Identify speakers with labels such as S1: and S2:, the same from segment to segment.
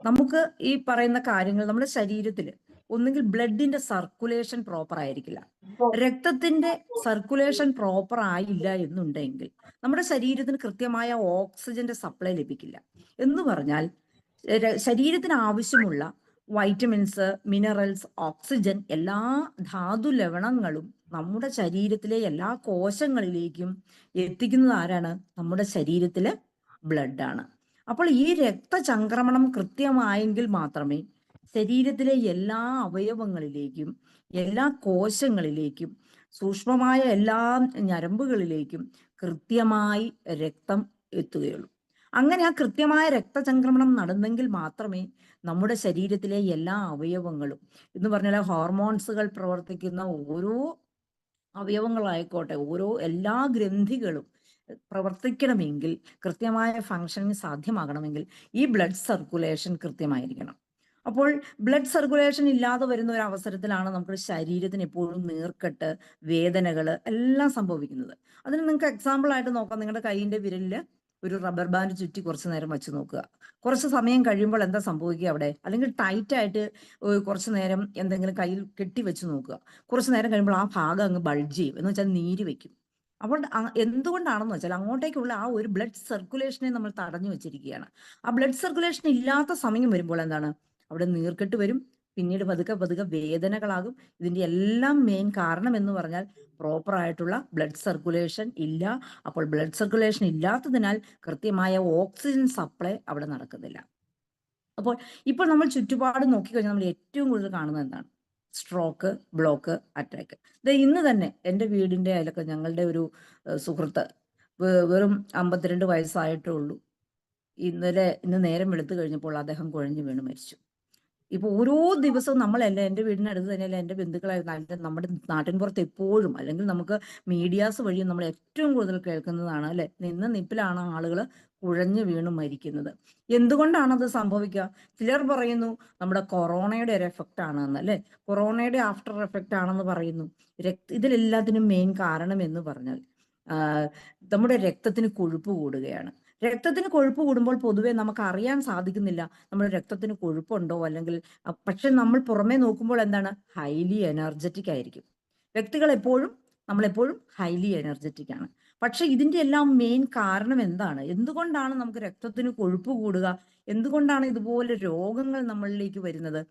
S1: നമുക്ക് ഈ പറയുന്ന കാര്യങ്ങൾ നമ്മുടെ ശരീരത്തിൽ ഒന്നുകിൽ ബ്ലഡിന്റെ സർക്കുലേഷൻ പ്രോപ്പർ ആയിരിക്കില്ല. രക്തത്തിന്റെ സർക്കുലേഷൻ പ്രോപ്പർ ആയില്ല എന്നുണ്ടെങ്കിൽ നമ്മുടെ ശരീരത്തിന് കൃത്യമായ ഓക്സിജന്റെ സപ്ലൈ ലഭിക്കില്ല. എന്ന് പറഞ്ഞാൽ ശരീരത്തിന് ആവശ്യമുള്ള വൈറ്റമിൻസ്, മിനറൽസ്, ഓക്സിജൻ, എല്ലാ ധാതു ലവണങ്ങളും നമ്മുടെ ശരീരത്തിലെ എല്ലാ കോശങ്ങളിലേക്കും എത്തിക്കുന്നത് ആരാണ്? നമ്മുടെ ശരീരത്തിലെ ബ്ലഡാണ്. അപ്പോൾ ഈ രക്തചംക്രമണം കൃത്യമായെങ്കിൽ മാത്രമേ ശരീരത്തിലെ എല്ലാ അവയവങ്ങളിലേക്കും, എല്ലാ കോശങ്ങളിലേക്കും, സൂക്ഷ്മമായ എല്ലാ ഞരമ്പുകളിലേക്കും കൃത്യമായി രക്തം എത്തുകയുള്ളൂ. അങ്ങനെ ആ കൃത്യമായ രക്തചംക്രമണം നടന്നെങ്കിൽ മാത്രമേ നമ്മുടെ ശരീരത്തിലെ എല്ലാ അവയവങ്ങളും എന്ന് പറഞ്ഞാൽ ഹോർമോൺസുകൾ പ്രവർത്തിക്കുന്ന ഓരോ അവയവങ്ങളായിക്കോട്ടെ, ഓരോ എല്ലാ ഗ്രന്ഥികളും പ്രവർത്തിക്കണമെങ്കിൽ, കൃത്യമായ ഫങ്ഷനിങ് സാധ്യമാകണമെങ്കിൽ ഈ ബ്ലഡ് സർക്കുലേഷൻ കൃത്യമായിരിക്കണം. അപ്പോൾ ബ്ലഡ് സർക്കുലേഷൻ ഇല്ലാതെ വരുന്ന ഒരു അവസരത്തിലാണ് നമുക്ക് ശരീരത്തിന് എപ്പോഴും നീർക്കെട്ട്, വേദനകൾ എല്ലാം സംഭവിക്കുന്നത്. അതിന് നിങ്ങൾക്ക് എക്സാമ്പിൾ ആയിട്ട് നോക്കാം. നിങ്ങളുടെ കൈയിന്റെ വിരലിൽ ഒരു റബ്ബർ ബാൻഡ് ചുറ്റി കുറച്ച് നേരം വെച്ച് നോക്കുക. കുറച്ച് സമയം കഴിയുമ്പോൾ എന്താ സംഭവിക്കുക അവിടെ? അല്ലെങ്കിൽ ടൈറ്റ് ആയിട്ട് കുറച്ച് നേരം എന്തെങ്കിലും കയ്യിൽ കെട്ടി വെച്ച് നോക്കുക. കുറച്ച് നേരം കഴിയുമ്പോൾ ആ ഭാഗം അങ്ങ് ബൾജ് ചെയ്യും, എന്ന് വെച്ചാൽ നീര് വെക്കും. അപ്പോൾ എന്തുകൊണ്ടാണെന്ന് വെച്ചാൽ അങ്ങോട്ടേക്കുള്ള ആ ഒരു ബ്ലഡ് സർക്കുലേഷനെ നമ്മൾ തടഞ്ഞു വെച്ചിരിക്കുകയാണ്. ആ ബ്ലഡ് സർക്കുലേഷൻ ഇല്ലാത്ത സമയം വരുമ്പോൾ എന്താണ്? അവിടെ നീർക്കെട്ട് വരും, പിന്നീട് പതുക്കെ പതുക്കെ വേദനകളാകും. ഇതിന്റെ എല്ലാം മെയിൻ കാരണം എന്ന് പറഞ്ഞാൽ പ്രോപ്പർ ആയിട്ടുള്ള ബ്ലഡ് സർക്കുലേഷൻ ഇല്ല. അപ്പോൾ ബ്ലഡ് സർക്കുലേഷൻ ഇല്ലാത്തതിനാൽ കൃത്യമായ ഓക്സിജൻ സപ്ലൈ അവിടെ നടക്കുന്നില്ല. അപ്പോൾ ഇപ്പോൾ നമ്മൾ ചുറ്റുപാട് നോക്കിക്കഴിഞ്ഞാൽ നമ്മൾ ഏറ്റവും കൂടുതൽ കാണുന്നത് എന്താണ്? Stroke, block, attack. ഇന്ന് തന്നെ എൻ്റെ വീടിൻ്റെ അയലൊക്കെ ഞങ്ങളുടെ ഒരു സുഹൃത്ത് വെറും 52 വയസ്സായിട്ടേ ഉള്ളൂ. ഇന്ന് നേരം വെളുത്തു കഴിഞ്ഞപ്പോൾ അദ്ദേഹം കുഴഞ്ഞു വീണ് മരിച്ചു. ഇപ്പൊ ഓരോ ദിവസവും നമ്മളല്ല, എൻ്റെ വീടിനടുത്ത് തന്നെയല്ല, എൻ്റെ ബന്ധുക്കളായിരുന്നു, നമ്മുടെ നാട്ടിൻപുറത്ത് എപ്പോഴും, അല്ലെങ്കിൽ നമുക്ക് മീഡിയാസ് വഴിയും നമ്മൾ ഏറ്റവും കൂടുതൽ കേൾക്കുന്നതാണ് അല്ലെ, നിന്ന നിപ്പിലാണ് ആളുകൾ കുഴഞ്ഞു വീണ് മരിക്കുന്നത്. എന്തുകൊണ്ടാണത് സംഭവിക്കുക? ചിലർ പറയുന്നു നമ്മുടെ കൊറോണയുടെ ഒരു എഫക്റ്റ് ആണെന്ന്, അല്ലെ, കൊറോണയുടെ ആഫ്റ്റർ എഫക്റ്റ് ആണെന്ന് പറയുന്നു. ഇതിലെല്ലാത്തിനും മെയിൻ കാരണം എന്ന് പറഞ്ഞാൽ നമ്മുടെ രക്തത്തിന് കൊഴുപ്പ് കൂടുകയാണ്. രക്തത്തിന് കൊഴുപ്പ് കൂടുമ്പോൾ പൊതുവെ നമുക്ക് അറിയാൻ സാധിക്കുന്നില്ല നമ്മുടെ രക്തത്തിന് കൊഴുപ്പുണ്ടോ, അല്ലെങ്കിൽ പക്ഷെ നമ്മൾ പുറമേ നോക്കുമ്പോൾ എന്താണ്? ഹൈലി എനർജറ്റിക് ആയിരിക്കും വ്യക്തികൾ എപ്പോഴും. നമ്മളെപ്പോഴും ഹൈലി എനർജറ്റിക് ആണ്. പക്ഷെ ഇതിന്റെ എല്ലാം മെയിൻ കാരണം എന്താണ്? എന്തുകൊണ്ടാണ് നമുക്ക് രക്തത്തിന് കൊഴുപ്പ് കൂടുക? എന്തുകൊണ്ടാണ് ഇതുപോലെ രോഗങ്ങൾ നമ്മളിലേക്ക് വരുന്നത്?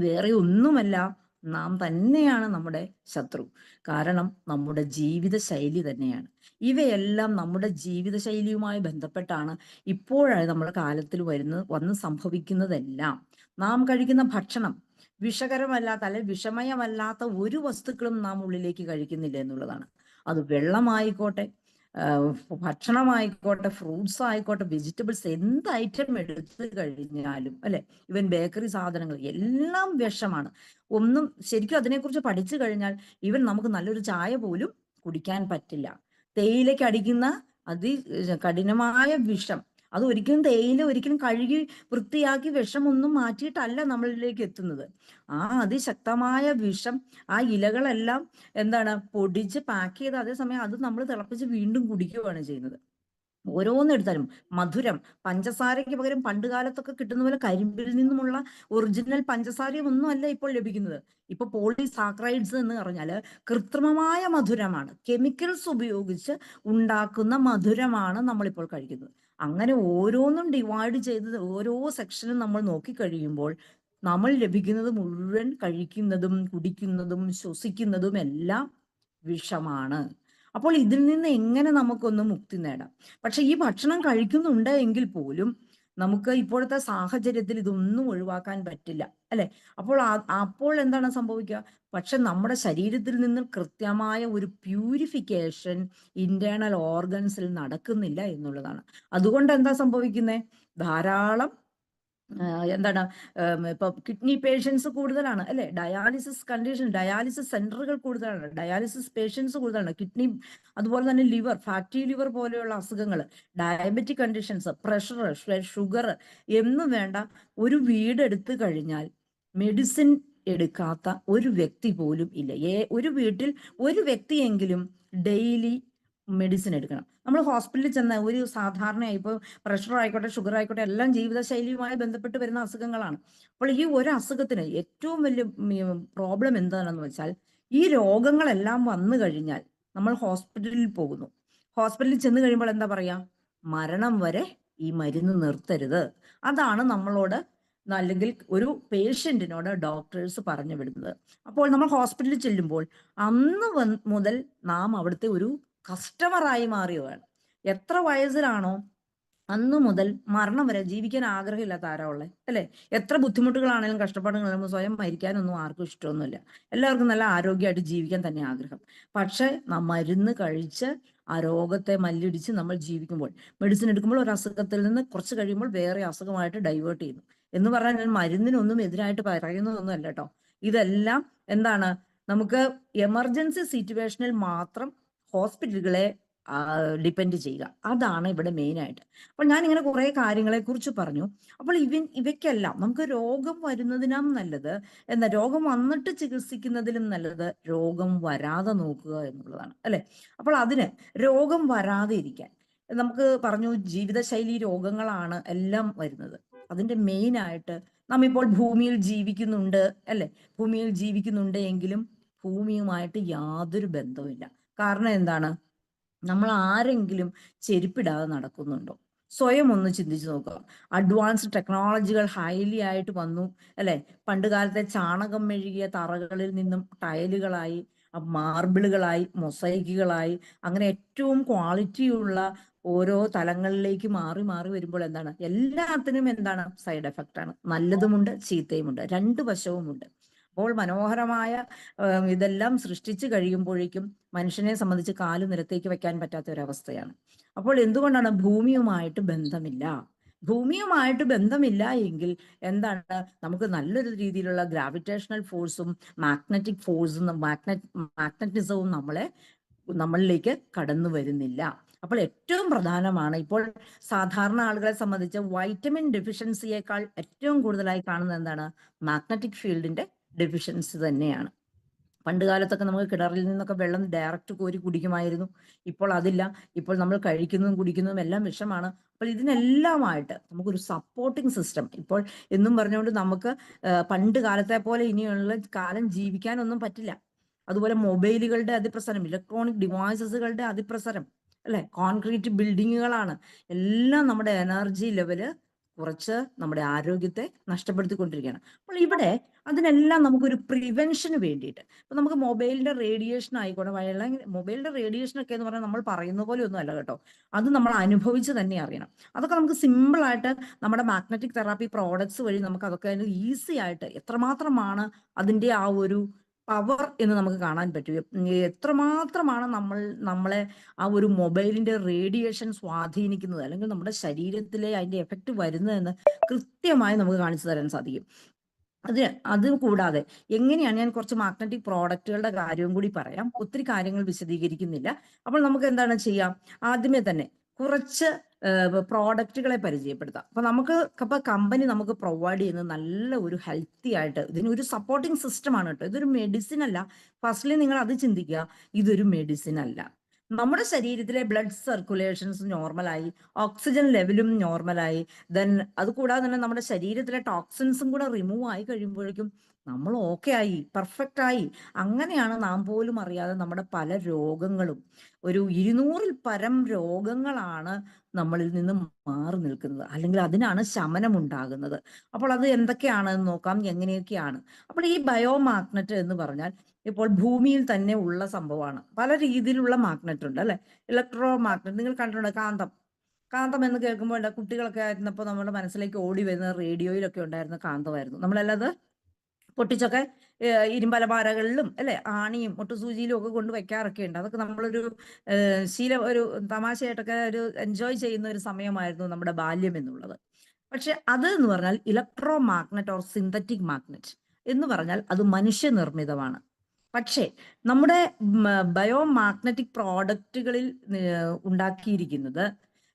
S1: വേറെ ഒന്നുമല്ല, നാം തന്നെയാണ് നമ്മുടെ ശത്രു. കാരണം നമ്മുടെ ജീവിത ശൈലി തന്നെയാണ്. ഇവയെല്ലാം നമ്മുടെ ജീവിത ശൈലിയുമായി ബന്ധപ്പെട്ടാണ് ഇപ്പോഴാണ് നമ്മുടെ കാലത്തിൽ വന്ന് സംഭവിക്കുന്നതെല്ലാം. നാം കഴിക്കുന്ന ഭക്ഷണം വിഷകരമല്ലാത്ത, അല്ലെ വിഷമയമല്ലാത്ത ഒരു വസ്തുക്കളും നാം ഉള്ളിലേക്ക് കഴിക്കുന്നില്ല എന്നുള്ളതാണ്. അത് വെള്ളമായിക്കോട്ടെ, ഭക്ഷണമായിക്കോട്ടെ, ഫ്രൂട്ട്സ് ആയിക്കോട്ടെ, വെജിറ്റബിൾസ്, എന്ത് ഐറ്റം എടുത്തു കഴിഞ്ഞാലും അല്ലെ, ഇവൻ ബേക്കറി സാധനങ്ങൾ എല്ലാം വിഷമാണ്. ഒന്നും ശരിക്കും അതിനെക്കുറിച്ച് പഠിച്ചു കഴിഞ്ഞാൽ ഇവൻ നമുക്ക് നല്ലൊരു ചായ പോലും കുടിക്കാൻ പറ്റില്ല. തേയിലയ്ക്ക് അടിക്കുന്ന കഠിനമായ വിഷം, അത് ഒരിക്കലും തേയില ഒരിക്കലും കഴുകി വൃത്തിയാക്കി വിഷമൊന്നും മാറ്റിയിട്ടല്ല നമ്മളിലേക്ക് എത്തുന്നത്. ആ അതിശക്തമായ വിഷം, ആ ഇലകളെല്ലാം എന്താണ് പൊടിച്ച് പാക്ക് ചെയ്ത് അതേസമയം അത് നമ്മൾ തിളപ്പിച്ച് വീണ്ടും കുടിക്കുകയാണ് ചെയ്യുന്നത്. ഓരോന്നെടുത്താലും മധുരം, പഞ്ചസാരയ്ക്ക് പകരം പണ്ട് കാലത്തൊക്കെ കിട്ടുന്ന പോലെ കരിമ്പിൽ നിന്നുമുള്ള ഒറിജിനൽ പഞ്ചസാരയും ഒന്നും അല്ല ഇപ്പോൾ ലഭിക്കുന്നത്. ഇപ്പൊ പോളിസാക്രൈഡ്സ് എന്ന് പറഞ്ഞാല് കൃത്രിമമായ മധുരമാണ്, കെമിക്കൽസ് ഉപയോഗിച്ച് ഉണ്ടാക്കുന്ന മധുരമാണ് നമ്മളിപ്പോൾ കഴിക്കുന്നത്. അങ്ങനെ ഓരോന്നും ഡിവൈഡ് ചെയ്ത് ഓരോ സെക്ഷനും നമ്മൾ നോക്കിക്കഴിയുമ്പോൾ നമ്മൾ ലഭിക്കുന്നത് മുഴുവൻ കഴിക്കുന്നതും കുടിക്കുന്നതും ശ്വസിക്കുന്നതും എല്ലാം വിഷമാണ്. അപ്പോൾ ഇതിൽ നിന്ന് എങ്ങനെ നമുക്കൊന്ന് മുക്തി നേടാം? പക്ഷെ ഈ ഭക്ഷണം കഴിക്കുന്നുണ്ട് എങ്കിൽ പോലും നമുക്ക് ഇപ്പോഴത്തെ സാഹചര്യത്തിൽ ഇതൊന്നും ഒഴിവാക്കാൻ പറ്റില്ല, അല്ലെ? അപ്പോൾ എന്താണ് സംഭവിക്കുക? പക്ഷെ നമ്മുടെ ശരീരത്തിൽ നിന്ന് കൃത്യമായ ഒരു പ്യൂരിഫിക്കേഷൻ ഇന്റേണൽ ഓർഗൻസിൽ നടക്കുന്നില്ല എന്നുള്ളതാണ്. അതുകൊണ്ട് എന്താ സംഭവിക്കുന്നത്? ധാരാളം എന്താണ് ഇപ്പൊ കിഡ്നി പേഷ്യൻസ് കൂടുതലാണ്, അല്ലെ? ഡയാലിസിസ് സെന്ററുകൾ കൂടുതലാണ്, ഡയാലിസിസ് പേഷ്യൻസ് കൂടുതലാണ്. കിഡ്നി, അതുപോലെ തന്നെ ലിവർ, ഫാറ്റി ലിവർ പോലെയുള്ള അസുഖങ്ങൾ, ഡയബറ്റിക് കണ്ടീഷൻസ്, പ്രഷർ, ഷുഗർ എന്നും വേണ്ട. ഒരു വീട് എടുത്തു കഴിഞ്ഞാൽ മെഡിസിൻ എടുക്കാത്ത ഒരു വ്യക്തി പോലും ഇല്ല. ഒരു വീട്ടിൽ ഒരു വ്യക്തിയെങ്കിലും ഡെയിലി മെഡിസിൻ എടുക്കണം. നമ്മൾ ഹോസ്പിറ്റലിൽ ചെന്ന ഒരു സാധാരണയായി ഇപ്പോൾ പ്രഷർ ആയിക്കോട്ടെ, ഷുഗർ ആയിക്കോട്ടെ, എല്ലാം ജീവിതശൈലിയുമായി ബന്ധപ്പെട്ട് വരുന്ന അസുഖങ്ങളാണ്. അപ്പോൾ ഈ ഒരു അസുഖത്തിന് ഏറ്റവും വലിയ പ്രോബ്ലം എന്താണെന്ന് വെച്ചാൽ, ഈ രോഗങ്ങളെല്ലാം വന്നു കഴിഞ്ഞാൽ നമ്മൾ ഹോസ്പിറ്റലിൽ പോകുന്നു. ഹോസ്പിറ്റലിൽ ചെന്ന് കഴിയുമ്പോൾ എന്താ പറയാ, മരണം വരെ ഈ മരുന്ന് നിർത്തരുത്. അതാണ് നമ്മളോട് അല്ലെങ്കിൽ ഒരു പേഷ്യന്റിനോട് ഡോക്ടേഴ്സ് പറഞ്ഞു വിടുന്നത്. അപ്പോൾ നമ്മൾ ഹോസ്പിറ്റലിൽ ചെല്ലുമ്പോൾ അന്ന് മുതൽ നാം അവിടുത്തെ ഒരു കസ്റ്റമറായി മാറിയതാണ്. എത്ര വയസ്സിലാണോ അന്നു മുതൽ മരണം വരെ ജീവിക്കാൻ ആഗ്രഹമില്ലാത്ത ആരാ ഉള്ളത്, അല്ലെ? എത്ര ബുദ്ധിമുട്ടുകളാണെങ്കിലും കഷ്ടപ്പാടുകളാണെങ്കിലും സ്വയം മരിക്കാനൊന്നും ആർക്കും ഇഷ്ടമൊന്നുമില്ല. എല്ലാവർക്കും നല്ല ആരോഗ്യമായിട്ട് ജീവിക്കാൻ തന്നെ ആഗ്രഹം. പക്ഷെ മരുന്ന് കഴിച്ച് ആ രോഗത്തെ മല്ലിടിച്ച് നമ്മൾ ജീവിക്കുമ്പോൾ, മെഡിസിൻ എടുക്കുമ്പോൾ ഒരു അസുഖത്തിൽ നിന്ന് കുറച്ച് കഴിയുമ്പോൾ വേറെ അസുഖമായിട്ട് ഡൈവേർട്ട് ചെയ്യുന്നു. എന്ന് പറഞ്ഞാൽ ഞാൻ മരുന്നിനൊന്നും എതിരായിട്ട് പറയുന്നതൊന്നും അല്ല കേട്ടോ. ഇതെല്ലാം എന്താണ്, നമുക്ക് എമർജൻസി സിറ്റുവേഷനിൽ മാത്രം ഹോസ്പിറ്റലുകളെ ഡിപ്പെൻഡ് ചെയ്യുക. അതാണ് ഇവിടെ മെയിൻ ആയിട്ട്. അപ്പോൾ ഞാൻ ഇങ്ങനെ കുറെ കാര്യങ്ങളെ കുറിച്ച് പറഞ്ഞു. അപ്പോൾ ഇവയ്ക്കെല്ലാം നമുക്ക് രോഗം വരുന്നതിനാം നല്ലത്, എന്താ, രോഗം വന്നിട്ട് ചികിത്സിക്കുന്നതിലും നല്ലത് രോഗം വരാതെ നോക്കുക എന്നുള്ളതാണ്, അല്ലെ? അപ്പോൾ അതിന് രോഗം വരാതെ ഇരിക്കാൻ നമുക്ക് പറഞ്ഞു, ജീവിതശൈലി രോഗങ്ങളാണ് എല്ലാം വരുന്നത്. അതിന്റെ മെയിൻ ആയിട്ട് നമ്മിപ്പോൾ ഭൂമിയിൽ ജീവിക്കുന്നുണ്ട്, അല്ലെ? ഭൂമിയിൽ ജീവിക്കുന്നുണ്ട് എങ്കിലും ഭൂമിയുമായിട്ട് യാതൊരു ബന്ധവുമില്ല. കാരണം എന്താണ്? നമ്മൾ ആരെങ്കിലും ചെരുപ്പിടാതെ നടക്കുന്നുണ്ടോ? സ്വയം ഒന്ന് ചിന്തിച്ചു നോക്കുക. അഡ്വാൻസ്ഡ് ടെക്നോളജികൾ ഹൈലി ആയിട്ട് വന്നു, അല്ലെ? പണ്ട് കാലത്തെ ചാണകം മെഴുകിയ തറകളിൽ നിന്നും ടൈലുകളായി, മാർബിളുകളായി, മൊസൈക്കുകളായി, അങ്ങനെ ഏറ്റവും ക്വാളിറ്റിയുള്ള ഓരോ തലങ്ങളിലേക്ക് മാറി മാറി വരുമ്പോൾ എന്താണ്, എല്ലാത്തിനും എന്താണ്, സൈഡ് എഫക്റ്റ് ആണ്. നല്ലതുമുണ്ട്, ചീത്തയുമുണ്ട്, രണ്ടു വശവുമുണ്ട്. അപ്പോൾ മനോഹരമായ ഇതെല്ലാം സൃഷ്ടിച്ചു കഴിയുമ്പോഴേക്കും മനുഷ്യനെ സംബന്ധിച്ച് കാല് നിലത്തേക്ക് വെക്കാൻ പറ്റാത്ത ഒരവസ്ഥയാണ്. അപ്പോൾ എന്തുകൊണ്ടാണ്? ഭൂമിയുമായിട്ട് ബന്ധമില്ല. ഭൂമിയുമായിട്ട് ബന്ധമില്ല എങ്കിൽ എന്താണ്, നമുക്ക് നല്ലൊരു രീതിയിലുള്ള ഗ്രാവിറ്റേഷണൽ ഫോഴ്സും മാഗ്നറ്റിക് ഫോഴ്സും മാഗ്നറ്റിസവും നമ്മളിലേക്ക് കടന്നു വരുന്നില്ല. അപ്പോൾ ഏറ്റവും പ്രധാനമാണ് ഇപ്പോൾ സാധാരണ ആളുകളെ സംബന്ധിച്ച് വൈറ്റമിൻ ഡെഫിഷ്യൻസിയേക്കാൾ ഏറ്റവും കൂടുതലായി കാണുന്നത് എന്താണ്? മാഗ്നറ്റിക് ഫീൽഡിന്റെ ഡെഫിഷ്യൻസി തന്നെയാണ്. പണ്ട് കാലത്തൊക്കെ നമുക്ക് കിണറിൽ നിന്നൊക്കെ വെള്ളം ഡയറക്റ്റ് കോരി കുടിക്കുമായിരുന്നു. ഇപ്പോൾ അതില്ല. ഇപ്പോൾ നമ്മൾ കഴിക്കുന്നതും കുടിക്കുന്നതും എല്ലാം വിഷമാണ്. അപ്പോൾ ഇതിനെല്ലാമായിട്ട് നമുക്കൊരു സപ്പോർട്ടിംഗ് സിസ്റ്റം ഇപ്പോൾ എന്നും പറഞ്ഞുകൊണ്ട് നമുക്ക് പണ്ട് കാലത്തെ പോലെ ഇനിയുള്ള കാലം ജീവിക്കാനൊന്നും പറ്റില്ല. അതുപോലെ മൊബൈലുകളുടെ അതിപ്രസരം, ഇലക്ട്രോണിക് ഡിവൈസസുകളുടെ അതിപ്രസരം, അല്ലെ? കോൺക്രീറ്റ് ബിൽഡിങ്ങുകളാണ്. എല്ലാം നമ്മുടെ എനർജി ലെവല് കുറച്ച് നമ്മുടെ ആരോഗ്യത്തെ നഷ്ടപ്പെടുത്തിക്കൊണ്ടിരിക്കുകയാണ്. അപ്പോൾ ഇവിടെ അതിനെല്ലാം നമുക്കൊരു പ്രിവെൻഷന് വേണ്ടിയിട്ട് ഇപ്പൊ നമുക്ക് മൊബൈലിന്റെ റേഡിയേഷൻ ആയിക്കോട്ടെ, മൊബൈലിന്റെ റേഡിയേഷൻ ഒക്കെ എന്ന് പറഞ്ഞാൽ നമ്മൾ പറയുന്ന പോലെ ഒന്നും അല്ല കേട്ടോ. അത് നമ്മൾ അനുഭവിച്ച് തന്നെ അറിയണം. അതൊക്കെ നമുക്ക് സിമ്പിൾ ആയിട്ട് നമ്മുടെ മാഗ്നറ്റിക് തെറാപ്പി പ്രോഡക്ട്സ് വഴി നമുക്ക് അതൊക്കെ ഈസി ആയിട്ട് എത്രമാത്രമാണ് അതിന്റെ ആ ഒരു പവർ എന്ന് നമുക്ക് കാണാൻ പറ്റും. എത്രമാത്രമാണ് നമ്മളെ ആ ഒരു മൊബൈലിന്റെ റേഡിയേഷൻ സ്വാധീനിക്കുന്നത്, അല്ലെങ്കിൽ നമ്മുടെ ശരീരത്തിലെ അതിന്റെ എഫക്റ്റ് വരുന്നതെന്ന് കൃത്യമായി നമുക്ക് കാണിച്ചു തരാൻ സാധിക്കും. അത് കൂടാതെ എങ്ങനെയാണ്, ഞാൻ കുറച്ച് മാഗ്നറ്റിക് പ്രോഡക്റ്റുകളുടെ കാര്യവും കൂടി പറയാം. ഒത്തിരി കാര്യങ്ങൾ വിശദീകരിക്കുന്നില്ല. അപ്പോൾ നമുക്ക് എന്താണ് ചെയ്യാം, ആദ്യമേ തന്നെ കുറച്ച് പ്രോഡക്റ്റുകളെ പരിചയപ്പെടുത്താം. അപ്പൊ ഇപ്പൊ കമ്പനി നമുക്ക് പ്രൊവൈഡ് ചെയ്യുന്നത് നല്ല ഒരു ഹെൽത്തി ആയിട്ട്, ഇതിനൊരു സപ്പോർട്ടിങ് സിസ്റ്റം ആണ് കേട്ടോ. ഇതൊരു മെഡിസിൻ അല്ല. ഫസ്റ്റ്ലി നിങ്ങൾ അത് ചിന്തിക്കുക, ഇതൊരു മെഡിസിൻ അല്ല. നമ്മുടെ ശരീരത്തിലെ ബ്ലഡ് സർക്കുലേഷൻസ് നോർമലായി, ഓക്സിജൻ ലെവലും നോർമലായി, ദെൻ അതുകൂടാതെ തന്നെ നമ്മുടെ ശരീരത്തിലെ ടോക്സിൻസും കൂടെ റിമൂവ് ആയി കഴിയുമ്പോഴേക്കും നമ്മൾ ഓക്കെ ആയി, പെർഫെക്റ്റ് ആയി. അങ്ങനെയാണ് നാം പോലും അറിയാതെ നമ്മുടെ പല രോഗങ്ങളും, ഒരു 200-ൽ പരം രോഗങ്ങളാണ് നമ്മളിൽ നിന്ന് മാറി നിൽക്കുന്നത്, അല്ലെങ്കിൽ അതിനാണ് ശമനം ഉണ്ടാകുന്നത്. അപ്പോൾ അത് എന്തൊക്കെയാണെന്ന് നോക്കാം, എങ്ങനെയൊക്കെയാണ്. അപ്പോൾ ഈ ബയോമാഗ്നറ്റ് എന്ന് പറഞ്ഞാൽ ഇപ്പോൾ ഭൂമിയിൽ തന്നെ ഉള്ള സംഭവമാണ്. പല രീതിയിലുള്ള മാഗ്നറ്റ് ഉണ്ട്, അല്ലെ? ഇലക്ട്രോ മാഗ്നറ്റ് നിങ്ങൾ കണ്ടിട്ടുണ്ട്. കാന്തം എന്ന് കേൾക്കുമ്പോൾ കുട്ടികളൊക്കെ ആയിരുന്നപ്പോൾ നമ്മുടെ മനസ്സിലേക്ക് ഓടി വരുന്ന റേഡിയോയിലൊക്കെ ഉണ്ടായിരുന്ന കാന്തമായിരുന്നു. നമ്മളല്ലാതെ പൊട്ടിച്ചൊക്കെ ഇരുമ്പലമാരകളിലും, അല്ലെ, ആണിയും മുട്ടുസൂചിയിലും ഒക്കെ കൊണ്ട് വെക്കാറൊക്കെ ഉണ്ട്. അതൊക്കെ നമ്മളൊരു ഒരു തമാശയായിട്ടൊക്കെ ഒരു എൻജോയ് ചെയ്യുന്ന ഒരു സമയമായിരുന്നു നമ്മുടെ ബാല്യം എന്നുള്ളത്. പക്ഷെ അത് എന്ന് പറഞ്ഞാൽ electro magnet or synthetic magnet എന്ന് പറഞ്ഞാൽ അത് മനുഷ്യനിർമ്മിതമാണ്. പക്ഷേ നമ്മുടെ ബയോമാഗ്നറ്റിക് പ്രോഡക്റ്റുകളിൽ ഉണ്ടാക്കിയിരിക്കുന്നത്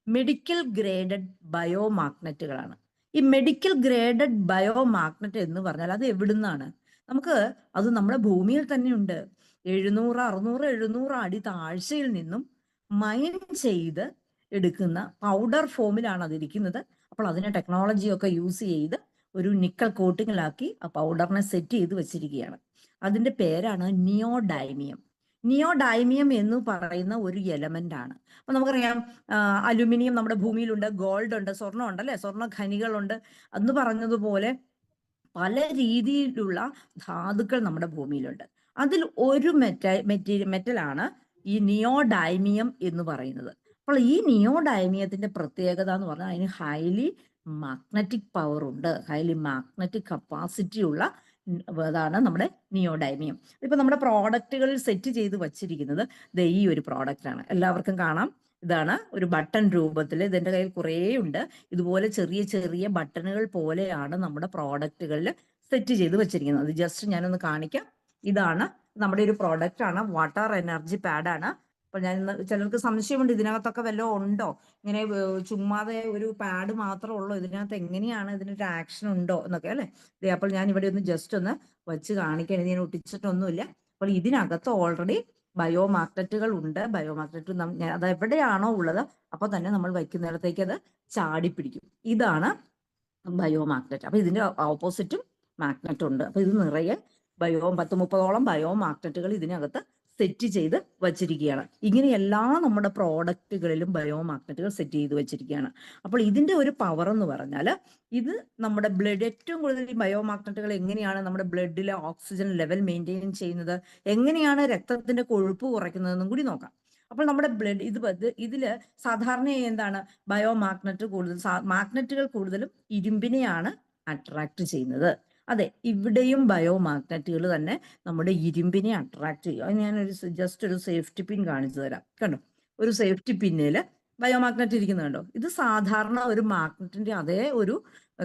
S1: മെഡിക്കൽ ഗ്രേഡഡ് ബയോമാഗ്നറ്റുകളാണ്. ഈ മെഡിക്കൽ ഗ്രേഡഡ് ബയോമാഗ്നറ്റ് എന്ന് പറഞ്ഞാൽ അത് എവിടുന്നാണ്? അത് നമ്മുടെ ഭൂമിയിൽ തന്നെ ഉണ്ട്. 700 600 700 അടി താഴ്ചയിൽ നിന്നും മൈൻ ചെയ്ത് എടുക്കുന്ന പൗഡർ ഫോമിലാണ് അതിരിക്കുന്നത്. അപ്പോൾ അതിനെ ടെക്നോളജിയൊക്കെ യൂസ് ചെയ്ത് ഒരു നിക്കൽ കോട്ടിങ്ങിലാക്കി ആ പൗഡറിനെ സെറ്റ് ചെയ്ത് വെച്ചിരിക്കുകയാണ്. അതിന്റെ പേരാണ് നിയോഡൈമിയം. നിയോഡൈമിയം എന്ന് പറയുന്ന ഒരു എലമെന്റ് ആണ്. അപ്പൊ നമുക്കറിയാം അലുമിനിയം നമ്മുടെ ഭൂമിയിലുണ്ട്, ഗോൾഡ് ഉണ്ട്, സ്വർണ്ണം ഉണ്ട് അല്ലെ, സ്വർണ്ണ ഖനികളുണ്ട്. അന്ന് പറഞ്ഞതുപോലെ പല രീതിയിലുള്ള ധാതുക്കൾ നമ്മുടെ ഭൂമിയിലുണ്ട്. അതിൽ ഒരു മെറ്റലാണ് ഈ നിയോഡൈമിയം എന്ന് പറയുന്നത്. അപ്പോൾ ഈ നിയോഡൈമിയത്തിന്റെ പ്രത്യേകത എന്ന് പറഞ്ഞാൽ അതിന് ഹൈലി മാഗ്നറ്റിക് പവർ ഉണ്ട്, ഹൈലി മാഗ്നറ്റിക് കപ്പാസിറ്റി ഉള്ള അതാണ് നമ്മുടെ നിയോഡൈമിയം. ഇപ്പൊ നമ്മുടെ പ്രോഡക്റ്റുകളിൽ സെറ്റ് ചെയ്ത് വച്ചിരിക്കുന്നത് ഈ ഒരു പ്രോഡക്റ്റ് ആണ്. എല്ലാവർക്കും കാണാം, ഇതാണ് ഒരു ബട്ടൺ രൂപത്തിൽ. ഇതിന്റെ കയ്യിൽ കുറേ ഉണ്ട്. ഇതുപോലെ ചെറിയ ചെറിയ ബട്ടണുകൾ പോലെയാണ് നമ്മുടെ പ്രോഡക്റ്റുകളിൽ സെറ്റ് ചെയ്ത് വെച്ചിരിക്കുന്നത്. അത് ജസ്റ്റ് ഞാനൊന്ന് കാണിക്കാം. ഇതാണ് നമ്മുടെ ഒരു പ്രോഡക്റ്റ് ആണ്, വാട്ടർ എനർജി പാഡാണ്. അപ്പൊ ഞാൻ ചിലർക്ക് സംശയമുണ്ട് ഇതിനകത്തൊക്കെ വല്ലതും ഉണ്ടോ, ഇങ്ങനെ ചുമ്മാതെ ഒരു പാഡ് മാത്രമേ ഉള്ളൂ, ഇതിനകത്ത് എങ്ങനെയാണ് ഇതിനൊരു ആക്ഷൻ ഉണ്ടോ എന്നൊക്കെ അല്ലെ. അപ്പോൾ ഞാൻ ഇവിടെ ഒന്ന് ജസ്റ്റ് ഒന്ന് വെച്ച് കാണിക്കാൻ, ഞാൻ ഒട്ടിച്ചിട്ടൊന്നുമില്ല. അപ്പോൾ ഇതിനകത്ത് ഓൾറെഡി ബയോമാഗ്നറ്റുകൾ ഉണ്ട്. ബയോമാഗ്നറ്റ് അത് എവിടെയാണോ ഉള്ളത് അപ്പൊ തന്നെ നമ്മൾ വയ്ക്കുന്നിടത്തേക്ക് അത് ചാടിപ്പിടിക്കും. ഇതാണ് ബയോമാഗ്നറ്റ്. അപ്പൊ ഇതിന്റെ ഓപ്പോസിറ്റും മാഗ്നറ്റ് ഉണ്ട്. അപ്പൊ ഇത് നിറയെ 10-30ഓളം ബയോമാഗ്നറ്റുകൾ ഇതിനകത്ത് സെറ്റ് ചെയ്ത് വച്ചിരിക്കുകയാണ്. ഇങ്ങനെ എല്ലാ നമ്മുടെ പ്രോഡക്റ്റുകളിലും ബയോമാഗ്നറ്റുകൾ സെറ്റ് ചെയ്ത് വെച്ചിരിക്കുകയാണ്. അപ്പോൾ ഇതിന്റെ ഒരു പവർ എന്ന് പറഞ്ഞാൽ ഇത് നമ്മുടെ ബ്ലഡ്, ഏറ്റവും കൂടുതൽ ഈ ബയോമാഗ്നറ്റുകൾ എങ്ങനെയാണ് നമ്മുടെ ബ്ലഡിലെ ഓക്സിജൻ ലെവൽ മെയിൻറ്റെയിൻ ചെയ്യുന്നത്, എങ്ങനെയാണ് രക്തത്തിന്റെ കൊഴുപ്പ് കുറയ്ക്കുന്നതെന്നും കൂടി നോക്കാം. അപ്പോൾ നമ്മുടെ ബ്ലഡ് ഇതില് സാധാരണ എന്താണ് ബയോമാഗ്നറ്റ് കൂടുതൽ, മാഗ്നറ്റുകൾ കൂടുതലും ഇരുമ്പിനെയാണ് അട്രാക്ട് ചെയ്യുന്നത്. അതെ, ഇവിടെയും ബയോമാഗ്നറ്റുകൾ തന്നെ നമ്മുടെ ഇരുമ്പിനെ അട്രാക്ട് ചെയ്യും. അത് ഞാനൊരു ജസ്റ്റ് ഒരു സേഫ്റ്റി പിൻ കാണിച്ചു തരാം. കണ്ടോ, ഒരു സേഫ്റ്റി പിന്നില് ബയോമാഗ്നറ്റ് ഇരിക്കുന്നുണ്ടോ? ഇത് സാധാരണ ഒരു മാഗ്നറ്റിന്റെ അതേ ഒരു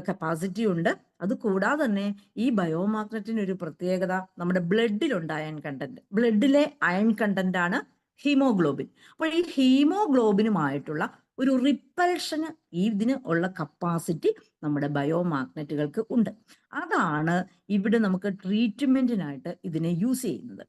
S1: കപ്പാസിറ്റി ഉണ്ട്. അത് കൂടാതെ തന്നെ ഈ ബയോമാഗ്നറ്റിന് ഒരു പ്രത്യേകത, നമ്മുടെ ബ്ലഡിലുണ്ട് അയൺ കണ്ടന്റ്. ബ്ലഡിലെ അയൺ കണ്ടന്റ് ആണ് ഹീമോഗ്ലോബിൻ. അപ്പോൾ ഈ ഹീമോഗ്ലോബിനുമായിട്ടുള്ള ഒരു റിപ്പൽഷന് ഇതിന് ഉള്ള കപ്പാസിറ്റി നമ്മുടെ ബയോമാഗ്നറ്റുകൾക്ക് ഉണ്ട്. അതാണ് ഇവിടെ നമുക്ക് ട്രീറ്റ്മെന്റിനായിട്ട് ഇതിനെ യൂസ് ചെയ്യുന്നത്.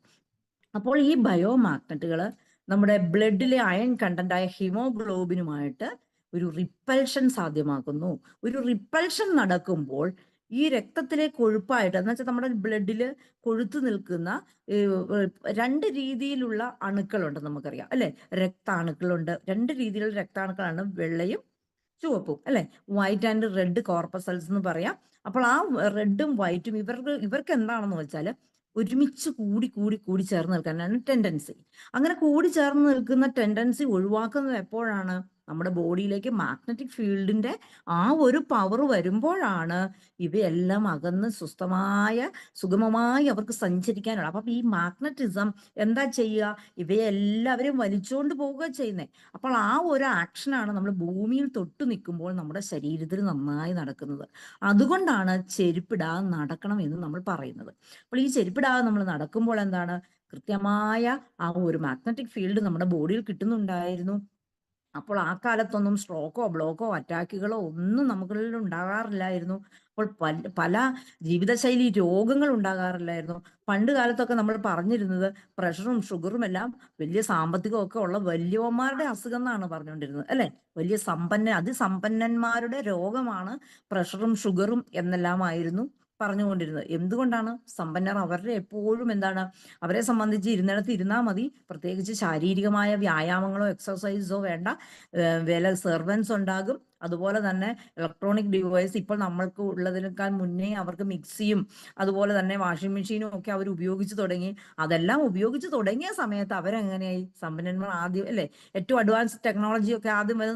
S1: അപ്പോൾ ഈ ബയോമാഗ്നറ്റുകൾ നമ്മുടെ ബ്ലഡിലെ അയൺ കണ്ടന്റായ ഹീമോഗ്ലോബിനുമായിട്ട് ഒരു റിപ്പൽഷൻ സാധ്യമാക്കുന്നു. ഒരു റിപ്പൽഷൻ നടക്കുമ്പോൾ ഈ രക്തത്തിലെ കൊഴുപ്പായിട്ട്, എന്ന് വെച്ചാൽ നമ്മുടെ ബ്ലഡില് കൊഴുത്തു നിൽക്കുന്ന 2 രീതിയിലുള്ള അണുക്കളുണ്ട് നമുക്കറിയാം അല്ലെ. രക്താണുക്കളുണ്ട്, 2 രീതിയിലുള്ള രക്താണുക്കളാണ്, വെള്ളയും ചുവപ്പും അല്ലെ, വൈറ്റ് ആൻഡ് റെഡ് കോർപ്പസൽസ് എന്ന് പറയാം. അപ്പോൾ ആ റെഡും വൈറ്റും ഇവർക്ക് എന്താണെന്ന് വെച്ചാൽ ഒരുമിച്ച് കൂടി ചേർന്ന് നിൽക്കാനാണ് ടെൻഡൻസി. അങ്ങനെ കൂടി ചേർന്ന് നിൽക്കുന്ന ടെൻഡൻസി ഒഴിവാക്കുന്നത് എപ്പോഴാണ്? നമ്മുടെ ബോഡിയിലേക്ക് മാഗ്നറ്റിക് ഫീൽഡിന്റെ ആ ഒരു പവർ വരുമ്പോഴാണ് ഇവയെല്ലാം അകന്ന് സുഗമമായി അവർക്ക് സഞ്ചരിക്കാനുള്ള. അപ്പം ഈ മാഗ്നറ്റിസം എന്താ ചെയ്യുക? ഇവയെല്ലാവരും വലിച്ചുകൊണ്ട് പോവുക ചെയ്യുന്നത്. അപ്പോൾ ആ ഒരു ആക്ഷനാണ് നമ്മൾ ഭൂമിയിൽ തൊട്ടു നിൽക്കുമ്പോൾ നമ്മുടെ ശരീരത്തിൽ നന്നായി നടക്കുന്നത്. അതുകൊണ്ടാണ് ചെരുപ്പിടാതെ നടക്കണം എന്ന് നമ്മൾ പറയുന്നത്. അപ്പോൾ ഈ ചെരുപ്പിടാതെ നമ്മൾ നടക്കുമ്പോൾ എന്താണ്, കൃത്യമായ ആ ഒരു മാഗ്നറ്റിക് ഫീൽഡ് നമ്മുടെ ബോഡിയിൽ കിട്ടുന്നുണ്ടായിരുന്നു. അപ്പോൾ ആ കാലത്തൊന്നും സ്ട്രോക്കോ ബ്ലോക്കോ അറ്റാക്കുകളോ ഒന്നും നമുക്കുള്ളിൽ ഉണ്ടാകാറില്ലായിരുന്നു. അപ്പോൾ പല ജീവിതശൈലി രോഗങ്ങൾ ഉണ്ടാകാറില്ലായിരുന്നു. പണ്ട് കാലത്തൊക്കെ നമ്മൾ പറഞ്ഞിരുന്നത് പ്രഷറും ഷുഗറും എല്ലാം വലിയ സാമ്പത്തികമൊക്കെ ഉള്ള വലിയവന്മാരുടെ അസുഖം എന്നാണ് പറഞ്ഞുകൊണ്ടിരുന്നത് അല്ലെ. വലിയ അതിസമ്പന്നന്മാരുടെ രോഗമാണ് പ്രഷറും ഷുഗറും എന്നെല്ലാമായിരുന്നു പറഞ്ഞുകൊണ്ടിരുന്നത്. എന്തുകൊണ്ടാണ്? സമ്പന്നർ അവരുടെ എപ്പോഴും എന്താണ്, അവരെ സംബന്ധിച്ച് ഇരുന്നിടത്ത് ഇരുന്നാൽ മതി, പ്രത്യേകിച്ച് ശാരീരികമായ വ്യായാമങ്ങളോ എക്സർസൈസോ വേണ്ട, സെർവൻസ് ഉണ്ടാകും. അതുപോലെ തന്നെ ഇലക്ട്രോണിക് ഡിവൈസ്, ഇപ്പോൾ നമ്മൾക്ക് ഉള്ളതിനേക്കാൾ മുന്നേ അവർക്ക് മിക്സിയും അതുപോലെ തന്നെ വാഷിംഗ് മെഷീനും ഒക്കെ അവർ ഉപയോഗിച്ച് തുടങ്ങി. അതെല്ലാം ഉപയോഗിച്ച് തുടങ്ങിയ സമയത്ത് അവരെങ്ങനെയായി? സമ്പന്നന്മാർ ആദ്യം അല്ലെ, ഏറ്റവും അഡ്വാൻസ് ടെക്നോളജിയൊക്കെ ആദ്യം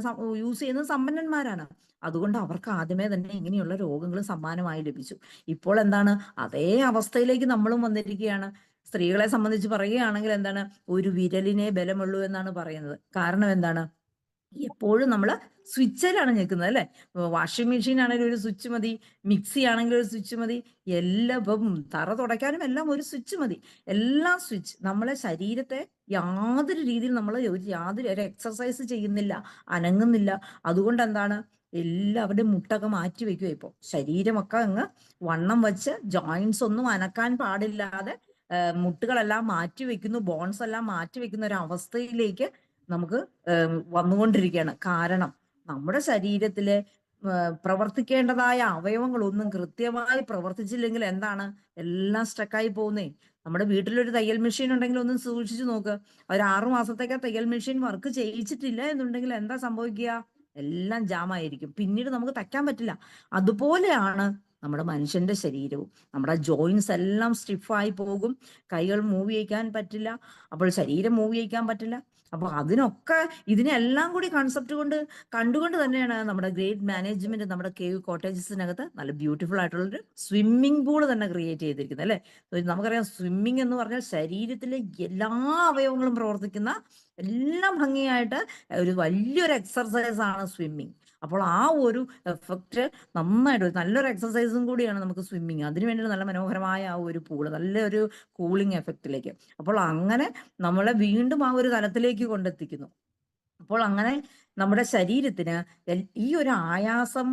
S1: യൂസ് ചെയ്യുന്നത് സമ്പന്നന്മാരാണ്. അതുകൊണ്ട് അവർക്ക് ആദ്യമേ തന്നെ ഇങ്ങനെയുള്ള രോഗങ്ങൾ സമ്മാനമായി ലഭിച്ചു. ഇപ്പോൾ എന്താണ്, അതേ അവസ്ഥയിലേക്ക് നമ്മളും വന്നിരിക്കുകയാണ്. സ്ത്രീകളെ സംബന്ധിച്ച് പറയുകയാണെങ്കിൽ എന്താണ്, ഒരു വിരലിനെ ബലമുള്ളൂ എന്നാണ് പറയുന്നത്. കാരണം എന്താണ്, എപ്പോഴും നമ്മൾ സ്വിച്ചിലാണ് നിൽക്കുന്നത് അല്ലെ. വാഷിംഗ് മെഷീൻ ആണെങ്കിലും ഒരു സ്വിച്ച് മതി, മിക്സി ആണെങ്കിലും ഒരു സ്വിച്ച് മതി, എല്ലാം ഇപ്പം തറ തുടയ്ക്കാനും എല്ലാം ഒരു സ്വിച്ച് മതി. എല്ലാം സ്വിച്ച്. നമ്മളെ ശരീരത്തെ യാതൊരു രീതിയിൽ നമ്മൾ യാതൊരു എക്സർസൈസ് ചെയ്യുന്നില്ല, അനങ്ങുന്നില്ല. അതുകൊണ്ട് എന്താണ്, എല്ലാവരുടെയും മുട്ടൊക്കെ മാറ്റി വെക്കുക. ഇപ്പോൾ ശരീരമൊക്കെ അങ്ങ് വണ്ണം വെച്ച് ജോയിന്റ്സ് ഒന്നും അനക്കാൻ പാടില്ലാതെ മുട്ടുകളെല്ലാം മാറ്റി വെക്കുന്നു, ബോൺസ് എല്ലാം മാറ്റി വെക്കുന്ന ഒരു അവസ്ഥയിലേക്ക് നമുക്ക് വന്നുകൊണ്ടിരിക്കുകയാണ്. കാരണം നമ്മുടെ ശരീരത്തിലെ പ്രവർത്തിക്കേണ്ടതായ അവയവങ്ങളൊന്നും കൃത്യമായി പ്രവർത്തിച്ചില്ലെങ്കിൽ എന്താണ് എല്ലാം സ്റ്റക്കായി പോകുന്നേ. നമ്മുടെ വീട്ടിലൊരു തയ്യൽ മെഷീൻ ഉണ്ടെങ്കിൽ ഒന്ന് സൂക്ഷിച്ചു നോക്ക്. ഒരു 6 മാസത്തേക്ക് ആ തയ്യൽ മെഷീൻ വർക്ക് ചെയ്യിച്ചിട്ടില്ല എന്നുണ്ടെങ്കിൽ എന്താ സംഭവിക്കുക? എല്ലാം ജാമായിരിക്കും. പിന്നീട് നമുക്ക് തയ്ക്കാൻ പറ്റില്ല. അതുപോലെയാണ് നമ്മുടെ മനുഷ്യന്റെ ശരീരവും. നമ്മുടെ ജോയിന്റ്സ് എല്ലാം സ്റ്റിഫായി പോകും. കൈകൾ മൂവ് ചെയ്യിക്കാൻ പറ്റില്ല. അപ്പോൾ ശരീരം മൂവ് ചെയ്യിക്കാൻ പറ്റില്ല. അപ്പൊ അതിനൊക്കെ ഇതിനെല്ലാം കൂടി കൺസെപ്റ്റ് കണ്ടുകൊണ്ട് തന്നെയാണ് നമ്മുടെ ഗ്രേറ്റ് മാനേജ്മെന്റ് നമ്മുടെ കേവ് കോട്ടേജസിനകത്ത് നല്ല ബ്യൂട്ടിഫുൾ ആയിട്ടുള്ളൊരു സ്വിമ്മിംഗ് പൂള് തന്നെ ക്രിയേറ്റ് ചെയ്തിരിക്കുന്നത് അല്ലെ. നമുക്കറിയാം സ്വിമ്മിംഗ് എന്ന് പറഞ്ഞാൽ ശരീരത്തിലെ എല്ലാ അവയവങ്ങളും പ്രവർത്തിക്കുന്ന എല്ലാം ഭംഗിയായിട്ട് ഒരു വലിയൊരു എക്സർസൈസ് ആണ് സ്വിമ്മിങ്. അപ്പോൾ ആ ഒരു എഫക്റ്റ് നന്നായിട്ട് നല്ലൊരു എക്സർസൈസും കൂടിയാണ് നമുക്ക് സ്വിമ്മിങ്. അതിനുവേണ്ടി നല്ല മനോഹരമായ ആ ഒരു പൂള് നല്ലൊരു കൂളിംഗ് എഫക്റ്റിലേക്ക്. അപ്പോൾ അങ്ങനെ നമ്മളെ വീണ്ടും ആ ഒരു തലത്തിലേക്ക് കൊണ്ടെത്തിക്കുന്നു. അപ്പോൾ അങ്ങനെ നമ്മുടെ ശരീരത്തിന് ഈ ഒരു ആയാസം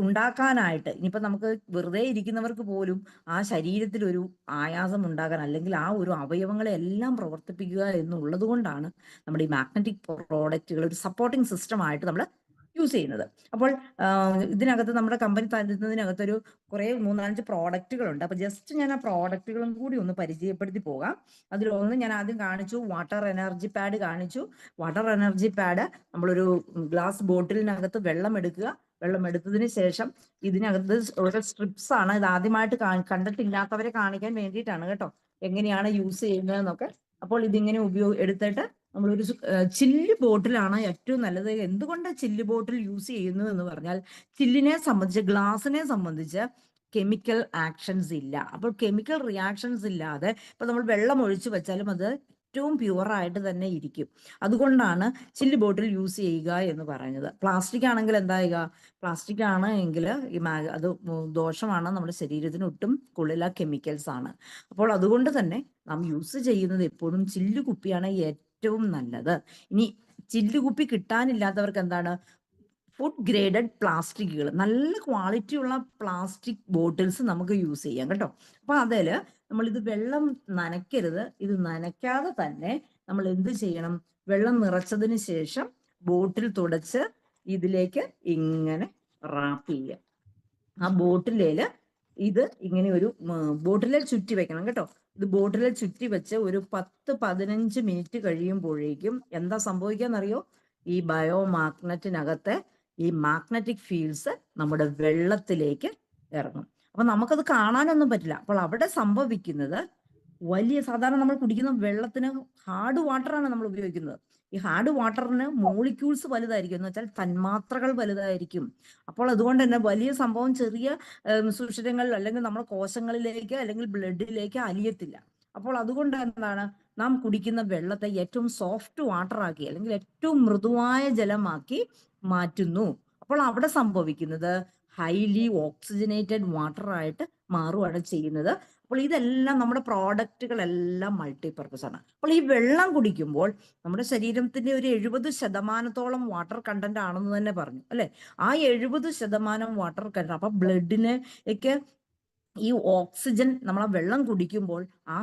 S1: ഉണ്ടാക്കാനായിട്ട് ഇനിയിപ്പോ നമുക്ക് വെറുതെ ഇരിക്കുന്നവർക്ക് പോലും ആ ശരീരത്തിൽ ഒരു ആയാസം ഉണ്ടാകാൻ അല്ലെങ്കിൽ ആ ഒരു അവയവങ്ങളെ എല്ലാം പ്രവർത്തിപ്പിക്കുക എന്നുള്ളത് കൊണ്ടാണ് നമ്മുടെ ഈ മാഗ്നറ്റിക് പ്രോഡക്റ്റുകൾ ഒരു സപ്പോർട്ടിംഗ് സിസ്റ്റം ആയിട്ട് നമ്മൾ യൂസ് ചെയ്യുന്നത്. അപ്പോൾ ഇതിനകത്ത് നമ്മുടെ കമ്പനി തരുന്നതിനകത്തൊരു കുറെ 3-5 പ്രോഡക്റ്റുകളുണ്ട്. അപ്പൊ ജസ്റ്റ് ഞാൻ ആ പ്രോഡക്റ്റുകളും കൂടി ഒന്ന് പരിചയപ്പെടുത്തി പോകാം. അതിലൊന്ന് ഞാൻ ആദ്യം കാണിച്ചു, വാട്ടർ എനർജി പാഡ് കാണിച്ചു. വാട്ടർ എനർജി പാഡ് നമ്മളൊരു ഗ്ലാസ് ബോട്ടിലിനകത്ത് വെള്ളം എടുക്കുക. വെള്ളം എടുത്തതിന് ശേഷം ഇതിനകത്ത് ഓരോ സ്ട്രിപ്സ് ആണ്. ഇത് ആദ്യമായിട്ട് കണ്ടിട്ടില്ലാത്തവരെ കാണിക്കാൻ വേണ്ടിയിട്ടാണ് കേട്ടോ, എങ്ങനെയാണ് യൂസ് ചെയ്യുന്നതെന്നൊക്കെ. അപ്പോൾ ഇതിങ്ങനെ എടുത്തിട്ട് നമ്മളൊരു ചില്ല് ബോട്ടിലാണ് ഏറ്റവും നല്ലത്. എന്തുകൊണ്ടാണ് ചില്ല് ബോട്ടിൽ യൂസ് ചെയ്യുന്നത് എന്ന് പറഞ്ഞാൽ ചില്ലിനെ സംബന്ധിച്ച് ഗ്ലാസിനെ സംബന്ധിച്ച് കെമിക്കൽ ആക്ഷൻസ് ഇല്ല. അപ്പോൾ കെമിക്കൽ റിയാക്ഷൻസ് ഇല്ലാതെ ഇപ്പൊ നമ്മൾ വെള്ളം ഒഴിച്ചു വെച്ചാലും അത് ഏറ്റവും പ്യുവറായിട്ട് തന്നെ ഇരിക്കും. അതുകൊണ്ടാണ് ചില്ല് ബോട്ടിൽ യൂസ് ചെയ്യുക എന്ന് പറയുന്നത്. പ്ലാസ്റ്റിക് ആണെങ്കിൽ എന്താകുക, പ്ലാസ്റ്റിക് ആണ് എങ്കിൽ അത് ദോഷമാണ്, നമ്മുടെ ശരീരത്തിന് ഒട്ടും കൊള്ളില്ല, കെമിക്കൽസ് ആണ്. അപ്പോൾ അതുകൊണ്ട് തന്നെ നാം യൂസ് ചെയ്യുന്നത് എപ്പോഴും ചില്ല് കുപ്പിയാണ് ഏറ്റവും നല്ലത്. ഇനി ചില്ല് കുപ്പി കിട്ടാനില്ലാത്തവർക്ക് എന്താണ്, ഫുഡ് ഗ്രേഡഡ് പ്ലാസ്റ്റിക്കുകൾ, നല്ല ക്വാളിറ്റി ഉള്ള പ്ലാസ്റ്റിക് ബോട്ടിൽസ് നമുക്ക് യൂസ് ചെയ്യാം കേട്ടോ. അപ്പൊ അതില് നമ്മൾ ഇത് വെള്ളം നനയ്ക്കരുത്. ഇത് നനയ്ക്കാതെ തന്നെ നമ്മൾ എന്ത് ചെയ്യണം, വെള്ളം നിറച്ചതിന് ശേഷം ബോട്ടിൽ തുടച്ച് ഇതിലേക്ക് ഇങ്ങനെ റാപ്പ് ചെയ്യുക. ആ ബോട്ടിലേല് ഇത് ഇങ്ങനെ ഒരു ബോട്ടിലിൽ ചുറ്റി വെക്കണം കേട്ടോ. ഇത് ബോട്ടിലിൽ ചുറ്റി വെച്ച് ഒരു 10-15 മിനിറ്റ് കഴിയുമ്പോഴേക്കും എന്താ സംഭവിക്കാന്നറിയോ, ഈ ബയോ മാഗ്നറ്റിനകത്തെ ഈ മാഗ്നറ്റിക് ഫീൽഡ്സ് നമ്മുടെ വെള്ളത്തിലേക്ക് ഇറങ്ങും. അപ്പൊ നമുക്കത് കാണാനൊന്നും പറ്റില്ല. അപ്പോൾ അവിടെ സംഭവിക്കുന്നത് വലിയ, സാധാരണ നമ്മൾ കുടിക്കുന്ന വെള്ളത്തിന് ഹാർഡ് വാട്ടറാണ് നമ്മൾ ഉപയോഗിക്കുന്നത്. ഈ ഹാർഡ് വാട്ടറിന് മോളിക്യൂൾസ് വലുതായിരിക്കും, എന്ന് വെച്ചാൽ തന്മാത്രകൾ വലുതായിരിക്കും. അപ്പോൾ അതുകൊണ്ട് തന്നെ വലിയ സംഭവം ചെറിയ സുഷിരങ്ങളിൽ അല്ലെങ്കിൽ നമ്മുടെ കോശങ്ങളിലേക്ക് അല്ലെങ്കിൽ ബ്ലഡിലേക്ക് അലിയത്തില്ല. അപ്പോൾ അതുകൊണ്ട് എന്താണ്, നാം കുടിക്കുന്ന വെള്ളത്തെ ഏറ്റവും സോഫ്റ്റ് വാട്ടർ ആക്കി അല്ലെങ്കിൽ ഏറ്റവും മൃദുവായ ജലമാക്കി മാറ്റുന്നു. അപ്പോൾ അവിടെ സംഭവിക്കുന്നത് ഹൈലി ഓക്സിജനേറ്റഡ് വാട്ടർ ആയിട്ട് മാറുകയാണ് ചെയ്യുന്നത്. അപ്പോൾ ഇതെല്ലാം നമ്മുടെ പ്രോഡക്റ്റുകളെല്ലാം മൾട്ടിപർപ്പസ് ആണ്. അപ്പോൾ ഈ വെള്ളം കുടിക്കുമ്പോൾ നമ്മുടെ ശരീരത്തിന്റെ ഒരു 70% വാട്ടർ കണ്ടന്റ് ആണെന്ന് തന്നെ പറഞ്ഞു അല്ലെ. ആ 70% വാട്ടർ കണ്ടന്റ്, അപ്പൊ ബ്ലഡിലേക്ക് ഈ ഓക്സിജൻ നമ്മൾ ആ വെള്ളം കുടിക്കുമ്പോൾ ആ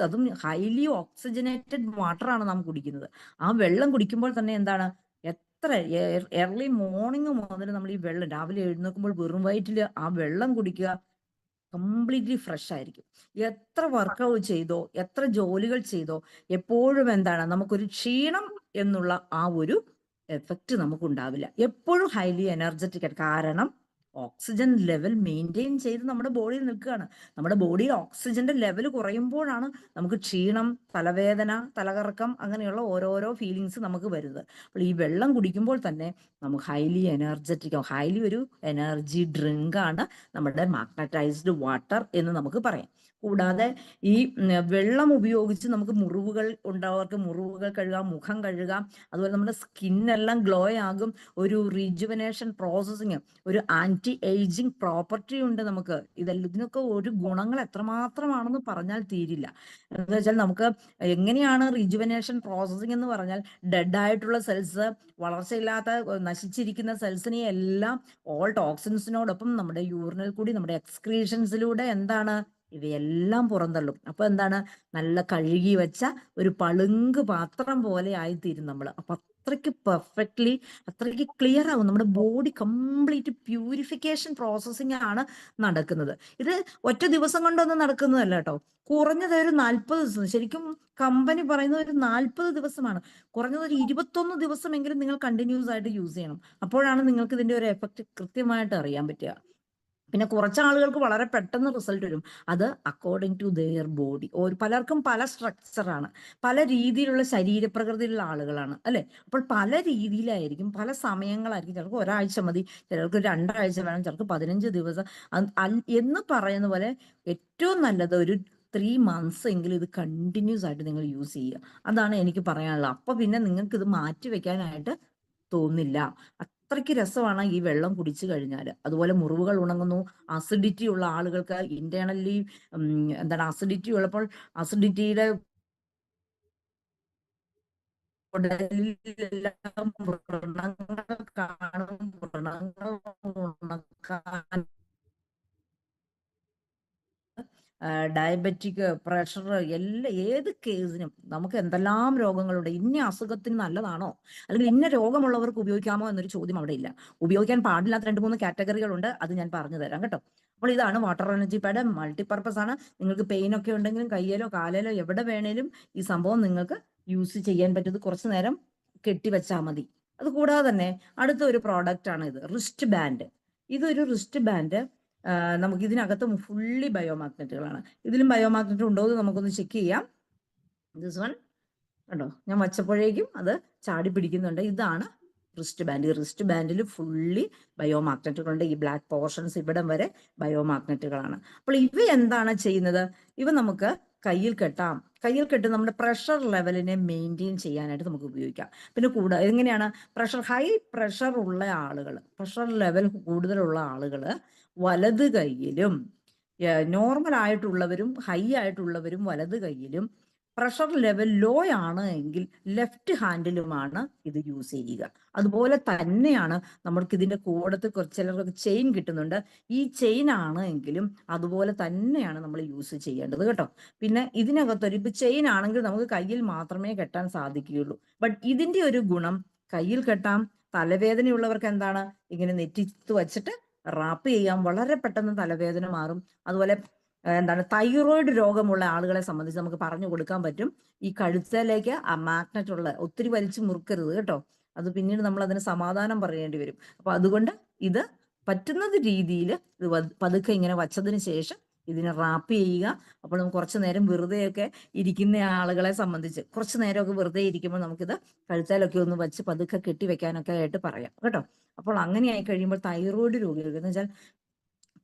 S1: അതും ഹൈലി ഓക്സിജനേറ്റഡ് വാട്ടർ ആണ് നാം കുടിക്കുന്നത്. ആ വെള്ളം കുടിക്കുമ്പോൾ തന്നെ എന്താണ്, എത്ര ഏർലി മോർണിംഗ് മുതൽ നമ്മൾ ഈ വെള്ളം രാവിലെ എഴുന്നേൽക്കുമ്പോൾ വെറും വയറ്റിൽ ആ വെള്ളം കുടിക്കുക, കംപ്ലീറ്റ്ലി ഫ്രഷ് ആയിരിക്കും. എത്ര വർക്കൗട്ട് ചെയ്തോ, എത്ര ജോലികൾ ചെയ്തോ, എപ്പോഴും എന്താണ്, നമുക്കൊരു ക്ഷീണം എന്നുള്ള ആ ഒരു എഫക്റ്റ് നമുക്കുണ്ടാവില്ല. എപ്പോഴും ഹൈലി എനർജറ്റിക് ആയിട്ട്, കാരണം ഓക്സിജൻ ലെവൽ മെയിൻറ്റെയിൻ ചെയ്ത് നമ്മുടെ ബോഡിയിൽ നിൽക്കുകയാണ്. നമ്മുടെ ബോഡിയിൽ ഓക്സിജന്റെ ലെവൽ കുറയുമ്പോഴാണ് നമുക്ക് ക്ഷീണം, തലവേദന, തലകറക്കം അങ്ങനെയുള്ള ഓരോരോ ഫീലിങ്സ് നമുക്ക് വരുന്നത്. അപ്പോൾ ഈ വെള്ളം കുടിക്കുമ്പോൾ തന്നെ നമുക്ക് ഹൈലി എനർജറ്റിക്, ഹൈലി ഒരു എനർജി ഡ്രിങ്ക് ആണ് നമ്മുടെ മാഗ്നറ്റൈസ്ഡ് വാട്ടർ എന്ന് നമുക്ക് പറയാം. കൂടാതെ ഈ വെള്ളം ഉപയോഗിച്ച് നമുക്ക് മുറിവുകൾ ഉണ്ടാവർക്ക് മുറിവുകൾ കഴുകാം, മുഖം കഴുകാം. അതുപോലെ നമ്മുടെ സ്കിന്നെല്ലാം ഗ്ലോ ആകും. ഒരു റീജുവനേഷൻ പ്രോസസ്സിങ്, ഒരു ആന്റി ഏജിങ് പ്രോപ്പർട്ടി ഉണ്ട് നമുക്ക്. ഇതിനൊക്കെ ഒരു ഗുണങ്ങൾ എത്രമാത്രമാണെന്ന് പറഞ്ഞാൽ തീരില്ല. എന്ന് വെച്ചാൽ നമുക്ക് എങ്ങനെയാണ് റീജുവനേഷൻ പ്രോസസ്സിങ് എന്ന് പറഞ്ഞാൽ, ഡെഡ് ആയിട്ടുള്ള സെൽസ്, വളർച്ചയില്ലാത്ത നശിച്ചിരിക്കുന്ന സെൽസിനെ എല്ലാം ഓൾ ടോക്സിൻസിനോടൊപ്പം നമ്മുടെ യൂറിനിൽ കൂടി നമ്മുടെ എക്സ്ക്രീഷൻസിലൂടെ എന്താണ് ഇവയെല്ലാം പുറന്തള്ളും. അപ്പൊ എന്താണ്, നല്ല കഴുകി വെച്ച ഒരു പളുങ്ക് പാത്രം പോലെ ആയിത്തീരും നമ്മൾ. അപ്പൊ അത്രയ്ക്ക് പെർഫെക്റ്റ്ലി, അത്രയ്ക്ക് ക്ലിയർ ആവും. നമ്മുടെ ബോഡി കംപ്ലീറ്റ് പ്യൂരിഫിക്കേഷൻ പ്രോസസ്സിംഗ് ആണ് നടക്കുന്നത്. ഇത് ഒറ്റ ദിവസം കൊണ്ടൊന്നും നടക്കുന്നതല്ല കേട്ടോ. കുറഞ്ഞത് ഒരു 40 ദിവസം, ശരിക്കും കമ്പനി പറയുന്നത് ഒരു 40 ദിവസമാണ്. കുറഞ്ഞത് ഒരു 21 ദിവസമെങ്കിലും നിങ്ങൾ കണ്ടിന്യൂസ് ആയിട്ട് യൂസ് ചെയ്യണം. അപ്പോഴാണ് നിങ്ങൾക്ക് ഇതിന്റെ ഒരു എഫക്റ്റ് കൃത്യമായിട്ട് അറിയാൻ പറ്റുക. പിന്നെ കുറച്ച് ആളുകൾക്ക് വളരെ പെട്ടെന്ന് റിസൾട്ട് വരും. അത് അക്കോർഡിംഗ് ടു ദെയർ ബോഡി. പലർക്കും പല സ്ട്രക്ചറാണ്, പല രീതിയിലുള്ള ശരീരപ്രകൃതിയിലുള്ള ആളുകളാണ് അല്ലെ. അപ്പോൾ പല രീതിയിലായിരിക്കും, പല സമയങ്ങളായിരിക്കും. ചിലർക്ക് ഒരാഴ്ച മതി, ചിലർക്ക് 2 ആഴ്ച വേണം, ചിലർക്ക് 15 ദിവസം. എന്ന് പറയുന്ന പോലെ ഏറ്റവും നല്ലത് ഒരു 3 months എങ്കിലും ഇത് കണ്ടിന്യൂസ് ആയിട്ട് നിങ്ങൾ യൂസ് ചെയ്യുക. അതാണ് എനിക്ക് പറയാനുള്ളത്. അപ്പൊ പിന്നെ നിങ്ങൾക്ക് ഇത് മാറ്റി വെക്കാനായിട്ട് തോന്നില്ല. അത്രയ്ക്ക് രസമാണ് ഈ വെള്ളം കുടിച്ചു കഴിഞ്ഞാൽ. അതുപോലെ മുറിവുകൾ ഉണങ്ങുന്നു. അസിഡിറ്റി ഉള്ള ആളുകൾക്ക് ഇന്റേണലി എന്താണ് അസിഡിറ്റി ഉള്ളപ്പോൾ അസിഡിറ്റിയുടെ ഉടലിലെല്ലാം വ്രണങ്ങൾ കാണും. വ്രണങ്ങൾ ഉണക്കാൻ ഡയബറ്റിക്, പ്രഷർ, ഏത് കേസിനും നമുക്ക് എന്തെല്ലാം രോഗങ്ങളുണ്ട്. ഇന്ന അസുഖത്തിന് നല്ലതാണോ, അല്ലെങ്കിൽ ഇന്ന രോഗമുള്ളവർക്ക് ഉപയോഗിക്കാമോ എന്നൊരു ചോദ്യം അവിടെ ഇല്ല. ഉപയോഗിക്കാൻ പാടില്ലാത്ത 2-3 കാറ്റഗറികളുണ്ട്, അത് ഞാൻ പറഞ്ഞു തരാം കേട്ടോ. അപ്പോൾ ഇതാണ് വാട്ടർ എനർജി പാഡ്. മൾട്ടിപർപ്പസ് ആണ്. നിങ്ങൾക്ക് പെയിൻ ഒക്കെ ഉണ്ടെങ്കിലും കയ്യിലോ കാലിലോ എവിടെ വേണേലും ഈ സംഭവം നിങ്ങൾക്ക് യൂസ് ചെയ്യാൻ പറ്റുന്നത്. കുറച്ചു നേരം കെട്ടിവെച്ചാൽ മതി. അത് കൂടാതെ തന്നെ അടുത്ത ഒരു പ്രോഡക്റ്റ് ആണ് ഇത്, റിസ്റ്റ് ബാൻഡ്. ഇതൊരു റിസ്റ്റ് ബാൻഡ്. നമുക്ക് ഇതിനകത്ത് ഫുള്ളി ബയോമാഗ്നറ്റുകളാണ്. ഇതിലും ബയോമാഗ്നറ്റ് ഉണ്ടോ എന്ന് നമുക്കൊന്ന് ചെക്ക് ചെയ്യാം. ദിസ് വൺ കണ്ടോ, ഞാൻ വച്ചപ്പോഴേക്കും അത് ചാടി പിടിക്കുന്നുണ്ട്. ഇതാണ് റിസ്റ്റ് ബാൻഡ്. ഈ റിസ്റ്റ് ബാൻഡിൽ ഫുള്ളി ബയോമാഗ്നറ്റുകളുണ്ട്. ഈ ബ്ലാക്ക് പോർഷൻസ് ഇവിടം വരെ ബയോമാഗ്നറ്റുകളാണ്. അപ്പോൾ ഇവ എന്താണ് ചെയ്യുന്നത്? ഇവ നമുക്ക് കയ്യിൽ കെട്ടാം. കയ്യിൽ കെട്ടി നമ്മുടെ പ്രഷർ ലെവലിനെ മെയിൻറ്റെയിൻ ചെയ്യാനായിട്ട് നമുക്ക് ഉപയോഗിക്കാം. പിന്നെ എങ്ങനെയാണ് ഹൈ പ്രഷർ ഉള്ള ആളുകൾ, പ്രഷർ ലെവൽ കൂടുതലുള്ള ആളുകൾ വലത് കൈയിലും, നോർമൽ ആയിട്ടുള്ളവരും ഹൈ ആയിട്ടുള്ളവരും വലത് കൈയിലും, പ്രഷർ ലെവൽ ലോ ആണ് എങ്കിൽ ലെഫ്റ്റ് ഹാൻഡിലുമാണ് ഇത് യൂസ് ചെയ്യുക. അതുപോലെ തന്നെയാണ് നമ്മൾക്ക് ഇതിന്റെ കൂടത്തിൽ ചിലർക്ക് ചെയിൻ കിട്ടുന്നുണ്ട്. ഈ ചെയിൻ ആണ് എങ്കിലും അതുപോലെ തന്നെയാണ് നമ്മൾ യൂസ് ചെയ്യേണ്ടത് കേട്ടോ. പിന്നെ ഇതിനകത്തൊരു ചെയിൻ ആണെങ്കിൽ നമുക്ക് കയ്യിൽ മാത്രമേ കെട്ടാൻ സാധിക്കുകയുള്ളൂ. ബട്ട് ഇതിന്റെ ഒരു ഗുണം, കയ്യിൽ കെട്ടാം. തലവേദനയുള്ളവർക്ക് എന്താണ്, ഇങ്ങനെ നെറ്റിത്ത് വെച്ചിട്ട് റാപ്പ് ചെയ്യാം, വളരെ പെട്ടെന്ന് തലവേദന മാറും. അതുപോലെ എന്താണ് തൈറോയിഡ് രോഗമുള്ള ആളുകളെ സംബന്ധിച്ച് നമുക്ക് പറഞ്ഞു കൊടുക്കാൻ പറ്റും, ഈ കഴുത്തിലേക്ക് ആ മാഗ്നറ്റ് ഉള്ള ഒത്തിരി വലിച്ചു മുറുക്കരുത് കേട്ടോ. അത് പിന്നീട് നമ്മൾ അതിന് സമാധാനം പറയേണ്ടി വരും. അപ്പൊ അതുകൊണ്ട് ഇത് പറ്റുന്നത് രീതിയിൽ ഇത് പതുക്കെ ഇങ്ങനെ വച്ചതിന് ശേഷം ഇതിനെ റാപ്പ് ചെയ്യുക. അപ്പോൾ നമുക്ക് കുറച്ചു നേരം വെറുതെയൊക്കെ ഇരിക്കുന്ന ആളുകളെ സംബന്ധിച്ച് കുറച്ചു നേരമൊക്കെ വെറുതെ ഇരിക്കുമ്പോൾ നമുക്കിത് കഴുത്താലൊക്കെ ഒന്ന് വെച്ച് പതുക്കെ കെട്ടി വെക്കാനൊക്കെ ആയിട്ട് പറയാം കേട്ടോ. അപ്പോൾ അങ്ങനെ ആയി കഴിയുമ്പോൾ തൈറോയിഡ് രോഗികൾക്ക് എന്ന് വെച്ചാൽ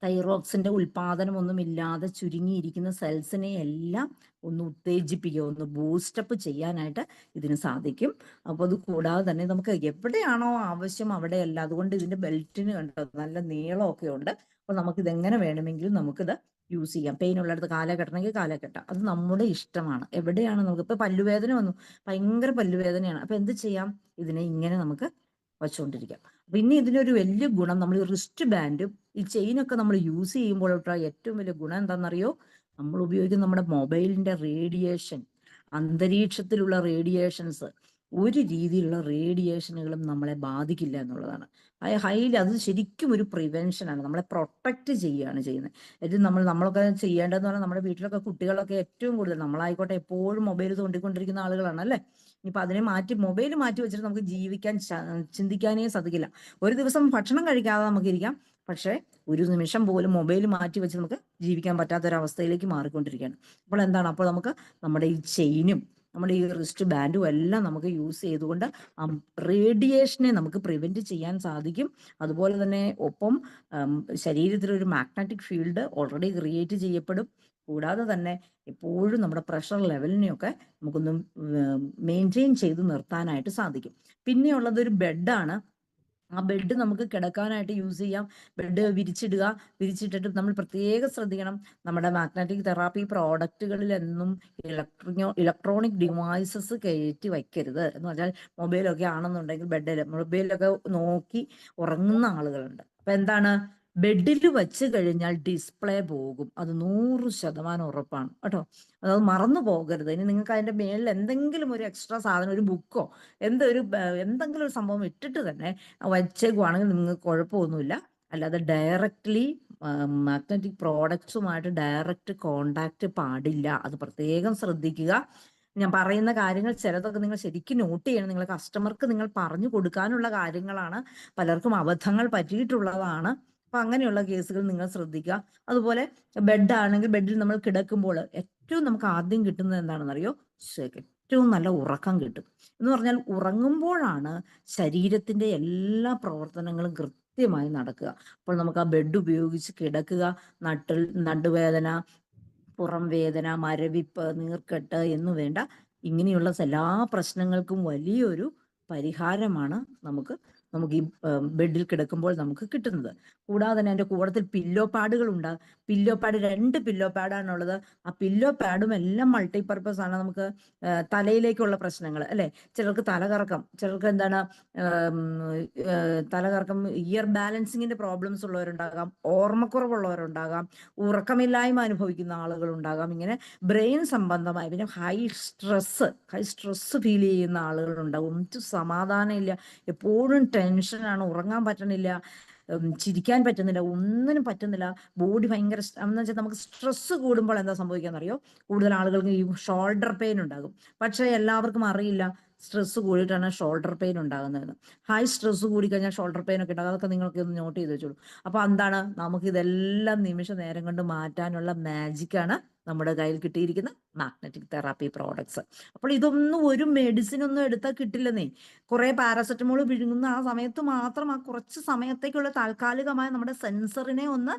S1: തൈറോക്സിന്റെ ഉൽപാദനം ഒന്നും ഇല്ലാതെ ചുരുങ്ങിയിരിക്കുന്ന സെൽസിനെ എല്ലാം ഒന്ന് ഉത്തേജിപ്പിക്കുക, ഒന്ന് ബൂസ്റ്റപ്പ് ചെയ്യാനായിട്ട് ഇതിന് സാധിക്കും. അപ്പോൾ അത് കൂടാതെ തന്നെ നമുക്ക് എവിടെയാണോ ആവശ്യം അവിടെയല്ല. അതുകൊണ്ട് ഇതിന്റെ ബെൽറ്റിന് കണ്ടോ നല്ല നീളമൊക്കെ ഉണ്ട്. അപ്പോൾ നമുക്കിത് എങ്ങനെ വേണമെങ്കിലും നമുക്കിത് യൂസ് ചെയ്യാം. പെയിൻ ഉള്ളിടത്ത് കാലേ കെട്ടണമെങ്കിൽ കാലേ കെട്ടാം. അത് നമ്മുടെ ഇഷ്ടമാണ്. എവിടെയാണ് നമുക്ക് ഇപ്പൊ പല്ലുവേദന വന്നു, ഭയങ്കര പല്ലുവേദനയാണ്. അപ്പൊ എന്ത് ചെയ്യാം, ഇതിനെ ഇങ്ങനെ നമുക്ക് വച്ചുകൊണ്ടിരിക്കാം. പിന്നെ ഇതിനൊരു വലിയ ഗുണം, നമ്മൾ ഈ റിസ്റ്റ് ബാൻഡും ഈ ചെയിനൊക്കെ നമ്മൾ യൂസ് ചെയ്യുമ്പോൾ ഏറ്റവും വലിയ ഗുണം എന്താണെന്നറിയോ? നമ്മൾ ഉപയോഗിക്കുന്ന നമ്മുടെ മൊബൈലിന്റെ റേഡിയേഷൻ, അന്തരീക്ഷത്തിലുള്ള റേഡിയേഷൻസ്, ഒരു രീതിയിലുള്ള റേഡിയേഷനുകളും നമ്മളെ ബാധിക്കില്ല എന്നുള്ളതാണ്. അത് ശരിക്കും ഒരു പ്രിവെൻഷനാണ്, നമ്മളെ പ്രൊട്ടക്റ്റ് ചെയ്യുകയാണ് ചെയ്യുന്നത്. ഇത് നമ്മളൊക്കെ ചെയ്യേണ്ടതെന്ന് പറഞ്ഞാൽ, നമ്മുടെ വീട്ടിലൊക്കെ കുട്ടികളൊക്കെ ഏറ്റവും കൂടുതൽ, നമ്മളായിക്കോട്ടെ എപ്പോഴും മൊബൈൽ തോണ്ടിക്കൊണ്ടിരിക്കുന്ന ആളുകളാണ് അല്ലേ. ഇപ്പൊ അതിനെ മൊബൈൽ മാറ്റി വെച്ചിട്ട് നമുക്ക് ജീവിക്കാൻ ചിന്തിക്കാനേ സാധിക്കില്ല. ഒരു ദിവസം ഭക്ഷണം കഴിക്കാതെ നമുക്ക് ഇരിക്കാം, പക്ഷെ ഒരു നിമിഷം പോലും മൊബൈൽ മാറ്റി വെച്ച് നമുക്ക് ജീവിക്കാൻ പറ്റാത്തൊരവസ്ഥയിലേക്ക് മാറിക്കൊണ്ടിരിക്കുകയാണ്. അപ്പോൾ നമുക്ക് നമ്മുടെ ഈ ചെയിനും നമ്മുടെ ഈ റിസ്റ്റ് ബാൻഡും എല്ലാം നമുക്ക് യൂസ് ചെയ്തുകൊണ്ട് റേഡിയേഷനെ നമുക്ക് പ്രിവെന്റ് ചെയ്യാൻ സാധിക്കും. അതുപോലെ തന്നെ ഒപ്പം ശരീരത്തിലൊരു മാഗ്നറ്റിക് ഫീൽഡ് ഓൾറെഡി ക്രിയേറ്റ് ചെയ്യപ്പെടും. കൂടാതെ തന്നെ എപ്പോഴും നമ്മുടെ പ്രഷർ ലെവലിനെയൊക്കെ നമുക്കൊന്ന് മെയിൻറ്റെയിൻ ചെയ്ത് നിർത്താനായിട്ട് സാധിക്കും. പിന്നെയുള്ളത് ഒരു ബെഡാണ്. ആ ബെഡ് നമുക്ക് കിടക്കാനായിട്ട് യൂസ് ചെയ്യാം. ബെഡ് വിരിച്ചിട്ടിട്ട് നമ്മൾ പ്രത്യേകം ശ്രദ്ധിക്കണം, നമ്മുടെ മാഗ്നറ്റിക് തെറാപ്പി പ്രോഡക്റ്റുകളിൽ എന്നും ഇലക്ട്രോണിക് ഡിവൈസസ് കയറ്റി വയ്ക്കരുത്. എന്ന് പറഞ്ഞാൽ മൊബൈലൊക്കെ ആണെന്നുണ്ടെങ്കിൽ മൊബൈലൊക്കെ നോക്കി ഉറങ്ങുന്ന ആളുകളുണ്ട്. അപ്പൊ എന്താണ്, ബെഡിൽ വെച്ച് കഴിഞ്ഞാൽ ഡിസ്പ്ലേ പോകും, അത് 100% ഉറപ്പാണ് കേട്ടോ. അത് മറന്നു പോകരുത്. ഇനി നിങ്ങൾക്ക് അതിന്റെ മേളിൽ എന്തെങ്കിലും ഒരു എക്സ്ട്രാ സാധനം, ഒരു ബുക്കോ എന്തെങ്കിലും ഒരു സംഭവം ഇട്ടിട്ട് തന്നെ വച്ചേക്കുവാണെങ്കിൽ നിങ്ങൾക്ക് കുഴപ്പമൊന്നുമില്ല. അല്ലാതെ ഡയറക്റ്റ്ലി മാഗ്നറ്റിക് പ്രോഡക്ട്സുമായിട്ട് ഡയറക്റ്റ് കോണ്ടാക്ട് പാടില്ല. അത് പ്രത്യേകം ശ്രദ്ധിക്കുക. ഞാൻ പറയുന്ന കാര്യങ്ങൾ ചിലതൊക്കെ നിങ്ങൾ ശരിക്കും നോട്ട് ചെയ്യണം. നിങ്ങൾ കസ്റ്റമർക്ക് നിങ്ങൾ പറഞ്ഞു കൊടുക്കാനുള്ള കാര്യങ്ങളാണ്. പലർക്കും അബദ്ധങ്ങൾ പറ്റിയിട്ടുള്ളതാണ്. അപ്പൊ അങ്ങനെയുള്ള കേസുകൾ നിങ്ങൾ ശ്രദ്ധിക്കുക. അതുപോലെ ബെഡ് ആണെങ്കിൽ ബെഡിൽ നമ്മൾ കിടക്കുമ്പോൾ ഏറ്റവും നമുക്ക് ആദ്യം കിട്ടുന്നത് എന്താണെന്നറിയോ? ഏറ്റവും നല്ല ഉറക്കം കിട്ടും. എന്ന് പറഞ്ഞാൽ ഉറങ്ങുമ്പോഴാണ് ശരീരത്തിന്റെ എല്ലാ പ്രവർത്തനങ്ങളും കൃത്യമായി നടക്കുക. അപ്പോൾ നമുക്ക് ആ ബെഡ് ഉപയോഗിച്ച് കിടക്കുക. നടുവേദന, പുറം വേദന, മരവിപ്പ്, നീർക്കെട്ട് എന്നു വേണ്ട ഇങ്ങനെയുള്ള എല്ലാ പ്രശ്നങ്ങൾക്കും വലിയൊരു പരിഹാരമാണ് നമുക്ക് ഈ ബെഡിൽ കിടക്കുമ്പോൾ നമുക്ക് കിട്ടുന്നത്. കൂടാതെ തന്നെ അതിന്റെ കൂടത്തിൽ പില്ലോ പാഡുകൾ ഉണ്ടാകും. പില്ലോ പാഡ് 2 പില്ലോ പാഡാണുള്ളത്. ആ പില്ലോ പാഡും എല്ലാം മൾട്ടിപർപ്പസ് ആണ്. നമുക്ക് തലയിലേക്കുള്ള പ്രശ്നങ്ങൾ അല്ലെ, ചിലർക്ക് തലകറക്കം, ചിലർക്ക് എന്താണ് തലകറക്കം, ഇയർ ബാലൻസിങ്ങിന്റെ പ്രോബ്ലംസ് ഉള്ളവരുണ്ടാകാം, ഓർമ്മക്കുറവുള്ളവരുണ്ടാകാം, ഉറക്കമില്ലായ്മ അനുഭവിക്കുന്ന ആളുകളുണ്ടാകാം. ഇങ്ങനെ ബ്രെയിൻ സംബന്ധമായി, പിന്നെ ഹൈ സ്ട്രെസ് ഫീൽ ചെയ്യുന്ന ആളുകളുണ്ടാകും. ഒന്നും സമാധാനം ഇല്ല, എപ്പോഴും ടെൻഷനാണ്, ഉറങ്ങാൻ പറ്റണില്ല, ചിരിക്കാൻ പറ്റുന്നില്ല, ഒന്നിനും പറ്റുന്നില്ല, ബോഡി ഭയങ്കര എന്ന് വെച്ചാൽ നമുക്ക് സ്ട്രെസ് കൂടുമ്പോൾ എന്താ സംഭവിക്കാന്നറിയോ? കൂടുതൽ ആളുകൾക്ക് ഈ ഷോൾഡർ പെയിൻ ഉണ്ടാകും. പക്ഷെ എല്ലാവർക്കും അറിയില്ല സ്ട്രെസ് കൂടിയിട്ടാണ് ഷോൾഡർ പെയിൻ ഉണ്ടാകുന്നത്. ഹൈ സ്ട്രെസ് കൂടി കഴിഞ്ഞാൽ ഷോൾഡർ പെയിൻ ഒക്കെ ഉണ്ടാകും. അതൊക്കെ നിങ്ങൾക്ക് ഒന്ന് നോട്ട് ചെയ്ത് വെച്ചോളൂ. അപ്പൊ എന്താണ്, നമുക്ക് ഇതെല്ലാം നിമിഷ നേരം കൊണ്ട് മാറ്റാനുള്ള മാജിക്കാണ് നമ്മുടെ കയ്യിൽ കിട്ടിയിരിക്കുന്ന മാഗ്നറ്റിക് തെറാപ്പി പ്രോഡക്ട്സ്. അപ്പോൾ ഇതൊന്നും ഒരു മെഡിസിൻ ഒന്നും എടുത്താൽ കിട്ടില്ലെന്നേ. കുറെ പാരസെറ്റമോൾ വിഴുങ്ങുന്ന ആ സമയത്ത് മാത്രം, ആ കുറച്ച് സമയത്തേക്കുള്ള താൽക്കാലികമായ നമ്മുടെ സെൻസറിനെ ഒന്ന്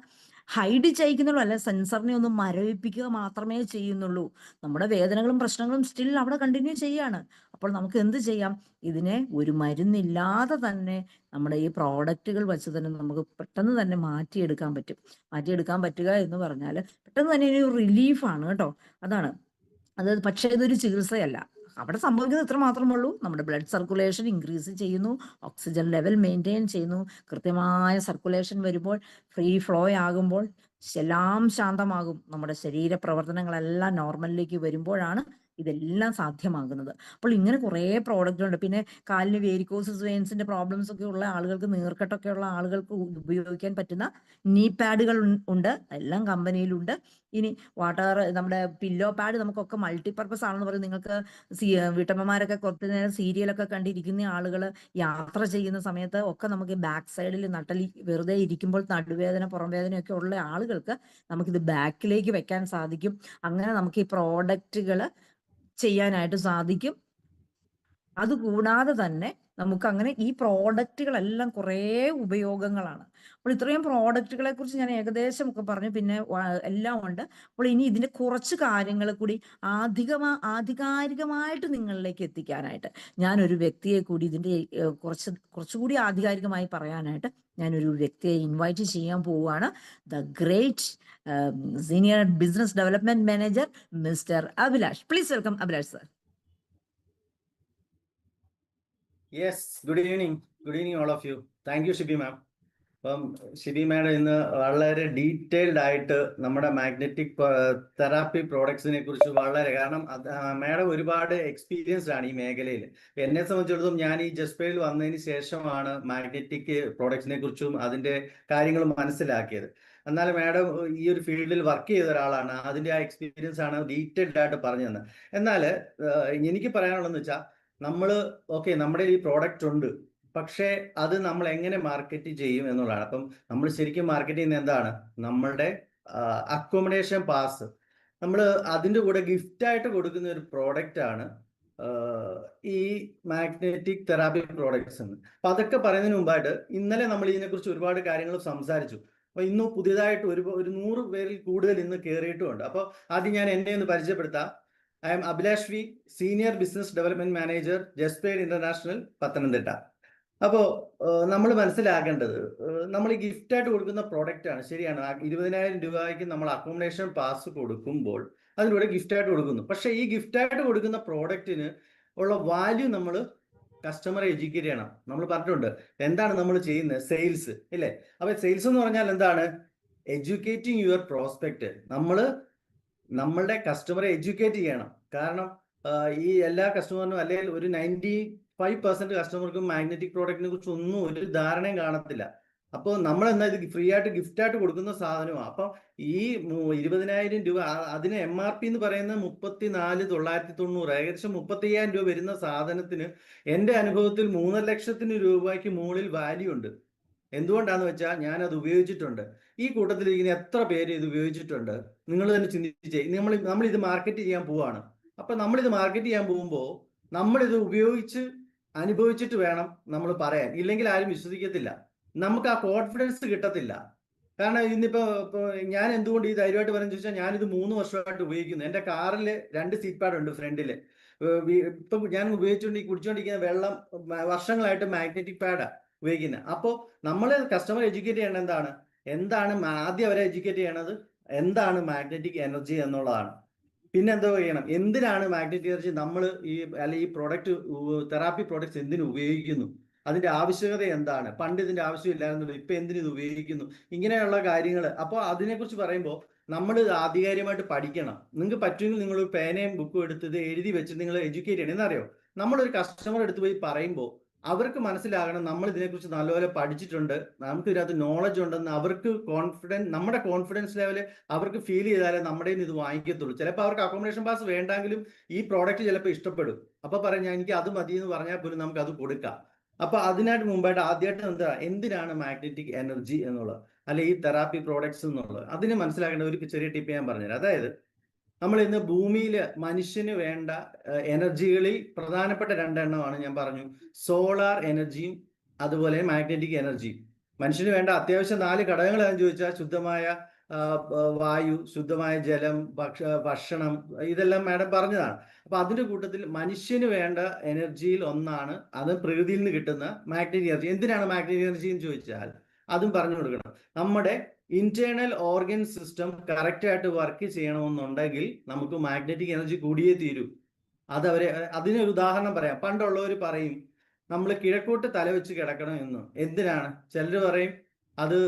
S1: ഹൈഡ് ചെയ്യിക്കുന്നുള്ളൂ, അല്ലെ സെൻസറിനെ ഒന്ന് മരവിപ്പിക്കുക മാത്രമേ ചെയ്യുന്നുള്ളൂ. നമ്മുടെ വേദനകളും പ്രശ്നങ്ങളും സ്റ്റിൽ അവിടെ കണ്ടിന്യൂ ചെയ്യാണ്. അപ്പോൾ നമുക്ക് എന്ത് ചെയ്യാം? ഇതിനെ ഒരു മരുന്നില്ലാതെ തന്നെ നമ്മുടെ ഈ പ്രോഡക്റ്റുകൾ വെച്ച് തന്നെ നമുക്ക് പെട്ടെന്ന് തന്നെ മാറ്റിയെടുക്കാൻ പറ്റുക എന്ന് പറഞ്ഞാൽ പെട്ടെന്ന് തന്നെ ഒരു റിലീഫാണ് കേട്ടോ. അതാണ് അത്. പക്ഷേ ഇതൊരു ചികിത്സയല്ല. അവിടെ സംഭവിക്കുന്നത് ഇത്ര മാത്രമേ ഉള്ളൂ. നമ്മുടെ ബ്ലഡ് സർക്കുലേഷൻ ഇൻക്രീസ് ചെയ്യുന്നു, ഓക്സിജൻ ലെവൽ മെയിൻറ്റെയിൻ ചെയ്യുന്നു. കൃത്യമായ സർക്കുലേഷൻ വരുമ്പോൾ, ഫ്രീ ഫ്ലോ ആകുമ്പോൾ എല്ലാം ശാന്തമാകും. നമ്മുടെ ശരീര പ്രവർത്തനങ്ങളെല്ലാം നോർമലിലേക്ക് വരുമ്പോഴാണ് ഇതെല്ലാം സാധ്യമാകുന്നത്. അപ്പോൾ ഇങ്ങനെ കുറേ പ്രോഡക്റ്റുകളുണ്ട്. പിന്നെ കാലിന് വേരിക്കോസസ് വെയിൻസിന്റെ പ്രോബ്ലംസ് ഒക്കെ ഉള്ള ആളുകൾക്ക്, നീർക്കെട്ടൊക്കെ ഉള്ള ആളുകൾക്ക് ഉപയോഗിക്കാൻ പറ്റുന്ന നീ പാഡുകൾ ഉണ്ട്, എല്ലാം കമ്പനിയിലുണ്ട്. ഇനി നമ്മുടെ പില്ലോ പാഡ് നമുക്കൊക്കെ മൾട്ടിപർപ്പസ് ആണെന്ന് പറയും. നിങ്ങൾക്ക് വീട്ടമ്മമാരൊക്കെ കുറച്ച് നേരം സീരിയലൊക്കെ കണ്ടിരിക്കുന്ന ആളുകൾ യാത്ര ചെയ്യുന്ന സമയത്ത് ഒക്കെ നമുക്ക് ബാക്ക് സൈഡിൽ നട്ടലി വെറുതെ ഇരിക്കുമ്പോൾ നടുവേദന, പുറം വേദനയൊക്കെ ഉള്ള ആളുകൾക്ക് നമുക്കിത് ബാക്കിലേക്ക് വെക്കാൻ സാധിക്കും. അങ്ങനെ നമുക്ക് ഈ പ്രോഡക്റ്റുകൾ ചെയ്യാനായിട്ട് സാധിക്കും. അതുകൂടാതെ തന്നെ നമുക്ക് അങ്ങനെ ഈ പ്രോഡക്റ്റുകളെല്ലാം കുറേ ഉപയോഗങ്ങളാണ്. അപ്പോൾ ഇത്രയും പ്രോഡക്റ്റുകളെ കുറിച്ച് ഞാൻ ഏകദേശം ഒക്കെ പറഞ്ഞു, പിന്നെ എല്ലാം ഉണ്ട്. അപ്പോൾ ഇനി ഇതിന്റെ കുറച്ച് കാര്യങ്ങൾ കൂടി ആധികാരികമായിട്ട് നിങ്ങളിലേക്ക് എത്തിക്കാനായിട്ട് ഞാനൊരു വ്യക്തിയെ കൂടി ഇതിന്റെ കുറച്ചുകൂടി ആധികാരികമായി പറയാനായിട്ട് ഞാനൊരു വ്യക്തിയെ ഇൻവൈറ്റ് ചെയ്യാൻ പോവുകയാണ്. The great senior business development manager mister Abhilash. Please welcome Abhilash sir.
S2: Yes, good evening all of you. Thank you, Shibi ma'am. അപ്പം ഷിബി മാഡം ഇന്ന് വളരെ ഡീറ്റെയിൽഡ് ആയിട്ട് നമ്മുടെ മാഗ്നറ്റിക് തെറാപ്പി പ്രോഡക്ട്സിനെ കുറിച്ച് കാരണം മാഡം ഒരുപാട് എക്സ്പീരിയൻസ്ഡ് ആണ് ഈ മേഖലയിൽ. എന്നെ സംബന്ധിച്ചിടത്തോളം ഞാൻ ഈ ജസ്പേയിൽ വന്നതിന് ശേഷമാണ് മാഗ്നറ്റിക് പ്രോഡക്ട്സിനെ കുറിച്ചും അതിന്റെ കാര്യങ്ങളും മനസ്സിലാക്കിയത്. എന്നാലും മാഡം ഈ ഒരു ഫീൽഡിൽ വർക്ക് ചെയ്ത ഒരാളാണ്, അതിന്റെ ആ എക്സ്പീരിയൻസ് ആണ് ഡീറ്റെയിൽഡ് ആയിട്ട് പറഞ്ഞു തന്നെ. എന്നാൽ എനിക്ക് പറയാനുള്ളതെന്ന് വെച്ചാൽ നമ്മുടെ ഈ പ്രോഡക്റ്റ് ഉണ്ട്, പക്ഷേ അത് നമ്മൾ എങ്ങനെ മാർക്കറ്റ് ചെയ്യും എന്നുള്ളതാണ്. അപ്പം നമ്മൾ ശരിക്കും മാർക്കറ്റ് ചെയ്യുന്നത് എന്താണ്? നമ്മളുടെ അക്കോമഡേഷൻ പാസ് നമ്മൾ അതിൻ്റെ കൂടെ ഗിഫ്റ്റ് ആയിട്ട് കൊടുക്കുന്ന ഒരു പ്രോഡക്റ്റ് ആണ് ഈ മാഗ്നറ്റിക് തെറാപ്പി പ്രോഡക്ട്സ് എന്ന്. അപ്പൊ അതൊക്കെ പറയുന്നതിന് മുമ്പായിട്ട് ഇന്നലെ നമ്മൾ ഇതിനെക്കുറിച്ച് ഒരുപാട് കാര്യങ്ങൾ സംസാരിച്ചു. അപ്പൊ ഇന്ന് പുതിയതായിട്ട് ഒരു 100 പേരിൽ കൂടുതൽ ഇന്ന് കയറിയിട്ടുമുണ്ട്. അപ്പോൾ ആദ്യം ഞാൻ എന്നെ ഒന്ന് പരിചയപ്പെടുത്താം. I am Abhilash V, Senior Business Development Manager, Justpaid International, Pathanamthitta. അപ്പോൾ നമ്മൾ മനസ്സിലാക്കേണ്ടത്, നമ്മൾ ഈ ഗിഫ്റ്റ് ആയിട്ട് കൊടുക്കുന്ന പ്രോഡക്റ്റ് ആണ്. ശരിയാണ്, 20,000 രൂപയ്ക്ക് നമ്മൾ അക്കോമഡേഷൻ പാസ് കൊടുക്കുമ്പോൾ അതിലൂടെ ഗിഫ്റ്റ് ആയിട്ട് കൊടുക്കുന്നു. പക്ഷേ ഈ ഗിഫ്റ്റ് ആയിട്ട് കൊടുക്കുന്ന പ്രോഡക്റ്റിന് ഉള്ള വാല്യൂ നമ്മൾ കസ്റ്റമറെ എഡ്യൂക്കേറ്റ് ചെയ്യണം. നമ്മൾ പറഞ്ഞിട്ടുണ്ട് എന്താണ് നമ്മൾ ചെയ്യുന്നത്, സെയിൽസ് ഇല്ലേ? അപ്പൊ സെയിൽസ് എന്ന് പറഞ്ഞാൽ എന്താണ്? Educating your prospect. നമ്മളുടെ കസ്റ്റമറെ എഡ്യൂക്കേറ്റ് ചെയ്യണം. കാരണം ഈ എല്ലാ കസ്റ്റമറിനും അല്ലെങ്കിൽ ഒരു 95% കസ്റ്റമർക്കും മാഗ്നറ്റിക് പ്രോഡക്റ്റിനെ കുറിച്ച് ഒന്നും ഒരു ധാരണയും കാണത്തില്ല. അപ്പോൾ നമ്മൾ എന്താ ഇത് ഫ്രീ ആയിട്ട് ഗിഫ്റ്റ് ആയിട്ട് കൊടുക്കുന്ന സാധനമാണ്. അപ്പം ഈ 20,000 രൂപ അതിന് MRP എന്ന് പറയുന്നത് 34,990, ഏകദേശം 35,000 രൂപ വരുന്ന സാധനത്തിന് എൻ്റെ അനുഭവത്തിൽ 3,00,000 രൂപയ്ക്ക് മുകളിൽ വാല്യൂ ഉണ്ട്. എന്തുകൊണ്ടാന്ന് വെച്ചാൽ ഞാൻ അത് ഉപയോഗിച്ചിട്ടുണ്ട്. ഈ കൂട്ടത്തിൽ ഇരിക്കുന്ന എത്ര പേര് ഇത് ഉപയോഗിച്ചിട്ടുണ്ട്? നിങ്ങൾ തന്നെ ചിന്തിച്ചേ. നമ്മൾ ഇത് മാർക്കറ്റ് ചെയ്യാൻ പോവാണ്. അപ്പൊ നമ്മളിത് മാർക്കറ്റ് ചെയ്യാൻ പോകുമ്പോൾ നമ്മളിത് ഉപയോഗിച്ച് അനുഭവിച്ചിട്ട് വേണം നമ്മൾ പറയാൻ. ഇല്ലെങ്കിൽ ആരും വിശ്വസിക്കത്തില്ല. നമുക്ക് ആ കോൺഫിഡൻസ് കിട്ടത്തില്ല. കാരണം ഇന്നിപ്പോ ഞാൻ എന്തുകൊണ്ട് ഈ ധൈര്യമായിട്ട് പറയുന്നത് ചോദിച്ചാൽ ഞാനിത് 3 വർഷമായിട്ട് ഉപയോഗിക്കുന്നു. എൻ്റെ കാറിൽ 2 സീറ്റ് പാഡ് ഉണ്ട് ഫ്രണ്ടില്. ഇപ്പൊ ഞാൻ കുടിച്ചുകൊണ്ടിരിക്കുന്ന വെള്ളം വർഷങ്ങളായിട്ട് മാഗ്നറ്റിക് പാഡാ ഉപയോഗിക്കുന്നത്. അപ്പോൾ നമ്മൾ കസ്റ്റമർ എഡ്യൂക്കേറ്റ് ചെയ്യേണ്ടത് എന്താണ് ആദ്യം അവരെ എഡ്യൂക്കേറ്റ് ചെയ്യണത് എന്താണ് മാഗ്നറ്റിക് എനർജി എന്നുള്ളതാണ്. പിന്നെ എന്തോ ചെയ്യണം, എന്തിനാണ് മാഗ്നറ്റിക് എനർജി നമ്മൾ ഈ പ്രോഡക്റ്റ് തെറാപ്പി പ്രോഡക്ട്സ് എന്തിനു ഉപയോഗിക്കുന്നു, അതിന്റെ ആവശ്യകത എന്താണ്, പണ്ട് ഇതിന്റെ ആവശ്യമില്ലായിരുന്നല്ലോ, ഇപ്പൊ എന്തിനു ഇത് ഉപയോഗിക്കുന്നു, ഇങ്ങനെയുള്ള കാര്യങ്ങൾ. അപ്പോൾ അതിനെക്കുറിച്ച് പറയുമ്പോൾ നമ്മൾ ആധികാരികമായിട്ട് പഠിക്കണം. നിങ്ങൾക്ക് പറ്റുമെങ്കിൽ നിങ്ങൾ പേനയും ബുക്കും എടുത്ത് ഇത് എഴുതി വെച്ച് നിങ്ങൾ എഡ്യൂക്കേറ്റ് ചെയ്യണം. എന്നറിയോ, നമ്മളൊരു കസ്റ്റമർ എടുത്ത് പോയി പറയുമ്പോൾ അവർക്ക് മനസ്സിലാകണം നമ്മൾ ഇതിനെക്കുറിച്ച് നല്ലപോലെ പഠിച്ചിട്ടുണ്ട്, നമുക്ക് ഇതിനകത്ത് നോളജ് ഉണ്ടെന്ന് അവർക്ക് നമ്മുടെ കോൺഫിഡൻസ് ലെവല് അവർക്ക് ഫീൽ ചെയ്താലേ നമ്മുടെ ഇത് വാങ്ങിക്കത്തുള്ളൂ. ചിലപ്പോൾ അവർക്ക് അക്കോമഡേഷൻ പാസ് വേണ്ടെങ്കിലും ഈ പ്രോഡക്റ്റ് ചിലപ്പോൾ ഇഷ്ടപ്പെടും. അപ്പൊ പറഞ്ഞാൽ എനിക്ക് അത് മതി എന്ന് പറഞ്ഞാൽ പോലും നമുക്ക് അത് കൊടുക്കാം. അപ്പൊ അതിനായിട്ട് മുമ്പായിട്ട് ആദ്യമായിട്ട് എന്തിനാണ് മാഗ്നറ്റിക് എനർജി എന്നുള്ളത്, അല്ലെ ഈ തെറാപ്പി പ്രോഡക്ട്സ് എന്നുള്ളത്, അതിന് മനസ്സിലാക്കേണ്ട ഒരു ചെറിയ ടിപ്പ് ഞാൻ പറഞ്ഞുതരാം. അതായത് നമ്മൾ ഇന്ന് ഭൂമിയിൽ മനുഷ്യന് വേണ്ട എനർജികളിൽ പ്രധാനപ്പെട്ട 2 എണ്ണമാണ് ഞാൻ പറഞ്ഞു. സോളാർ എനർജിയും അതുപോലെ മാഗ്നറ്റിക് എനർജിയും. മനുഷ്യന് വേണ്ട അത്യാവശ്യം 4 ഘടകങ്ങൾ ഏതാണെന്ന് ചോദിച്ചാൽ ശുദ്ധമായ വായു, ശുദ്ധമായ ജലം, ഭക്ഷണം, ഇതെല്ലാം മാഡം പറഞ്ഞതാണ്. അപ്പൊ അതിന്റെ കൂട്ടത്തിൽ മനുഷ്യന് വേണ്ട എനർജിയിൽ ഒന്നാണ് അത് പ്രകൃതിയിൽ നിന്ന് കിട്ടുന്ന മാഗ്നറ്റിക് എനർജി. എന്തിനാണ് മാഗ്നറ്റിക് എനർജി എന്ന് ചോദിച്ചാൽ അതും പറഞ്ഞു കൊടുക്കണം. നമ്മുടെ ഇന്റേണൽ ഓർഗൻ സിസ്റ്റം കറക്റ്റ് ആയിട്ട് വർക്ക് ചെയ്യണമെന്നുണ്ടെങ്കിൽ നമുക്ക് മാഗ്നറ്റിക് എനർജി കൂടിയേ തീരൂ. അതിനൊരു ഉദാഹരണം പറയാം. പണ്ടുള്ളവർ പറയും നമ്മൾ കിഴക്കോട്ട് തല വെച്ച് കിടക്കണം എന്ന്. എന്തിനാണ്? ചിലർ പറയും അത്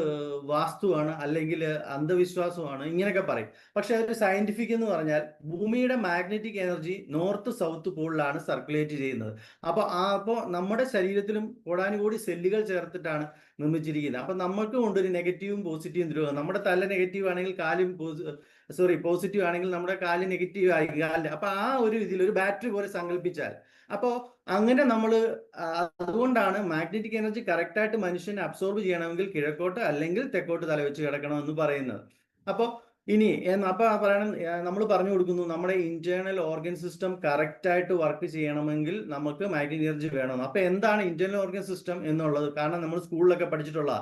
S2: വാസ്തുവാണ്, അല്ലെങ്കിൽ അന്ധവിശ്വാസമാണ്, ഇങ്ങനെയൊക്കെ പറയും. പക്ഷെ അതൊരു സയന്റിഫിക് എന്ന് പറഞ്ഞാൽ ഭൂമിയുടെ മാഗ്നറ്റിക് എനർജി നോർത്ത് സൗത്ത് പോളിലാണ് സർക്കുലേറ്റ് ചെയ്യുന്നത്. അപ്പോൾ നമ്മുടെ ശരീരത്തിലും കോടാനുകോടി സെല്ലുകൾ ചേർത്തിട്ടാണ് നിർമ്മിച്ചിരിക്കുന്നത്. അപ്പൊ നമ്മൾക്ക് കൊണ്ടൊരു നെഗറ്റീവും പോസിറ്റീവും ധ്രുവം. നമ്മുടെ തല നെഗറ്റീവ് ആണെങ്കിൽ പോസിറ്റീവ് ആണെങ്കിൽ നമ്മുടെ കാല് നെഗറ്റീവ് ആയി കാലിന്റെ. അപ്പൊ ആ ഒരു ഇതിലൊരു ബാറ്ററി പോലെ സങ്കല്പിച്ചാൽ, അപ്പോൾ അങ്ങനെ അതുകൊണ്ടാണ് മാഗ്നറ്റിക് എനർജി കറക്റ്റ് ആയിട്ട് മനുഷ്യനെ അബ്സോർബ് ചെയ്യണമെങ്കിൽ കിഴക്കോട്ട് അല്ലെങ്കിൽ തെക്കോട്ട് തല വെച്ച് കിടക്കണം എന്ന് പറയുന്നത്. അപ്പോൾ നമ്മൾ പറഞ്ഞു കൊടുക്കുന്നു നമ്മുടെ ഇന്റേണൽ ഓർഗൻ സിസ്റ്റം കറക്റ്റ് ആയിട്ട് വർക്ക് ചെയ്യണമെങ്കിൽ നമുക്ക് മാഗ്നറ്റിക് എനർജി വേണം. അപ്പൊ എന്താണ് ഇന്റേണൽ ഓർഗൻ സിസ്റ്റം എന്നുള്ളത്? കാരണം നമ്മൾ സ്കൂളിലൊക്കെ പഠിച്ചിട്ടുള്ള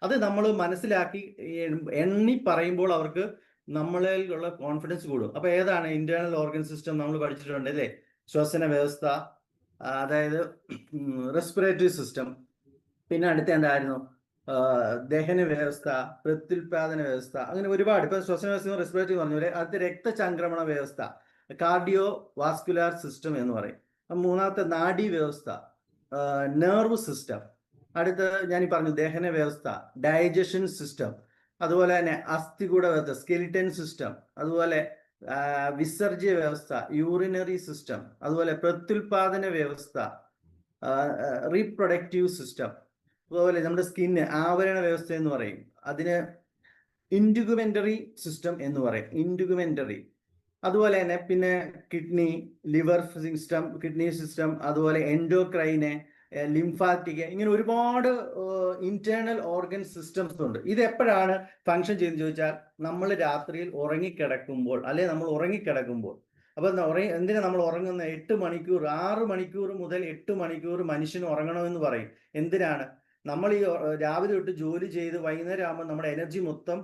S2: അത് നമ്മൾ മനസ്സിലാക്കി എണ്ണി പറയുമ്പോൾ അവർക്ക് നമ്മളിലുള്ള കോൺഫിഡൻസ് കൂടും. അപ്പൊ ഏതാണ് ഇന്റേണൽ ഓർഗൻ സിസ്റ്റം? നമ്മൾ പഠിച്ചിട്ടുണ്ട് അല്ലേ? ശ്വസന വ്യവസ്ഥ, അതായത് റെസ്പിറേറ്ററി സിസ്റ്റം. പിന്നെ അടുത്ത എന്തായിരുന്നു? ദഹന വ്യവസ്ഥ, പ്രത്യുൽപാദന വ്യവസ്ഥ, അങ്ങനെ ഒരുപാട്. ഇപ്പൊ ശ്വസന വ്യവസ്ഥ റെസ്പിറേറ്ററി പറഞ്ഞു. അടുത്ത രക്തചംക്രമണ വ്യവസ്ഥ, കാർഡിയോ വാസ്കുലാർ സിസ്റ്റം എന്ന് പറയും. മൂന്നാമത്തെ നാഡി വ്യവസ്ഥ, നെർവ് സിസ്റ്റം. അടുത്ത് ഞാൻ പറഞ്ഞു ദഹന വ്യവസ്ഥ, ഡൈജഷൻ സിസ്റ്റം. അതുപോലെ തന്നെ അസ്ഥികൂട വ്യവസ്ഥ, സ്കെലിറ്റൻ സിസ്റ്റം. അതുപോലെ വിസർജ്യ വ്യവസ്ഥ, യൂറിനറി സിസ്റ്റം. അതുപോലെ പ്രത്യുൽപാദന വ്യവസ്ഥ, റീപ്രൊഡക്റ്റീവ് സിസ്റ്റം. അതുപോലെ നമ്മുടെ സ്കിന്ന് ആവരണ വ്യവസ്ഥ എന്ന് പറയും. അതിന് ഇൻഡുഗുമെന്ററി സിസ്റ്റം എന്ന് പറയും, ഇൻഡുഗുമെന്ററി. അതുപോലെ തന്നെ പിന്നെ kidney, liver system, kidney system. അതുപോലെ എൻഡോക്രൈന്, ലിംഫാറ്റിക്, ഇങ്ങനെ ഒരുപാട് ഇന്റേണൽ ഓർഗൻ സിസ്റ്റംസ് ഉണ്ട്. ഇത് എപ്പോഴാണ് ഫങ്ഷൻ ചെയ്യുന്നത് ചോദിച്ചാൽ നമ്മൾ രാത്രിയിൽ ഉറങ്ങിക്കിടക്കുമ്പോൾ, അല്ലെ നമ്മൾ ഉറങ്ങിക്കിടക്കുമ്പോൾ. അപ്പൊ എന്തിനാ നമ്മൾ ഉറങ്ങുന്ന? 8 മണിക്കൂർ, 6 മണിക്കൂർ മുതൽ 8 മണിക്കൂർ മനുഷ്യന് ഉറങ്ങണമെന്ന് പറയും. എന്തിനാണ്? നമ്മൾ ഈ രാവിലെ തൊട്ട് ജോലി ചെയ്ത് വൈകുന്നേരം ആകുമ്പോൾ നമ്മുടെ എനർജി മൊത്തം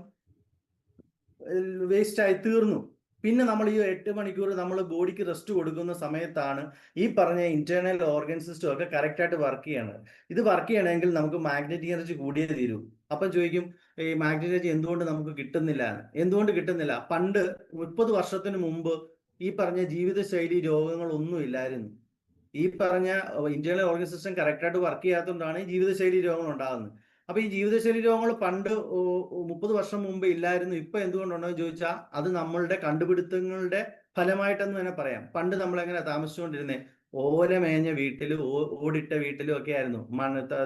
S2: വേസ്റ്റ് ആയി തീർന്നു. പിന്നെ നമ്മൾ ഈ 8 മണിക്കൂർ നമ്മൾ ബോഡിക്ക് റെസ്റ്റ് കൊടുക്കുന്ന സമയത്താണ് ഈ പറഞ്ഞ ഇന്റേണൽ ഓർഗൻ സിസ്റ്റം ഒക്കെ കറക്റ്റ് ആയിട്ട് വർക്ക് ചെയ്യണം. ഇത് വർക്ക് ചെയ്യണമെങ്കിൽ നമുക്ക് മാഗ്നറ്റിക് എനർജി കൂടിയേ തീരൂ. അപ്പം ചോദിക്കും ഈ മാഗ്നറ്റിക് എനർജി എന്തുകൊണ്ട് നമുക്ക് കിട്ടുന്നില്ല? എന്തുകൊണ്ട് കിട്ടുന്നില്ല? പണ്ട് 30 വർഷത്തിന് മുമ്പ് ഈ പറഞ്ഞ ജീവിതശൈലി രോഗങ്ങൾ ഒന്നും ഇല്ലായിരുന്നു. ഈ പറഞ്ഞ ഇന്റേണൽ ഓർഗൻ സിസ്റ്റം കറക്റ്റായിട്ട് വർക്ക് ചെയ്യാത്തതുകൊണ്ടാണ് ഈ ജീവിതശൈലി രോഗങ്ങൾ ഉണ്ടാകുന്നത്. അപ്പൊ ഈ ജീവിതശൈലി രോഗങ്ങൾ പണ്ട് 30 വർഷം മുമ്പ് ഇല്ലായിരുന്നു, ഇപ്പൊ എന്തുകൊണ്ടുണ്ടെന്ന് ചോദിച്ചാൽ അത് നമ്മളുടെ കണ്ടുപിടുത്തങ്ങളുടെ ഫലമായിട്ടെന്ന് തന്നെ പറയാം. പണ്ട് നമ്മൾ എങ്ങനെ താമസിച്ചുകൊണ്ടിരുന്നേ, ഓല മേഞ്ഞ വീട്ടിലും ഓടിട്ട വീട്ടിലും ഒക്കെ ആയിരുന്നു,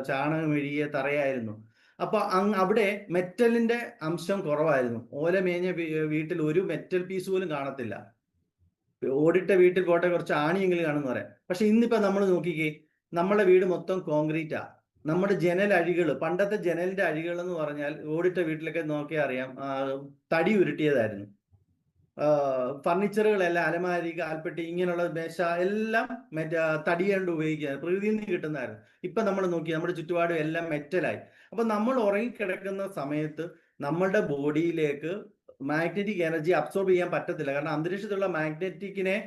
S2: ചാണകം മെഴുകിയ തറയായിരുന്നു. അപ്പൊ അവിടെ മെറ്റലിന്റെ അംശം കുറവായിരുന്നു. ഓല മേഞ്ഞ വീട്ടിൽ ഒരു മെറ്റൽ പീസ് പോലും കാണത്തില്ല. ഓടിട്ട വീട്ടിൽ പോട്ടെ കുറച്ച് ആണിയെങ്കിലും കാണുമെന്ന് പറയാം. പക്ഷെ ഇന്നിപ്പോ നമ്മൾ നോക്കിക്കേ, നമ്മളെ വീട് മൊത്തം കോൺക്രീറ്റാ. നമ്മുടെ ജനൽ അഴികൾ, പണ്ടത്തെ ജനലിന്റെ അഴികൾ എന്ന് പറഞ്ഞാൽ ഓടിട്ട വീട്ടിലൊക്കെ നോക്കിയാൽ അറിയാം, തടി ഉരുട്ടിയതായിരുന്നു. ഫർണിച്ചറുകളെല്ലാം അലമാരി, കാൽപ്പെട്ടി, ഇങ്ങനെയുള്ള മേശ എല്ലാം തടി കൊണ്ട് ഉപയോഗിക്കുക, പ്രകൃതിയിൽ നിന്ന് കിട്ടുന്നതായിരുന്നു. ഇപ്പൊ നമ്മൾ നോക്കി നമ്മുടെ ചുറ്റുപാടും എല്ലാം മെറ്റലായി. അപ്പൊ നമ്മൾ ഉറങ്ങിക്കിടക്കുന്ന സമയത്ത് നമ്മളുടെ ബോഡിയിലേക്ക് മാഗ്നറ്റിക് എനർജി അബ്സോർബ് ചെയ്യാൻ പറ്റത്തില്ല. കാരണം അന്തരീക്ഷത്തിലുള്ള മാഗ്നറ്റിക്കിനെ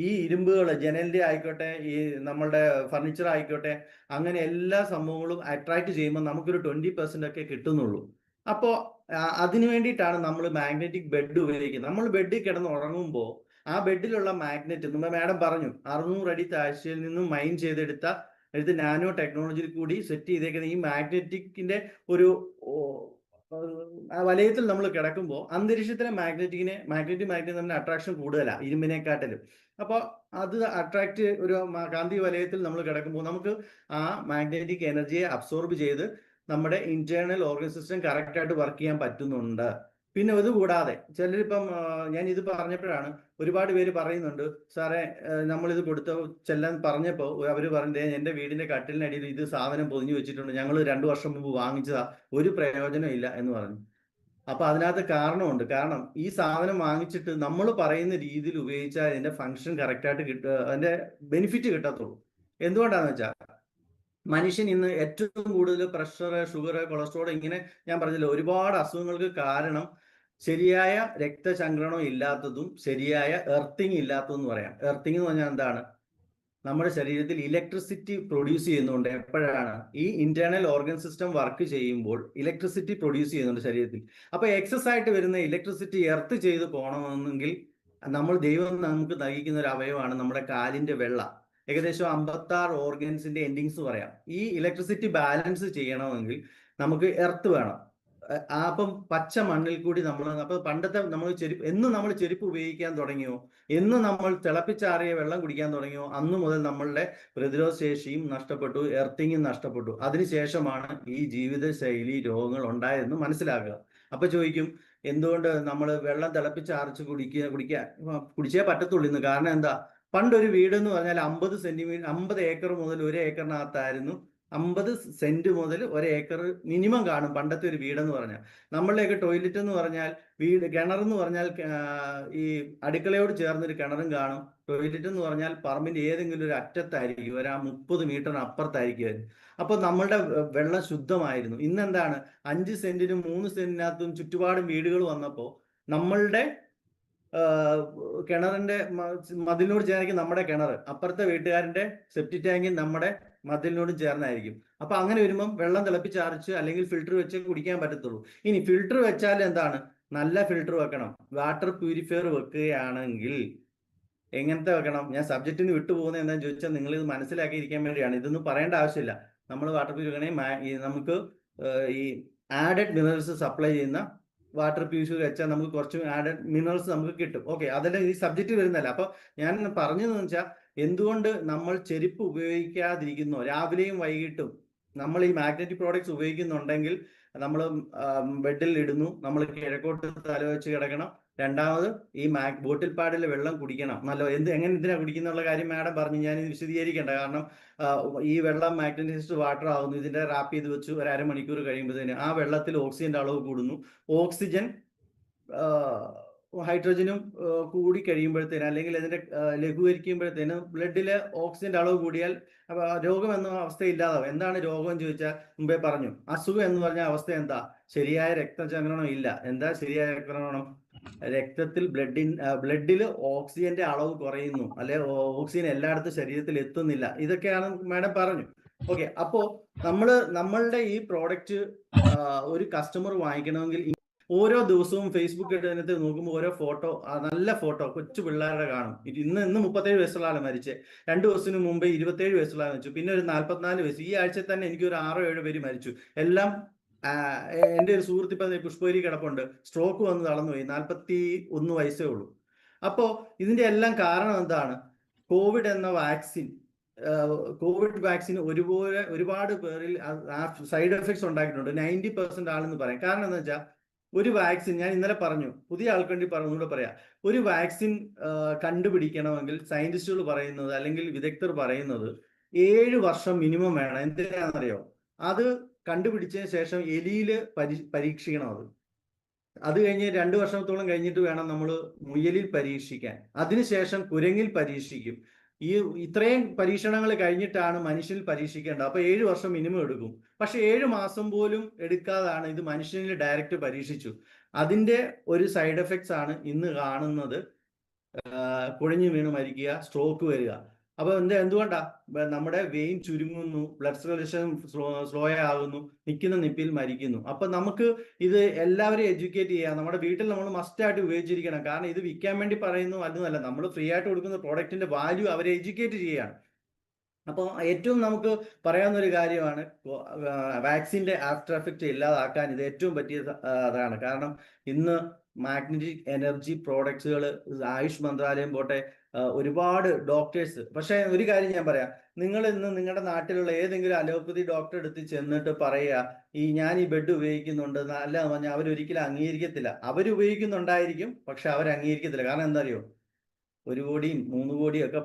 S2: ഈ ഇരുമ്പുകൾ, ജനലിന്റെ ആയിക്കോട്ടെ, ഈ നമ്മളുടെ ഫർണിച്ചർ ആയിക്കോട്ടെ, അങ്ങനെ എല്ലാ സംഭവങ്ങളും അട്രാക്ട് ചെയ്യുമ്പോൾ നമുക്കൊരു 20% ഒക്കെ കിട്ടുന്നുള്ളൂ. അപ്പോ അതിനു വേണ്ടിയിട്ടാണ് നമ്മൾ മാഗ്നറ്റിക് ബെഡ് ഉപയോഗിക്കുന്നത്. നമ്മൾ ബെഡിൽ കിടന്ന് ഉറങ്ങുമ്പോൾ ആ ബെഡിലുള്ള മാഗ്നറ്റ്, നമ്മൾ മാഡം പറഞ്ഞു 600 അടി താഴ്ചയിൽ നിന്നും മൈൻ ചെയ്തെടുത്ത നാനോ ടെക്നോളജിയിൽ കൂടി സെറ്റ് ചെയ്തേക്കുന്ന ഈ മാഗ്നറ്റിക്കിന്റെ ഒരു വലയത്തിൽ നമ്മൾ കിടക്കുമ്പോൾ അന്തരീക്ഷത്തിലെ മാഗ്നറ്റിക് തമ്മിൽ അട്രാക്ഷൻ കൂടുതലാണ് ഇരുമ്പിനെക്കാട്ടിലും. അപ്പോൾ അത് അട്രാക്ട്, ഒരു കാന്തിക വലയത്തിൽ നമ്മൾ കിടക്കുമ്പോൾ നമുക്ക് ആ മാഗ്നറ്റിക് എനർജിയെ അബ്സോർബ് ചെയ്ത് നമ്മുടെ ഇന്റേണൽ ഓർഗൻ സിസ്റ്റം കറക്റ്റ് ആയിട്ട് വർക്ക് ചെയ്യാൻ പറ്റുന്നുണ്ട്. പിന്നെ ഇത് കൂടാതെ ചിലരിപ്പം, ഞാൻ ഇത് പറഞ്ഞപ്പോഴാണ് ഒരുപാട് പേര് പറയുന്നുണ്ട്, സാറേ നമ്മളിത് ചെല്ലാൻ പറഞ്ഞപ്പോൾ അവർ പറഞ്ഞത് എൻ്റെ വീടിന്റെ കട്ടിലിനടിയിൽ ഇത് സാധനം പൊതിഞ്ഞു വെച്ചിട്ടുണ്ട്, ഞങ്ങൾ 2 വർഷം മുമ്പ് വാങ്ങിച്ചതാ, ഒരു പ്രയോജനം ഇല്ല എന്ന് പറഞ്ഞു. അപ്പൊ അതിനകത്ത് കാരണമുണ്ട്. കാരണം ഈ സാധനം വാങ്ങിച്ചിട്ട് നമ്മൾ പറയുന്ന രീതിയിൽ ഉപയോഗിച്ചാൽ അതിന്റെ ഫംഗ്ഷൻ കറക്റ്റായിട്ട് അതിന്റെ ബെനിഫിറ്റ് കിട്ടത്തുള്ളൂ. എന്തുകൊണ്ടാന്ന് വെച്ചാൽ മനുഷ്യൻ ഇന്ന് ഏറ്റവും കൂടുതൽ പ്രഷർ, ഷുഗർ, കൊളസ്ട്രോൾ, ഇങ്ങനെ ഞാൻ പറഞ്ഞില്ല, ഒരുപാട് അസുഖങ്ങൾക്ക് കാരണം ശരിയായ രക്തചംക്രമണം ഇല്ലാത്തതും ശരിയായ എർത്തിങ് ഇല്ലാത്തതും എന്ന് പറയാം. എർത്തിങ് എന്ന് പറഞ്ഞാൽ എന്താണ്? നമ്മുടെ ശരീരത്തിൽ ഇലക്ട്രിസിറ്റി പ്രൊഡ്യൂസ് ചെയ്യുന്നുണ്ട്. എപ്പോഴാണ്? ഈ ഇന്റേണൽ ഓർഗൻ സിസ്റ്റം വർക്ക് ചെയ്യുമ്പോൾ ഇലക്ട്രിസിറ്റി പ്രൊഡ്യൂസ് ചെയ്യുന്നുണ്ട് ശരീരത്തിൽ. അപ്പൊ എക്സസ് ആയിട്ട് വരുന്ന ഇലക്ട്രിസിറ്റി എർത്ത് ചെയ്ത് പോകണമെന്നെങ്കിൽ ദൈവം നമുക്ക് നൽകിക്കുന്ന ഒരു അവയവമാണ് നമ്മുടെ കാലിന്റെ വെള്ള. ഏകദേശം 56 ഓർഗൻസിന്റെ എൻഡിങ്സ് പറയാം. ഈ ഇലക്ട്രിസിറ്റി ബാലൻസ് ചെയ്യണമെങ്കിൽ നമുക്ക് എർത്ത് വേണം. അപ്പം പച്ച മണ്ണിൽ കൂടി അപ്പൊ പണ്ടത്തെ നമ്മൾ നമ്മൾ ചെരുപ്പ് ഉപയോഗിക്കാൻ തുടങ്ങിയോ, എന്ന് നമ്മൾ തിളപ്പിച്ചാറിയ വെള്ളം കുടിക്കാൻ തുടങ്ങിയോ, അന്നു മുതൽ നമ്മളുടെ പ്രതിരോധ ശേഷിയും നഷ്ടപ്പെട്ടു, എർത്തിങ്ങും നഷ്ടപ്പെട്ടു. അതിനുശേഷമാണ് ഈ ജീവിതശൈലി രോഗങ്ങൾ ഉണ്ടായതെന്ന് മനസ്സിലാക്കുക. അപ്പൊ ചോദിക്കും, എന്തുകൊണ്ട് നമ്മൾ വെള്ളം തിളപ്പിച്ചാറിച്ച് കുടിച്ചേ പറ്റത്തുള്ളൂ ഇന്ന്? കാരണം എന്താ? പണ്ടൊരു വീട് എന്ന് പറഞ്ഞാൽ 50 ഏക്കർ മുതൽ 1 ഏക്കറിനകത്തായിരുന്നു. 50 സെന്റ് മുതൽ 1 ഏക്കർ മിനിമം കാണും പണ്ടത്തെ ഒരു വീടെന്ന് പറഞ്ഞാൽ. നമ്മളുടെയൊക്കെ ടോയ്ലറ്റ് എന്ന് പറഞ്ഞാൽ, കിണറെന്ന് പറഞ്ഞാൽ ഈ അടുക്കളയോട് ചേർന്നൊരു കിണറും കാണും. ടോയ്ലറ്റ് എന്ന് പറഞ്ഞാൽ പറമ്പിന്റെ ഏതെങ്കിലും ഒരു അറ്റത്തായിരിക്കും, ഒരു 30 മീറ്ററിന് അപ്പുറത്തായിരിക്കും. അപ്പൊ നമ്മളുടെ വെള്ളം ശുദ്ധമായിരുന്നു. ഇന്നെന്താണ്? 5 സെന്റിനും 3 സെന്റിനകത്തും ചുറ്റുപാടും വീടുകൾ വന്നപ്പോൾ നമ്മളുടെ കിണറിന്റെ മതിലിനോട് ചേർന്നായിരിക്കും നമ്മുടെ കിണർ, അപ്പുറത്തെ വീട്ടുകാരന്റെ സെപ്റ്റിക് ടാങ്കിൽ നമ്മുടെ മതിലിനോട് ചേർന്നായിരിക്കും. അപ്പൊ അങ്ങനെ വരുമ്പം വെള്ളം തിളപ്പിച്ചാറിച്ച് അല്ലെങ്കിൽ ഫിൽറ്റർ വെച്ച് കുടിക്കാൻ പറ്റത്തുള്ളൂ. ഇനി ഫിൽറ്റർ വെച്ചാൽ എന്താണ്? നല്ല ഫിൽറ്റർ വെക്കണം. വാട്ടർ പ്യൂരിഫയർ വെക്കുകയാണെങ്കിൽ എങ്ങനത്തെ വെക്കണം? ഞാൻ സബ്ജക്റ്റിന് വിട്ടുപോകുന്നത് എന്താണെന്ന് ചോദിച്ചാൽ നിങ്ങൾ ഇത് മനസ്സിലാക്കിയിരിക്കാൻ വേണ്ടിയാണ്. ഇതൊന്നും പറയേണ്ട ആവശ്യമില്ല. നമ്മൾ വാട്ടർ പ്യൂരിഫയർ നമുക്ക് ഈ ആഡഡ് മിനറൽസ് സപ്ലൈ ചെയ്യുന്ന വാട്ടർ പ്യൂരിഫയർ വെച്ചാൽ നമുക്ക് കുറച്ച് ആഡഡ് മിനറൽസ് നമുക്ക് കിട്ടും. ഓക്കെ, അതെല്ലാം ഈ സബ്ജക്റ്റ് വരുന്നല്ല. അപ്പൊ ഞാൻ പറഞ്ഞതെന്ന് വെച്ചാൽ, എന്തുകൊണ്ട് നമ്മൾ ചെരുപ്പ് ഉപയോഗിക്കാതിരിക്കുന്നു? രാവിലെയും വൈകിട്ടും നമ്മൾ ഈ മാഗ്നറ്റിക് പ്രോഡക്ട്സ് ഉപയോഗിക്കുന്നുണ്ടെങ്കിൽ നമ്മൾ ബെഡിൽ ഇടുന്നു, നമ്മൾ കിഴക്കോട്ട് തലവെച്ച് കിടക്കണം. രണ്ടാമത് ഈ ബോട്ടിൽ പാടിലെ വെള്ളം കുടിക്കണം. എങ്ങനെ ഇതിനാ കുടിക്കുന്നുള്ള കാര്യം മാഡം പറഞ്ഞു, ഞാൻ ഇത് വിശദീകരിക്കേണ്ട. കാരണം ഈ വെള്ളം മാഗ്നറ്റൈസ്ഡ് വാട്ടർ ആകുന്നു. ഇതിന്റെ റാപ്പ് ചെയ്ത് വെച്ച് ഒരു അരമണിക്കൂർ കഴിയുമ്പോഴത്തേന് ആ വെള്ളത്തിൽ ഓക്സിജന്റെ അളവ് കൂടുന്നു. ഓക്സിജൻ ഹൈഡ്രജനും കൂടി കഴിയുമ്പോഴത്തേന്, അല്ലെങ്കിൽ അതിന്റെ ലഘൂകരിക്കുമ്പോഴത്തേന് ബ്ലഡിലെ ഓക്സിജന്റെ അളവ് കൂടിയാൽ രോഗം എന്ന അവസ്ഥ ഇല്ലാതാവും. എന്താണ് രോഗം എന്ന് ചോദിച്ചാൽ, മുമ്പേ പറഞ്ഞു, അസുഖം എന്ന് പറഞ്ഞ അവസ്ഥ എന്താ? ശരിയായ രക്തചംക്രമണം ഇല്ല. എന്താ ശരിയായ രക്തചംക്രമണം? രക്തത്തിൽ ബ്ലഡിൽ ഓക്സിജന്റെ അളവ് കുറയുന്നു, അല്ലെ ഓക്സിജൻ എല്ലായിടത്തും ശരീരത്തിൽ എത്തുന്നില്ല. ഇതൊക്കെയാണ് മാഡം പറഞ്ഞു. ഓക്കെ, അപ്പോ നമ്മളുടെ ഈ പ്രോഡക്റ്റ് ഒരു കസ്റ്റമർ വാങ്ങിക്കണമെങ്കിൽ ഓരോ ദിവസവും ഫേസ്ബുക്ക് ഇതിനകത്ത് നോക്കുമ്പോൾ ഓരോ ഫോട്ടോ, നല്ല ഫോട്ടോ കൊച്ചു പിള്ളേരുടെ കാണും. ഇന്ന് 37 വയസ്സുള്ള ആളെ മരിച്ചേ, 2 ദിവസത്തിന് മുമ്പ് 27 വയസ്സുള്ള ആളെ മരിച്ചു, പിന്നെ ഒരു 44 വയസ്സ്. ഈ ആഴ്ച തന്നെ എനിക്ക് ഒരു 6-7 പേര് മരിച്ചു. എല്ലാം എൻ്റെ ഒരു സുഹൃത്ത് ഇപ്പൊ പുഷ്പഗിരി കിടപ്പുണ്ട്, സ്ട്രോക്ക് വന്ന് തളർന്നുപോയി, 41 വയസ്സേ ഉള്ളൂ. അപ്പോ ഇതിന്റെ എല്ലാം കാരണം എന്താണ്? കോവിഡ് എന്ന വാക്സിൻ, കോവിഡ് വാക്സിൻ ഒരുപാട് പേരിൽ സൈഡ് എഫക്ട്സ് ഉണ്ടാക്കിയിട്ടുണ്ട്. 90% ആളെന്ന് പറയാം. കാരണം എന്താ വെച്ചാൽ, ഒരു വാക്സിൻ, ഞാൻ ഇന്നലെ പറഞ്ഞു, പുതിയ ആൾക്ക് വേണ്ടി ഒന്നുകൂടെ പറയാം, ഒരു വാക്സിൻ കണ്ടുപിടിക്കണമെങ്കിൽ സയന്റിസ്റ്റുകൾ പറയുന്നത്, അല്ലെങ്കിൽ വിദഗ്ധർ പറയുന്നത് 7 വർഷം മിനിമം വേണം. എന്തിനാണെന്നറിയോ? അത് കണ്ടുപിടിച്ചതിന് ശേഷം എലിയിൽ പരീക്ഷിക്കണം. അത് കഴിഞ്ഞ് 2 വർഷത്തോളം കഴിഞ്ഞിട്ട് വേണം നമ്മൾ മുയലിൽ പരീക്ഷിക്കാൻ. അതിനുശേഷം കുരങ്ങിൽ പരീക്ഷിക്കും. ഇത്രയും പരീക്ഷണങ്ങൾ കഴിഞ്ഞിട്ടാണ് മനുഷ്യനിൽ പരീക്ഷിക്കേണ്ടത്. അപ്പൊ 7 വർഷം മിനിമം എടുക്കും. പക്ഷെ 7 മാസം പോലും എടുക്കാതാണ് ഇത് മനുഷ്യനിൽ ഡയറക്റ്റ് പരീക്ഷിച്ചു. അതിന്റെ ഒരു സൈഡ് എഫക്ട്സ് ആണ് ഇന്ന് കാണുന്നത്. കുഴഞ്ഞു വീണ് മരിക്കുക, സ്ട്രോക്ക് വരിക. അപ്പൊ എന്തുകൊണ്ടാ? നമ്മുടെ വെയിൻ ചുരുങ്ങുന്നു, ബ്ലഡ് സർക്കുലേഷൻ സ്ലോ ആകുന്നു, നിൽക്കുന്ന നിപ്പിൽ മരിക്കുന്നു. അപ്പൊ നമുക്ക് ഇത് എല്ലാവരെയും എഡ്യൂക്കേറ്റ് ചെയ്യാം. നമ്മുടെ വീട്ടിൽ നമ്മൾ മസ്റ്റായിട്ട് ഉപയോഗിച്ചിരിക്കണം. കാരണം ഇത് വിൽക്കാൻ വേണ്ടി പറയുന്നു അല്ലെന്നല്ല, നമ്മൾ ഫ്രീ ആയിട്ട് കൊടുക്കുന്ന പ്രോഡക്റ്റിന്റെ വാല്യൂ അവരെ എഡ്യൂക്കേറ്റ് ചെയ്യുകയാണ്. അപ്പോൾ ഏറ്റവും നമുക്ക് പറയാവുന്ന ഒരു കാര്യമാണ്, വാക്സിന്റെ ആഫ്റ്റർ എഫക്റ്റ് ഇല്ലാതാക്കാൻ ഇത് ഏറ്റവും പറ്റിയ അതാണ്. കാരണം ഇന്ന് മാഗ്നറ്റിക് എനർജി പ്രോഡക്ട്സുകൾ, ആയുഷ് മന്ത്രാലയം പോട്ടെ, ഒരുപാട് ഡോക്ടേഴ്സ്. പക്ഷെ ഒരു കാര്യം ഞാൻ പറയാം, നിങ്ങൾ ഇന്ന് നിങ്ങളുടെ നാട്ടിലുള്ള ഏതെങ്കിലും അലോപ്പതി ഡോക്ടറെ അടുത്ത് ചെന്നിട്ട് പറയുക, ഞാൻ ഈ ബെഡ് ഉപയോഗിക്കുന്നുണ്ട് നല്ല പറഞ്ഞാൽ അവരൊരിക്കലും അംഗീകരിക്കത്തില്ല. അവരുപയോഗിക്കുന്നുണ്ടായിരിക്കും, പക്ഷെ അവർ അംഗീകരിക്കത്തില്ല. കാരണം എന്താ അറിയോ? 1 കോടിയും 3 കോടിയും ഒക്കെ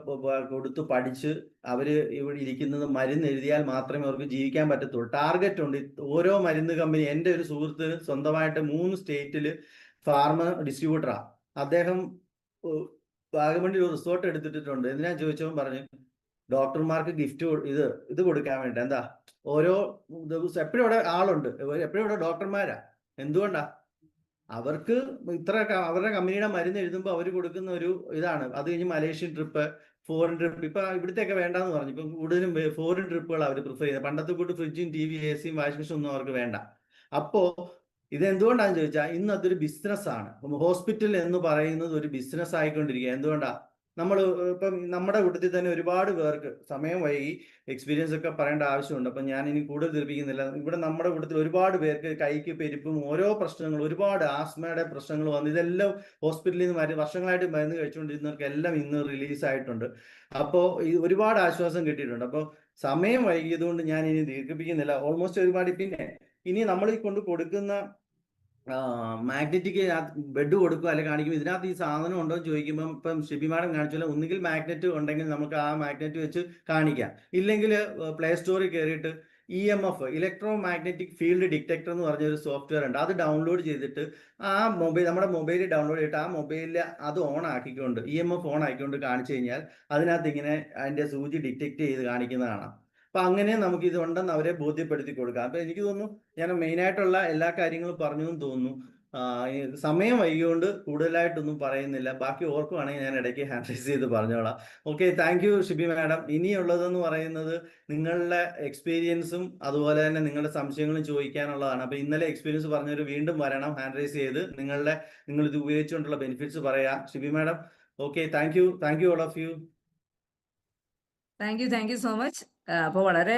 S2: കൊടുത്ത് പഠിച്ച് അവര് ഇവിടെ ഇരിക്കുന്നത് മരുന്ന് എഴുതിയാൽ മാത്രമേ അവർക്ക് ജീവിക്കാൻ പറ്റത്തുള്ളൂ. ടാർഗറ്റ് ഉണ്ട്. ഓരോ മരുന്ന് കമ്പനി, എൻ്റെ ഒരു സുഹൃത്ത് സ്വന്തമായിട്ട് 3 സ്റ്റേറ്റില് ഫാർമ ഡിസ്ട്രിബ്യൂട്ടറാ. അദ്ദേഹം വാഗമണ്ണിൽ ഒരു റിസോർട്ട് എടുത്തിട്ടുണ്ട്. എന്തിനാ ചോദിച്ചവൻ പറഞ്ഞു, ഡോക്ടർമാർക്ക് ഗിഫ്റ്റ് ഇത് കൊടുക്കാൻ വേണ്ടി. എന്താ, ഓരോ ദിവസം എപ്പോഴും ഇവിടെ ആളുണ്ട്, എപ്പോഴും ഇവിടെ ഡോക്ടർമാരാ. എന്തുകൊണ്ടാ? അവർക്ക് അവരുടെ കമ്പനിയുടെ മരുന്ന് എഴുതുമ്പോൾ അവർ കൊടുക്കുന്ന ഒരു ഇതാണ്. അത് കഴിഞ്ഞ് മലേഷ്യൻ ട്രിപ്പ്, ഫോറിൻ ട്രിപ്പ്. ഇപ്പൊ ഇവിടുത്തെയൊക്കെ വേണ്ടാന്ന് പറഞ്ഞു. ഇപ്പൊ കൂടുതലും ഫോറിൻ ട്രിപ്പുകൾ അവർ പ്രിഫർ ചെയ്യുന്നത്. പണ്ടത്തെ കൂട്ട് ഫ്രിഡ്ജും TV AC വാഷിംഗ് മെഷീൻ ഒന്നും അവർക്ക് വേണ്ട. അപ്പോ ഇത് എന്തുകൊണ്ടാന്ന് ചോദിച്ചാൽ, ഇന്ന് അതൊരു ബിസിനസ് ആണ്. ഹോസ്പിറ്റൽ എന്ന് പറയുന്നത് ഒരു ബിസിനസ് ആയിക്കൊണ്ടിരിക്കുക. എന്തുകൊണ്ടാ? നമ്മൾ ഇപ്പം നമ്മുടെ കൂട്ടത്തിൽ തന്നെ ഒരുപാട് പേർക്ക് സമയം വൈകി, എക്സ്പീരിയൻസ് ഒക്കെ പറയേണ്ട ആവശ്യമുണ്ട്. അപ്പം ഞാൻ ഇനി കൂടുതൽ ധരിപ്പിക്കുന്നില്ല. ഇവിടെ നമ്മുടെ കൂട്ടത്തിൽ ഒരുപാട് പേർക്ക് കൈക്ക് പെരുപ്പും ഓരോ പ്രശ്നങ്ങളും, ഒരുപാട് ആസ്മയുടെ പ്രശ്നങ്ങൾ വന്നു. ഇതെല്ലാം ഹോസ്പിറ്റലിൽ നിന്ന് വർഷങ്ങളായിട്ട് മരുന്ന് കഴിച്ചുകൊണ്ടിരുന്നവർക്ക് എല്ലാം ഇന്ന് റിലീസ് ആയിട്ടുണ്ട്. അപ്പോൾ ഒരുപാട് ആശ്വാസം കിട്ടിയിട്ടുണ്ട്. അപ്പോൾ സമയം വൈകിയതുകൊണ്ട് ഞാൻ ഇനി ദീർഘിപ്പിക്കുന്നില്ല. ഓൾമോസ്റ്റ് ഒരുപാട്. പിന്നെ ഇനി നമ്മൾ ഈ കൊണ്ട് കൊടുക്കുന്ന മാഗ്നറ്റിക് ബെഡ് കൊടുക്കുക അല്ലെങ്കിൽ കാണിക്കുമ്പോൾ ഇതിനകത്ത് ഈ സാധനം ഉണ്ടോ എന്ന് ചോദിക്കുമ്പോൾ, ഇപ്പം ഷിബി മാഡം കാണിച്ചാൽ ഒന്നുകിൽ മാഗ്നറ്റ് ഉണ്ടെങ്കിൽ നമുക്ക് ആ മാഗ്നറ്റ് വെച്ച് കാണിക്കാം. ഇല്ലെങ്കിൽ പ്ലേ സ്റ്റോറിൽ കയറിയിട്ട് EMF, electro magnetic field detector എന്ന് പറഞ്ഞൊരു സോഫ്റ്റ്വെയർ ഉണ്ട്. അത് ഡൗൺലോഡ് ചെയ്തിട്ട് നമ്മുടെ മൊബൈലിൽ ഡൗൺലോഡ് ചെയ്തിട്ട് ആ മൊബൈലിൽ അത് ഓൺ ആക്കിക്കൊണ്ട്, EMF ഓൺ ആക്കിക്കൊണ്ട് കാണിച്ചു കഴിഞ്ഞാൽ അതിനകത്ത് ഇങ്ങനെ അതിന്റെ സൂചി ഡിറ്റക്ട് ചെയ്ത് കാണിക്കുന്നതാണ്. അപ്പൊ അങ്ങനെ നമുക്ക് ഇത് ഉണ്ടെന്ന് അവരെ ബോധ്യപ്പെടുത്തി കൊടുക്കാം. അപ്പൊ എനിക്ക് തോന്നുന്നു ഞാൻ മെയിനായിട്ടുള്ള എല്ലാ കാര്യങ്ങളും പറഞ്ഞു എന്ന് തോന്നുന്നു. സമയം വൈകിയോണ്ട് കൂടുതലായിട്ടൊന്നും പറയുന്നില്ല. ബാക്കി ഓർക്കുവാണെങ്കിൽ ഞാൻ ഇടയ്ക്ക് ഹാൻഡ് റൈസ് ചെയ്ത് പറഞ്ഞോളാം. Okay, thank you Shibi madam. ഇനിയുള്ളതെന്ന് പറയുന്നത് നിങ്ങളുടെ എക്സ്പീരിയൻസും അതുപോലെ തന്നെ നിങ്ങളുടെ സംശയങ്ങളും ചോദിക്കാനുള്ളതാണ്. അപ്പൊ ഇന്നലെ എക്സ്പീരിയൻസ് പറഞ്ഞവർ വീണ്ടും വരണം, ഹാൻഡ് റൈസ് ചെയ്ത് നിങ്ങൾ ഇത് ഉപയോഗിച്ചുകൊണ്ടുള്ള ബെനിഫിറ്റ്സ് പറയാം. Shibi madam, okay, thank you all of you.
S1: Thank you so much. അപ്പോൾ വളരെ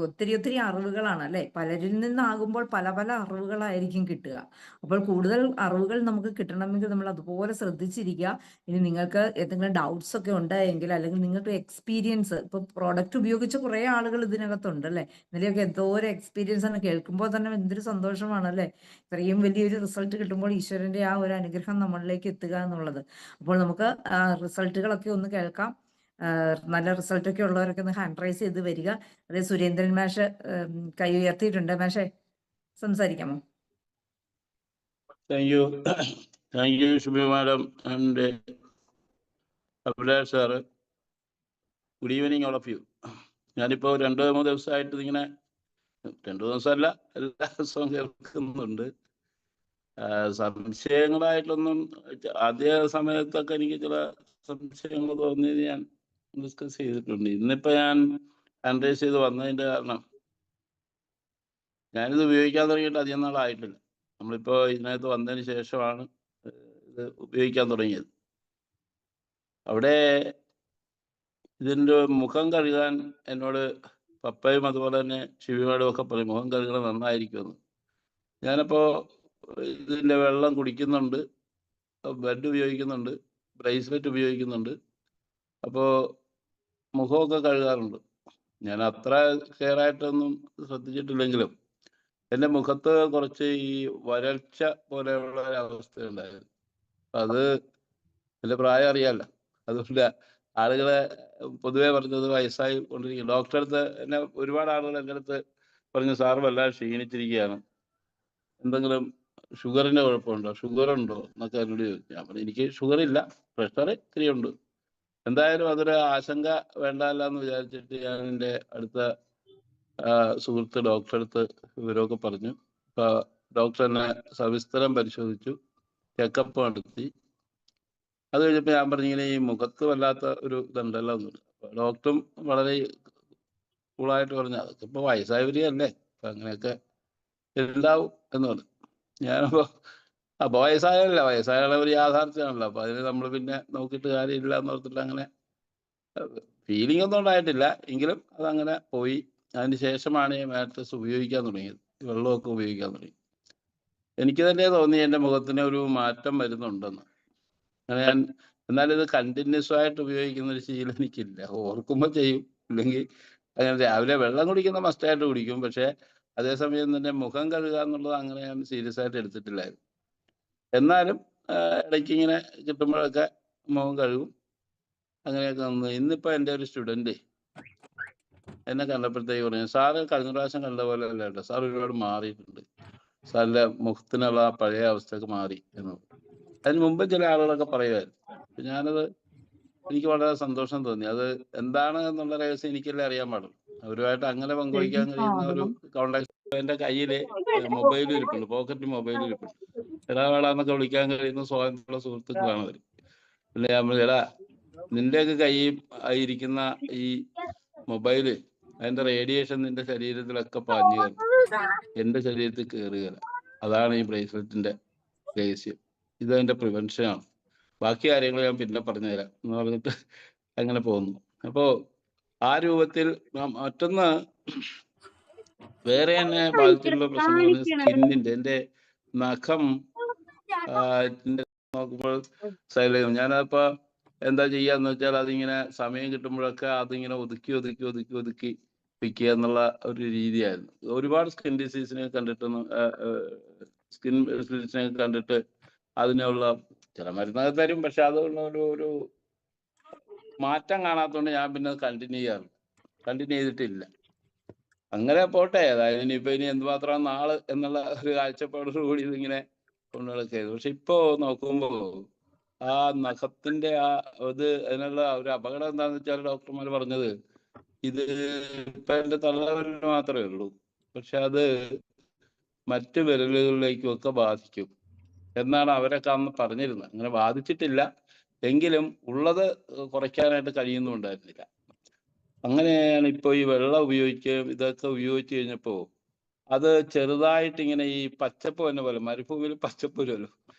S1: ഒത്തിരി അറിവുകളാണ് അല്ലേ? പലരിൽ നിന്നാകുമ്പോൾ പല അറിവുകളായിരിക്കും കിട്ടുക. അപ്പോൾ കൂടുതൽ അറിവുകൾ നമുക്ക് കിട്ടണമെങ്കിൽ നമ്മൾ അതുപോലെ ശ്രദ്ധിച്ചിരിക്കുക. ഇനി നിങ്ങൾക്ക് എന്തെങ്കിലും ഡൗട്ട്സ് ഒക്കെ ഉണ്ടായെങ്കിൽ, അല്ലെങ്കിൽ നിങ്ങൾക്ക് എക്സ്പീരിയൻസ്, ഇപ്പൊ പ്രോഡക്റ്റ് ഉപയോഗിച്ച കുറേ ആളുകൾ ഇതിനകത്തുണ്ട് അല്ലേ? ഇതിലൊക്കെ എന്തോ ഒരു എക്സ്പീരിയൻസ് ആണ്. കേൾക്കുമ്പോൾ തന്നെ എന്തൊരു സന്തോഷമാണ് അല്ലേ? ഇത്രയും വലിയൊരു റിസൾട്ട് കിട്ടുമ്പോൾ ഈശ്വരന്റെ ആ ഒരു അനുഗ്രഹം നമ്മളിലേക്ക് എത്തുക എന്നുള്ളത്. അപ്പോൾ നമുക്ക് റിസൾട്ടുകളൊക്കെ ഒന്ന് കേൾക്കാം. നല്ല റിസൾട്ടൊക്കെ ഉള്ളവരൊക്കെ ഒന്ന് ഹാൻഡ് റൈസ് ചെയ്ത് വരിക. അതേ സുരേന്ദ്രൻ മാഷ് കൈ ഉയർത്തിയിട്ടുണ്ട്. മാഷേ, സംസാരിക്കാമോ?
S3: Thank you Shibi madam and Abhilash sir. Good evening all of you. ഞാനിപ്പോൾ 2-3 ദിവസമായിട്ട് ഇങ്ങനെ, 2 ദിവസമല്ല, എല്ലാ ദിവസവും കേൾക്കുന്നുണ്ട്. സംശയങ്ങളായിട്ടൊന്നും ആദ്യ സമയത്തൊക്കെ എനിക്ക് ചില സംശയങ്ങൾ തോന്നിയത് ഞാൻ ഡിസ്കസ് ചെയ്തിട്ടുണ്ട്. ഇന്നിപ്പോ ഞാൻ ഹാൻഡ് റൈസ് ചെയ്ത് വന്നതിന്റെ കാരണം, ഞാനിത് ഉപയോഗിക്കാൻ തുടങ്ങിയിട്ട് അധികം നാളായിട്ടില്ല. നമ്മളിപ്പോ ഇതിനകത്ത് വന്നതിന് ശേഷമാണ് ഇത് ഉപയോഗിക്കാൻ തുടങ്ങിയത്. അവിടെ ഇതിൻ്റെ മുഖം കഴുകാൻ എന്നോട് പപ്പയും അതുപോലെ തന്നെ ഷിബിമാടും ഒക്കെ പറയും മുഖം കഴുകണം നന്നായിരിക്കുമെന്ന്. ഞാനപ്പോൾ ഇതിൻ്റെ വെള്ളം കുടിക്കുന്നുണ്ട്, ബെഡ് ഉപയോഗിക്കുന്നുണ്ട്, ബ്രേസ്ലെറ്റ് ഉപയോഗിക്കുന്നുണ്ട്, അപ്പോൾ മുഖമൊക്കെ കഴുകാറുണ്ട്. ഞാൻ അത്ര കെയർ ആയിട്ടൊന്നും ശ്രദ്ധിച്ചിട്ടില്ലെങ്കിലും എൻ്റെ മുഖത്ത് കുറച്ച് ഈ വരൾച്ച പോലെയുള്ള ഒരവസ്ഥ ഉണ്ടായിരുന്നു. അത് എൻ്റെ പ്രായം അറിയാമല്ലോ, അതുകൊണ്ട് ആളുകളെ പൊതുവെ പറഞ്ഞത് വയസ്സായി കൊണ്ടിരിക്കും. ഡോക്ടറെ അടുത്ത് എന്നെ ഒരുപാട് ആളുകൾ എൻ്റെ അടുത്ത് പറഞ്ഞു, സാറ് വല്ലാതെ ക്ഷീണിച്ചിരിക്കുകയാണ്, എന്തെങ്കിലും ഷുഗറിൻ്റെ കുഴപ്പമുണ്ടോ, ഷുഗറുണ്ടോ എന്നൊക്കെ എന്നോട് ചോദിച്ചു. ഞാൻ പറഞ്ഞു എനിക്ക് ഷുഗറില്ല, പ്രഷർ ഇത്തിരി ഉണ്ട്. എന്തായാലും അതൊരു ആശങ്ക വേണ്ടല്ല എന്ന് വിചാരിച്ചിട്ട് ഞാൻ എൻ്റെ അടുത്ത സുഹൃത്ത് ഡോക്ടറെ അടുത്ത് വിവരമൊക്കെ പറഞ്ഞു. ഡോക്ടർ എന്നെ സവിസ്തരം പരിശോധിച്ചു, ചെക്കപ്പ് നടത്തി. അത് കഴിഞ്ഞപ്പോൾ ഞാൻ പറഞ്ഞിങ്ങനെ ഈ മുഖത്ത് വല്ലാത്ത ഒരു ഇതുണ്ടല്ലോ എന്ന്. ഡോക്ടറും വളരെ കൂളായിട്ട് പറഞ്ഞു, അതൊക്കെ ഇപ്പോൾ വയസ്സായവരെയല്ലേ, അപ്പം അങ്ങനെയൊക്കെ ഉണ്ടാവും എന്ന് പറഞ്ഞു. ഞാനപ്പോൾ അപ്പോൾ വയസ്സായാലല്ല ഒരു യാഥാർത്ഥ്യമാണല്ലോ, അപ്പോൾ അതിന് നമ്മൾ പിന്നെ നോക്കിയിട്ട് കാര്യമില്ല എന്ന് ഓർത്തിട്ട് അങ്ങനെ ഫീലിംഗ് ഒന്നും ഉണ്ടായിട്ടില്ല. എങ്കിലും അതങ്ങനെ പോയി. അതിന് ശേഷമാണ് ഈ മാട്രസ് ഉപയോഗിക്കാൻ തുടങ്ങിയത്, വെള്ളമൊക്കെ ഉപയോഗിക്കാൻ തുടങ്ങി. എനിക്ക് തന്നെ തോന്നി എൻ്റെ മുഖത്തിന് ഒരു മാറ്റം വരുന്നുണ്ടെന്ന്. ഞാൻ എന്നാലും ഇത് കണ്ടിന്യൂസ് ആയിട്ട് ഉപയോഗിക്കുന്ന ഒരു ശീലം എനിക്കില്ല. ഓർക്കുമ്പോൾ ചെയ്യും, ഇല്ലെങ്കിൽ അങ്ങനെ രാവിലെ വെള്ളം കുടിക്കുന്ന മസ്റ്റായിട്ട് കുടിക്കും. പക്ഷേ അതേസമയം തന്നെ മുഖം കഴുകുക എന്നുള്ളത് അങ്ങനെ ഞാൻ സീരിയസ് ആയിട്ട് എടുത്തിട്ടില്ലായിരുന്നു. എന്നാലും ഇടയ്ക്ക് ഇങ്ങനെ കിട്ടുമ്പോഴൊക്കെ മുഖം കഴുകും, അങ്ങനെയൊക്കെ നിന്ന്. ഇന്നിപ്പോൾ എൻ്റെ ഒരു സ്റ്റുഡൻറ്റ് എന്നെ കണ്ടപ്പോഴത്തേക്ക് പറഞ്ഞു, സാറ് കഴിഞ്ഞ പ്രാവശ്യം കണ്ട പോലെ അല്ല കേട്ടോ, സാർ ഒരുപാട് മാറിയിട്ടുണ്ട്, സാറിൻ്റെ മുഖത്തിനുള്ള ആ പഴയ അവസ്ഥയൊക്കെ മാറി എന്ന്. അതിന് മുമ്പ് ചില ആളുകളൊക്കെ പറയുമായിരുന്നു. ഞാനത് എനിക്ക് വളരെ സന്തോഷം തോന്നി. അത് എന്താണ് എന്നുള്ള രഹസ്യം എനിക്കല്ലേ അറിയാൻ പാടുള്ളൂ. അവരുമായിട്ട് അങ്ങനെ പങ്കുവയ്ക്കാൻ കഴിയുന്ന ഒരു കോണ്ടാക്ട് എൻ്റെ കയ്യിൽ മൊബൈലും ഇരിപ്പുണ്ട്, പോക്കറ്റ് മൊബൈലും ഇരിപ്പുണ്ട്. ഇടവേളാന്നൊക്കെ വിളിക്കാൻ കഴിയുന്ന സ്വാതന്ത്ര്യമുള്ള സുഹൃത്തുക്കളാണ് അവർ. പിന്നെ ഞാൻ പറഞ്ഞു, എടാ നിൻ്റെയൊക്കെ കയ്യിൽ ആയിരിക്കുന്ന ഈ മൊബൈല്, അതിൻ്റെ റേഡിയേഷൻ നിന്റെ ശരീരത്തിലൊക്കെ പാഞ്ഞു കയറും, എൻ്റെ ശരീരത്തിൽ കയറുകയില്ല. അതാണ് ഈ ബ്രേസ്ലെറ്റിൻ്റെ രഹസ്യം, ഇതതിൻ്റെ പ്രിവെൻഷനാണ്. ബാക്കി കാര്യങ്ങൾ ഞാൻ പിന്നെ പറഞ്ഞുതരാം എന്ന് പറഞ്ഞിട്ട് അങ്ങനെ പോകുന്നു. അപ്പോൾ ആ രൂപത്തിൽ മറ്റൊന്ന് വേറെ എന്നെ ബാധിച്ചിട്ടുള്ള പ്രശ്നങ്ങൾ സ്കിന്നിൻ്റെ, എൻ്റെ നഖം നോക്കുമ്പോൾ സൈലം. ഞാനപ്പോൾ എന്താ ചെയ്യാന്ന് വെച്ചാൽ അതിങ്ങനെ സമയം കിട്ടുമ്പോഴൊക്കെ അതിങ്ങനെ ഒതുക്കി ഒതുക്കി ഒതുക്കി ഒതുക്കി വെക്കുക എന്നുള്ള ഒരു രീതിയായിരുന്നു. ഒരുപാട് സ്കിൻ ഡിസീസിനെ കണ്ടിട്ടൊന്നും സ്കിൻ ഡിസീസിനെ കണ്ടിട്ട് അതിനുള്ള ചില മരുന്നൊക്കെ തരും, പക്ഷെ അതുള്ള ഒരു മാറ്റം കാണാത്തതുകൊണ്ട് ഞാൻ പിന്നെ കണ്ടിന്യൂ ചെയ്തിട്ടില്ല. അങ്ങനെ പോട്ടെ, അതായത് ഇനിയിപ്പോൾ ഇനി എന്തുമാത്രം നാള് എന്നുള്ള ഒരു കാഴ്ചപ്പാടോട് കൂടി ഇതിങ്ങനെ കൊണ്ടു നടക്കുകയായിരുന്നു. പക്ഷെ ഇപ്പോൾ നോക്കുമ്പോൾ ആ നഖത്തിന്റെ അതിനുള്ള ഒരു അപകടം എന്താണെന്ന് വെച്ചാൽ ഡോക്ടർമാർ പറഞ്ഞത്, ഇത് ഇപ്പം എൻ്റെ തള്ളവിരൽ മാത്രമേ ഉള്ളൂ, പക്ഷെ അത് മറ്റു വിരലുകളിലേക്കും ഒക്കെ ബാധിക്കും എന്നാണ് അവരൊക്കെ അന്ന് പറഞ്ഞിരുന്നത്. അങ്ങനെ ബാധിച്ചിട്ടില്ല, എങ്കിലും ഉള്ളത് കുറയ്ക്കാനായിട്ട് കഴിയുന്നുണ്ടായിരുന്നില്ല. അങ്ങനെയാണ് ഇപ്പോൾ ഈ വെള്ളം ഇതൊക്കെ ഉപയോഗിച്ച് കഴിഞ്ഞപ്പോൾ അത് ചെറുതായിട്ട് ഇങ്ങനെ ഈ പച്ചപ്പ് എന്ന പോലെ, മരുഭൂമിയിൽ പച്ചപ്പ് വരുമല്ലോ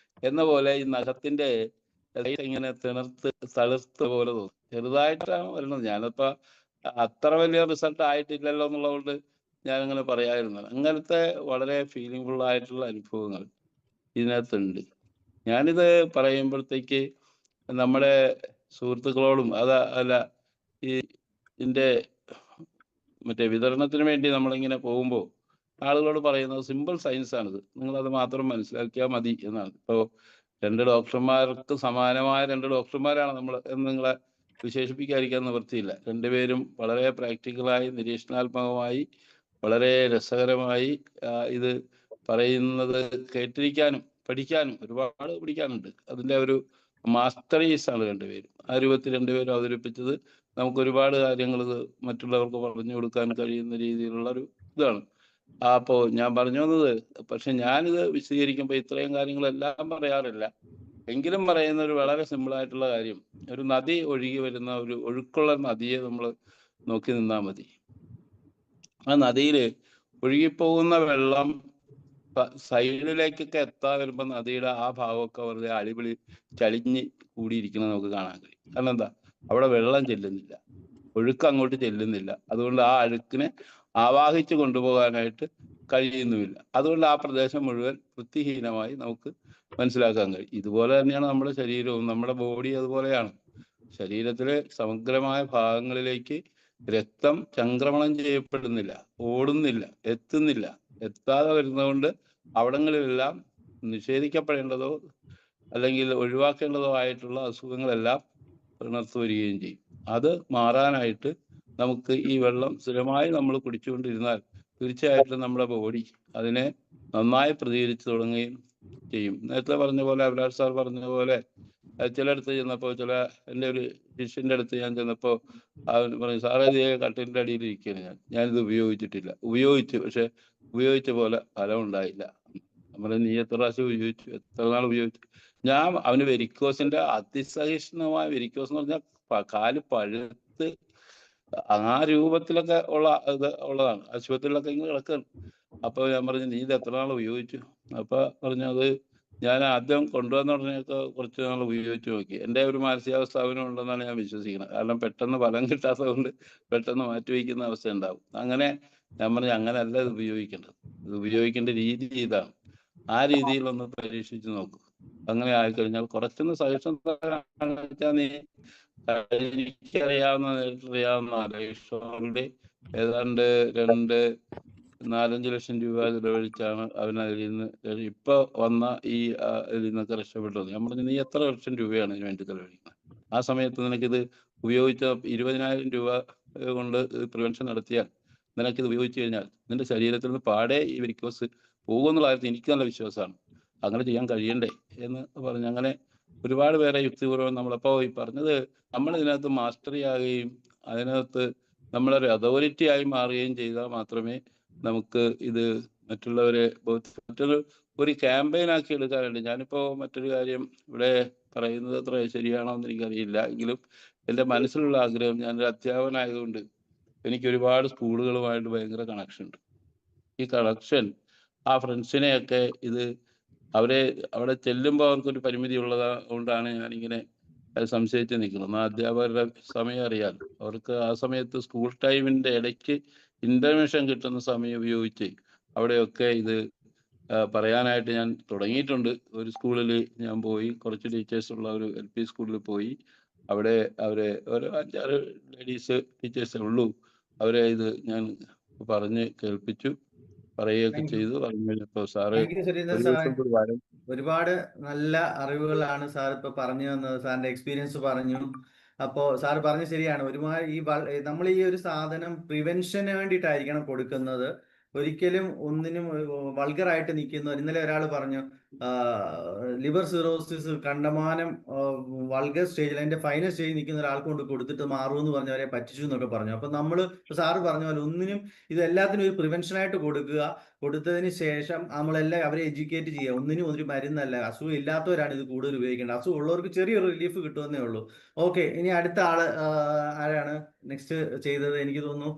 S3: എന്ന പോലെ ഈ നഖത്തിന്റെ ഇങ്ങനെ തളിർത്ത് പോലെ തോന്നും. ചെറുതായിട്ടാണ് വരുന്നത്. ഞാനിപ്പോ അത്ര വലിയ റിസൾട്ട് ആയിട്ടില്ലല്ലോ എന്നുള്ളതുകൊണ്ട് ഞാനിങ്ങനെ പറയാതിരുന്നത്. അങ്ങനത്തെ വളരെ ഫീലിംഗ് ഫുൾ ആയിട്ടുള്ള അനുഭവങ്ങൾ ഇതിനകത്തുണ്ട്. ഞാനിത് പറയുമ്പോഴത്തേക്ക് നമ്മുടെ സുഹൃത്തുക്കളോടും അല്ല ഈ ഇതിൻ്റെ മറ്റേ വിതരണത്തിന് വേണ്ടി നമ്മളിങ്ങനെ പോകുമ്പോൾ ആളുകളോട് പറയുന്നത് സിമ്പിൾ സയൻസ് ആണിത്, നിങ്ങളത് മാത്രം മനസ്സിലാക്കിയാൽ മതി എന്നാണ്. ഇപ്പോൾ 2 ഡോക്ടർമാർക്ക് സമാനമായ 2 ഡോക്ടർമാരാണ് നമ്മൾ എന്ന് നിങ്ങളെ വിശേഷിപ്പിക്കാതിരിക്കാൻ നിവൃത്തിയില്ല. രണ്ടുപേരും വളരെ പ്രാക്ടിക്കലായി, നിരീക്ഷണാത്മകമായി, വളരെ രസകരമായി ഇത് പറയുന്നത് കേട്ടിരിക്കാനും പഠിക്കാനും ഒരുപാട് പഠിക്കാനുണ്ട്. അതിൻ്റെ ഒരു മാസ്റ്ററീസാണ് രണ്ടുപേരും. ആ രൂപത്തിൽ രണ്ടുപേരും അവതരിപ്പിച്ചത് നമുക്ക് ഒരുപാട് കാര്യങ്ങൾ ഇത് മറ്റുള്ളവർക്ക് പറഞ്ഞു കൊടുക്കാൻ കഴിയുന്ന രീതിയിലുള്ള ഒരു ഇതാണ്. അപ്പോൾ ഞാൻ പറഞ്ഞു വന്നത്, പക്ഷെ ഞാനിത് വിശദീകരിക്കുമ്പോൾ ഇത്രയും കാര്യങ്ങളെല്ലാം പറയാറില്ല, എങ്കിലും പറയുന്ന ഒരു വളരെ സിമ്പിൾ ആയിട്ടുള്ള കാര്യം, ഒരു നദി ഒഴുകി വരുന്ന ഒരു ഒഴുക്കുള്ള നദിയെ നമ്മൾ നോക്കി നിന്നാൽ മതി. ആ നദിയിൽ ഒഴുകിപ്പോകുന്ന വെള്ളം സൈഡിലേക്കൊക്കെ എത്താൻ വരുമ്പോൾ നദിയുടെ ആ ഭാഗമൊക്കെ വെറുതെ അടിപൊളി ചളിഞ്ഞ് കൂടിയിരിക്കുന്നത് നമുക്ക് കാണാൻ കഴിയും. കാരണം എന്താ, അവിടെ വെള്ളം ചെല്ലുന്നില്ല, ഒഴുക്ക് അങ്ങോട്ട് ചെല്ലുന്നില്ല. അതുകൊണ്ട് ആ അഴുക്കിനെ ആവാഹിച്ച് കൊണ്ടുപോകാനായിട്ട് കഴിയുന്നുമില്ല. അതുകൊണ്ട് ആ പ്രദേശം മുഴുവൻ വൃത്തിഹീനമായി നമുക്ക് മനസ്സിലാക്കാൻ കഴിയും. ഇതുപോലെ തന്നെയാണ് നമ്മുടെ ശരീരവും. നമ്മുടെ ബോഡി അതുപോലെയാണ്. ശരീരത്തിലെ സമഗ്രമായ ഭാഗങ്ങളിലേക്ക് രക്തം ചംക്രമണം ചെയ്യപ്പെടുന്നില്ല, ഓടുന്നില്ല, എത്തുന്നില്ല. എത്താതെ വരുന്നതുകൊണ്ട് അവിടങ്ങളിലെല്ലാം നിഷേധിക്കപ്പെടേണ്ടതോ അല്ലെങ്കിൽ ഒഴിവാക്കേണ്ടതോ ആയിട്ടുള്ള അസുഖങ്ങളെല്ലാം പിണർത്തു വരികയും ചെയ്യും. അത് മാറാനായിട്ട് നമുക്ക് ഈ വെള്ളം സ്ഥിരമായി നമ്മൾ കുടിച്ചുകൊണ്ടിരുന്നാൽ തീർച്ചയായിട്ടും നമ്മുടെ ബോഡി അതിനെ നന്നായി പ്രതികരിച്ചു തുടങ്ങുകയും ചെയ്യും. നേരത്തെ പറഞ്ഞ പോലെ, അഭിലാഷ് സാർ പറഞ്ഞ പോലെ, ചിലയിടത്ത് ചെന്നപ്പോൾ എൻ്റെ ഒരു ശിഷ്യന്റെ അടുത്ത് ഞാൻ ചെന്നപ്പോൾ അവൻ പറഞ്ഞു, സാറേ ഇത് കട്ടിലിന്റെ അടിയിൽ ഇരിക്കുകയാണ്, ഞാനിത് ഉപയോഗിച്ചിട്ടില്ല. ഉപയോഗിച്ചു, പക്ഷെ ഉപയോഗിച്ച പോലെ ഫലം ഉണ്ടായില്ല. നമ്മൾ നീ എത്ര പ്രാവശ്യം ഉപയോഗിച്ചു, എത്ര നാൾ ഉപയോഗിച്ചു? ഞാൻ അവന് വെരിക്കോസിന്റെ അതിസഹിഷ്ണുമായ വെരിക്കോസ് എന്ന് പറഞ്ഞാൽ കാല് പഴുത്ത് ആ രൂപത്തിലൊക്കെ ഉള്ളതാണ്. ആശുപത്രിയിലൊക്കെ ഇങ്ങനെ കിടക്കുകയാണ്. അപ്പൊ ഞാൻ പറഞ്ഞു, നീ ഇത് എത്ര നാൾ ഉപയോഗിച്ചു? അപ്പൊ പറഞ്ഞു, അത് ഞാൻ ആദ്യം കൊണ്ടുവന്ന ഉടനെയൊക്കെ കുറച്ച് നാൾ ഉപയോഗിച്ച് നോക്കി. എൻ്റെ ഒരു മാനസികാവസ്ഥ അവനുണ്ടെന്നാണ് ഞാൻ വിശ്വസിക്കുന്നത്. കാരണം പെട്ടെന്ന് ഫലം കിട്ടാത്തത് കൊണ്ട് പെട്ടെന്ന് മാറ്റിവെക്കുന്ന അവസ്ഥ ഉണ്ടാവും. അങ്ങനെ ഞാൻ പറഞ്ഞു, അങ്ങനെയല്ല ഇത് ഉപയോഗിക്കേണ്ടത്. ഇത് ഉപയോഗിക്കേണ്ട രീതി ഇതാണ്. ആ രീതിയിൽ ഒന്ന് പരീക്ഷിച്ച് നോക്കൂ. അങ്ങനെ ആയിക്കഴിഞ്ഞാൽ കുറച്ചൊന്ന് സജഷൻ വെച്ചാൽ, നീ എനിക്കറിയാവുന്ന അലീഷോന്റെ ഏതാണ്ട് 4-5 ലക്ഷം രൂപ ചിലവഴിച്ചാണ് അവൻ അതിൽ നിന്ന് ഇപ്പൊ വന്ന ഇതിൽ നിന്നൊക്കെ രക്ഷപ്പെട്ടത്. ഞാൻ പറഞ്ഞു, നീ എത്ര ലക്ഷം രൂപയാണ് ഇതിന് വേണ്ടി ചെലവഴിക്കുന്നത്? ആ സമയത്ത് നിനക്കിത് ഉപയോഗിച്ച 20,000 രൂപ കൊണ്ട് പ്രിവെൻഷൻ നടത്തിയാൽ, നിനക്കിത് ഉപയോഗിച്ചു കഴിഞ്ഞാൽ നിന്റെ ശരീരത്തിൽ നിന്ന് പാടെ ഈ വെരിക്കോസ് പോകുമെന്നുള്ള കാര്യത്തിൽ എനിക്ക് നല്ല വിശ്വാസമാണ്. അങ്ങനെ ചെയ്യാൻ കഴിയണ്ടേ എന്ന് പറഞ്ഞ് അങ്ങനെ ഒരുപാട് പേരെ യുക്തിപൂർവ്വം നമ്മളപ്പോൾ ഈ പറഞ്ഞത്, നമ്മൾ ഇതിനകത്ത് മാസ്റ്ററി ആകുകയും അതിനകത്ത് നമ്മളൊരു അതോറിറ്റി ആയി മാറുകയും ചെയ്താൽ മാത്രമേ നമുക്ക് ഇത് മറ്റുള്ളവരെ ഒരു ക്യാമ്പയിൻ ആക്കി എടുക്കാനുണ്ട്. ഞാനിപ്പോ മറ്റൊരു കാര്യം ഇവിടെ പറയുന്നത് അത്ര ശരിയാണോ എന്ന് എനിക്കറിയില്ല. എങ്കിലും എൻ്റെ മനസ്സിലുള്ള ആഗ്രഹം, ഞാനൊരു അധ്യാപകനായതുകൊണ്ട് എനിക്ക് ഒരുപാട് സ്കൂളുകളുമായിട്ട് ഭയങ്കര കണക്ഷൻ ഉണ്ട്. ഈ കണക്ഷൻ ആ ഫ്രണ്ട്സിനെയൊക്കെ അവരെ അവിടെ ചെല്ലുമ്പോൾ അവർക്കൊരു പരിമിതി ഉള്ളത് കൊണ്ടാണ് ഞാനിങ്ങനെ സംശയിച്ച് നിൽക്കുന്നത്. അധ്യാപകരുടെ സമയം അറിയാം. അവർക്ക് ആ സമയത്ത് സ്കൂൾ ടൈമിന്റെ ഇടയ്ക്ക് ഇന്റർവെൻഷൻ കിട്ടുന്ന സമയം ഉപയോഗിച്ച് അവിടെയൊക്കെ ഇത് പറയാനായിട്ട് ഞാൻ തുടങ്ങിയിട്ടുണ്ട്. ഒരു സ്കൂളിൽ ഞാൻ പോയി, കുറച്ച് ടീച്ചേഴ്സ് ഉള്ള ഒരു LP സ്കൂളിൽ പോയി. അവിടെ ഒരു 5-6 ലേഡീസ് ടീച്ചേഴ്സേ ഉള്ളൂ. അവരെ ഇത് ഞാൻ പറഞ്ഞ് കേൾപ്പിച്ചു, പറയുകയൊക്കെ ചെയ്തു. പറഞ്ഞു കഴിഞ്ഞപ്പോൾ സാറ് ഒരു ദിവസം കൂടി വരും.
S2: ഒരുപാട് നല്ല അറിവുകളാണ് സാർ ഇപ്പൊ പറഞ്ഞു തന്നത്. സാറിന്റെ എക്സ്പീരിയൻസ് പറഞ്ഞു. അപ്പോ സാർ പറഞ്ഞ ശരിയാണ്. ഒരുപാട് നമ്മൾ ഈ ഒരു സാധനം പ്രിവെൻഷന് വേണ്ടിയിട്ടായിരിക്കണം കൊടുക്കുന്നത്. ഒരിക്കലും ഒന്നിനും വൾഗറായിട്ട് നിൽക്കുന്നവർ, ഇന്നലെ ഒരാൾ പറഞ്ഞു ലിവർ സിറോസിസ് കണ്ടമാനം വൾഗർ സ്റ്റേജിൽ, അതിന്റെ ഫൈനൽ സ്റ്റേജിൽ നിൽക്കുന്ന ഒരാൾക്ക് കൊണ്ട് കൊടുത്തിട്ട് മാറുമെന്ന് പറഞ്ഞവരെ പറ്റിച്ചു എന്നൊക്കെ പറഞ്ഞു. അപ്പൊ നമ്മൾ സാറ് പറഞ്ഞ പോലെ ഒന്നിനും ഇതെല്ലാത്തിനും ഒരു പ്രിവെൻഷനായിട്ട് കൊടുക്കുക. കൊടുത്തതിന് ശേഷം നമ്മളെല്ലാം അവരെ എഡ്യൂക്കേറ്റ് ചെയ്യുക. ഒന്നിനും ഒരു മരുന്നല്ല. അസുഖം ഇല്ലാത്തവരാണ് ഇത് കൂടുതൽ ഉപയോഗിക്കേണ്ടത്. അസുഖം ഉള്ളവർക്ക് ചെറിയൊരു റിലീഫ് കിട്ടുമെന്നേ ഉള്ളൂ. ഓക്കെ, ഇനി അടുത്ത ആള് ആരാണ് നെക്സ്റ്റ് ചെയ്തത്? എനിക്ക് തോന്നുന്നു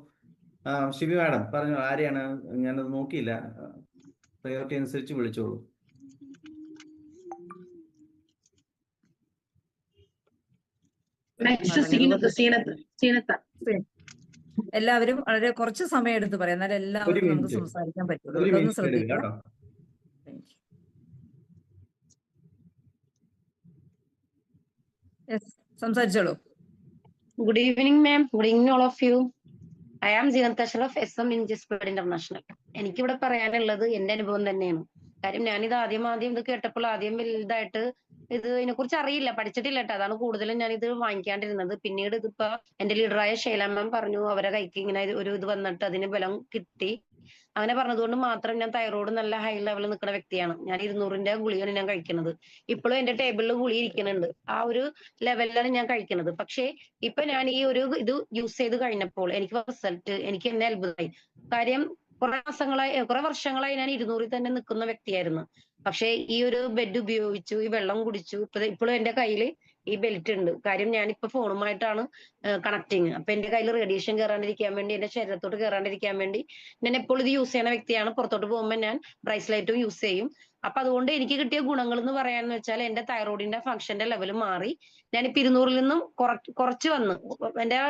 S2: ഷിബി മാഡം പറഞ്ഞു. ആരെയാണ്? ഞാനത് നോക്കിയില്ല. പ്രയോറിറ്റി അനുസരിച്ച് വിളിച്ചോളൂ.
S1: എല്ലാവരും വളരെ കുറച്ച് സമയം എടുത്ത് പറയാം, എന്നാലും എല്ലാവർക്കും നമുക്ക് സംസാരിക്കാൻ പറ്റുള്ളൂ. ഒന്ന് ശ്രദ്ധിക്കുക. സംസാരിച്ചോളൂ.
S4: Good evening, ma'am. Good evening, all of you. I am Jinata Sharaf, SM Injesped International. എനിക്കിവിടെ പറയാനുള്ളത് എന്റെ അനുഭവം തന്നെയാണ്. കാര്യം ഞാനിത് ആദ്യം ഇത് കേട്ടപ്പോൾ ആദ്യം വലുതായിട്ട് ഇതിനെക്കുറിച്ച് അറിയില്ല, പഠിച്ചിട്ടില്ല കേട്ടോ. അതാണ് കൂടുതലും ഞാനിത് വാങ്ങിക്കാണ്ടിരുന്നത്. പിന്നീട് ഇതിപ്പോ എന്റെ ലീഡറായ ശൈല മാം പറഞ്ഞു, അവരെ കൈക്ക് ഇങ്ങനെ ഇത് വന്നിട്ട് അതിന് ബലം കിട്ടി. അങ്ങനെ പറഞ്ഞതുകൊണ്ട് മാത്രം ഞാൻ തൈറോയ്ഡ് നല്ല ഹൈ ലെവലിൽ നിൽക്കുന്ന വ്യക്തിയാണ്. ഞാൻ 200ന്റെ ഗുളികയാണ് ഞാൻ കഴിക്കുന്നത്. ഇപ്പോഴും എന്റെ ടേബിളിൽ ഗുളി ഇരിക്കുന്നുണ്ട്. ആ ഒരു ലെവലിലാണ് ഞാൻ കഴിക്കുന്നത്. പക്ഷേ ഇപ്പൊ ഞാൻ ഈ ഇത് യൂസ് ചെയ്ത് കഴിഞ്ഞപ്പോൾ എനിക്ക് റിസൾട്ട്, എനിക്ക് എന്നെ അത്ഭുതമായി. കാര്യം കുറെ വർഷങ്ങളായി ഞാൻ 200ൽ തന്നെ നിൽക്കുന്ന വ്യക്തിയായിരുന്നു. പക്ഷേ ഈ ഒരു ബെഡ് ഉപയോഗിച്ചു, ഈ വെള്ളം കുടിച്ചു. ഇപ്പോഴും എന്റെ കയ്യിൽ ഈ ബെൽറ്റ് ഉണ്ട്. കാര്യം ഞാനിപ്പോ ഫോണുമായിട്ടാണ് കണക്ടിങ്. അപ്പൊ എന്റെ കയ്യിൽ റേഡിയേഷൻ കയറാണ്ടിരിക്കാൻ വേണ്ടി, എന്റെ ശരീരത്തോട്ട് കയറാണ്ടിരിക്കാൻ വേണ്ടി ഞാൻ എപ്പോഴും ഇത് യൂസ് ചെയ്യുന്ന വ്യക്തിയാണ്. പുറത്തോട്ട് പോകുമ്പോൾ ഞാൻ ബ്രേസ്ലെറ്റും യൂസ് ചെയ്യും. അപ്പൊ അതുകൊണ്ട് എനിക്ക് കിട്ടിയ ഗുണങ്ങൾ എന്ന് പറയാന്ന് വെച്ചാൽ എന്റെ തൈറോയിഡിന്റെ ഫംഗ്ഷന്റെ ലെവൽ മാറി. ഞാനിപ്പോ 200-ൽ നിന്നും കുറച്ച് വന്ന് എന്റെ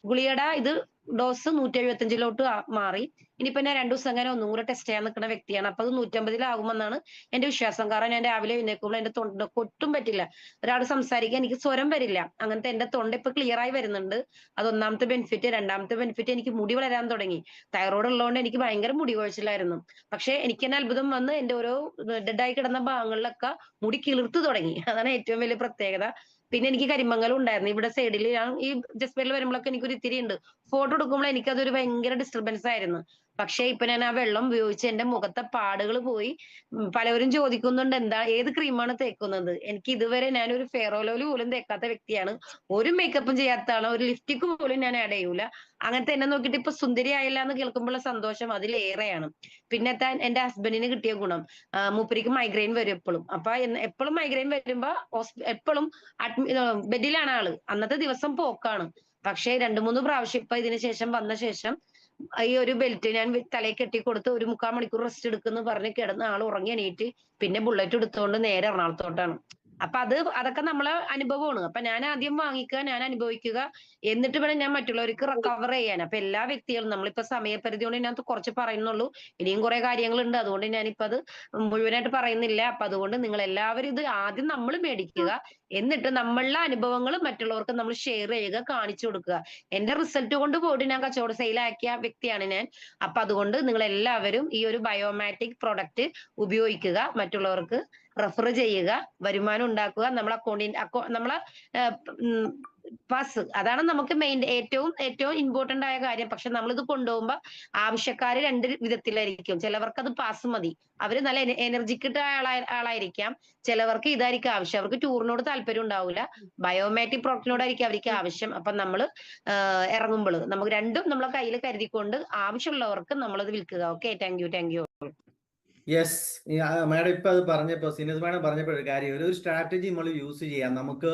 S4: ഗുളികയുടെ ഇത് ഡോസ് 175-ലോട്ട് മാറി. ഇനിയിപ്പോ ഞാൻ 2 ദിവസം അങ്ങനെ ഒന്നും കൂടെ ടെസ്റ്റ് ചെയ്യാൻ നിൽക്കുന്ന വ്യക്തിയാണ്. അപ്പൊ അത് 150-ലാകുമെന്നാണ് എന്റെ വിശ്വാസം. കാരണം ഞാൻ രാവിലെ എഴുന്നേൽക്കുമ്പോൾ എന്റെ തൊണ്ട ഒട്ടും പറ്റില്ല. ഒരാൾ സംസാരിക്കാൻ എനിക്ക് സ്വരം വരില്ല. അങ്ങനത്തെ എന്റെ തൊണ്ട ഇപ്പൊ ക്ലിയർ ആയി വരുന്നുണ്ട്. അത് ഒന്നാമത്തെ ബെനിഫിറ്റ്. രണ്ടാമത്തെ ബെനിഫിറ്റ്, എനിക്ക് മുടി വളരാൻ തുടങ്ങി. തൈറോയ്ഡ് ഉള്ളതുകൊണ്ട് എനിക്ക് ഭയങ്കര മുടി കൊഴിച്ചിലായിരുന്നു. പക്ഷെ എനിക്ക് തന്നെ അത്ഭുതം വന്ന് എന്റെ ഓരോ ഡെഡായി കിടന്ന ഭാഗങ്ങളിലൊക്കെ മുടി കിളിർത്തു തുടങ്ങി. അതാണ് ഏറ്റവും വലിയ പ്രത്യേകത. പിന്നെ എനിക്ക് കരിമങ്ങലും ഉണ്ടായിരുന്നു. ഇവിടെ സൈഡിൽ ഞാൻ ഈ ജസ്പേരിൽ വരുമ്പോഴൊക്കെ എനിക്കൊരു ഇത്തിരി ഉണ്ട്. ഫോട്ടോ എടുക്കുമ്പോൾ എനിക്കതൊരു ഭയങ്കര ഡിസ്റ്റർബൻസ് ആയിരുന്നു. പക്ഷെ ഇപ്പൊ ഞാൻ ആ വെള്ളം ഉപയോഗിച്ച് എന്റെ മുഖത്തെ പാടുകൾ പോയി. പലവരും ചോദിക്കുന്നുണ്ട് ഏത് ക്രീമാണ് തേക്കുന്നത്. എനിക്ക് ഇതുവരെ ഞാനൊരു ഫെയർ ഓയിൽ പോലും തേക്കാത്ത വ്യക്തിയാണ്. ഒരു മേക്കപ്പും ചെയ്യാത്ത ആളാണ്. ഒരു ലിപ്സ്റ്റിക് പോലും ഞാൻ ആഡ് ചെയ്യൂല. അങ്ങനത്തെ എന്നെ നോക്കിയിട്ട് ഇപ്പൊ സുന്ദരി ആയില്ല എന്ന് കേൾക്കുമ്പോഴുള്ള സന്തോഷം അതിലേറെയാണ്. പിന്നെ എന്റെ ഹസ്ബൻഡിന് കിട്ടിയ ഗുണം, മൂപ്പരിക്ക് മൈഗ്രെയിൻ വരും എപ്പോഴും. അപ്പൊ എപ്പോഴും മൈഗ്രെയിൻ വരുമ്പോ എപ്പോഴും ബെഡിലാണ് ആള്. അന്നത്തെ ദിവസം പോക്കാണ്. പക്ഷേ 2-3 പ്രാവശ്യം ഇപ്പൊ ഇതിന് ശേഷം വന്ന ശേഷം ഈ ഒരു ബെൽറ്റ് ഞാൻ തലയിൽ കെട്ടിക്കൊടുത്ത് 1/4 മണിക്കൂർ റെസ്റ്റ് എടുക്കുന്നു പറഞ്ഞ് കിടന്ന് ആൾ ഉറങ്ങി എണീറ്റ് പിന്നെ ബുള്ളറ്റ് എടുത്തുകൊണ്ട് നേരെ എറണാകുളത്തോട്ടാണ്. അപ്പൊ അതൊക്കെ നമ്മളെ അനുഭവമാണ്. അപ്പൊ ഞാൻ ആദ്യം വാങ്ങിക്കുക, ഞാൻ അനുഭവിക്കുക, എന്നിട്ട് വേണം ഞാൻ മറ്റുള്ളവർക്ക് കവർ ചെയ്യാൻ. അപ്പൊ എല്ലാ വ്യക്തികളും, നമ്മളിപ്പോ സമയപരിധി കൊണ്ട് ഇതിനകത്ത് കുറച്ച് പറയുന്നുള്ളൂ. ഇനിയും കുറെ കാര്യങ്ങളുണ്ട്. അതുകൊണ്ട് ഞാനിപ്പോ അത് മുഴുവനായിട്ട് പറയുന്നില്ല. അപ്പൊ അതുകൊണ്ട് നിങ്ങൾ എല്ലാവരും ഇത് ആദ്യം നമ്മൾ മേടിക്കുക. എന്നിട്ട് നമ്മളുടെ അനുഭവങ്ങൾ മറ്റുള്ളവർക്ക് നമ്മൾ ഷെയർ ചെയ്യുക, കാണിച്ചു കൊടുക്കുക. എന്റെ റിസൾട്ട് കൊണ്ട് പോയിട്ട് ഞാൻ കച്ചവട സെയിലാക്കിയ വ്യക്തിയാണ് ഞാൻ. അപ്പൊ അതുകൊണ്ട് നിങ്ങൾ എല്ലാവരും ഈ ഒരു ബയോമാറ്റിക് പ്രൊഡക്റ്റ് ഉപയോഗിക്കുക, മറ്റുള്ളവർക്ക് റെഫർ ചെയ്യുക, വരുമാനം ഉണ്ടാക്കുക. നമ്മളെ നമ്മളെ പാസ്, അതാണ് നമുക്ക് ഏറ്റവും ഇമ്പോർട്ടന്റ് ആയ കാര്യം. പക്ഷെ നമ്മളിത് കൊണ്ടുപോകുമ്പോ ആവശ്യക്കാര് 2 വിധത്തിലായിരിക്കും. ചിലവർക്ക് അത് പാസ് മതി, അവര് നല്ല എനർജിക്കിട്ട ആളായിരിക്കാം. ചിലവർക്ക് ഇതായിരിക്കും ആവശ്യം, അവർക്ക് ടൂറിനോട് താല്പര്യം ഉണ്ടാവില്ല, ബയോമാറ്റിക് പ്രോഡക്റ്റിനോടായിരിക്കും അവർക്ക് ആവശ്യം. അപ്പൊ നമ്മൾ ഇറങ്ങുമ്പോൾ നമുക്ക് രണ്ടും നമ്മളെ കയ്യിൽ കരുതിക്കൊണ്ട് ആവശ്യമുള്ളവർക്ക് നമ്മളത് വിൽക്കുക. Okay, thank U.
S2: Yes, madam ഇപ്പൊ അത് പറഞ്ഞപ്പോ, സിനസ് മാഡം പറഞ്ഞപ്പോ ഒരു കാര്യം, ഒരു സ്ട്രാറ്റജി നമ്മൾ യൂസ് ചെയ്യാം. നമുക്ക്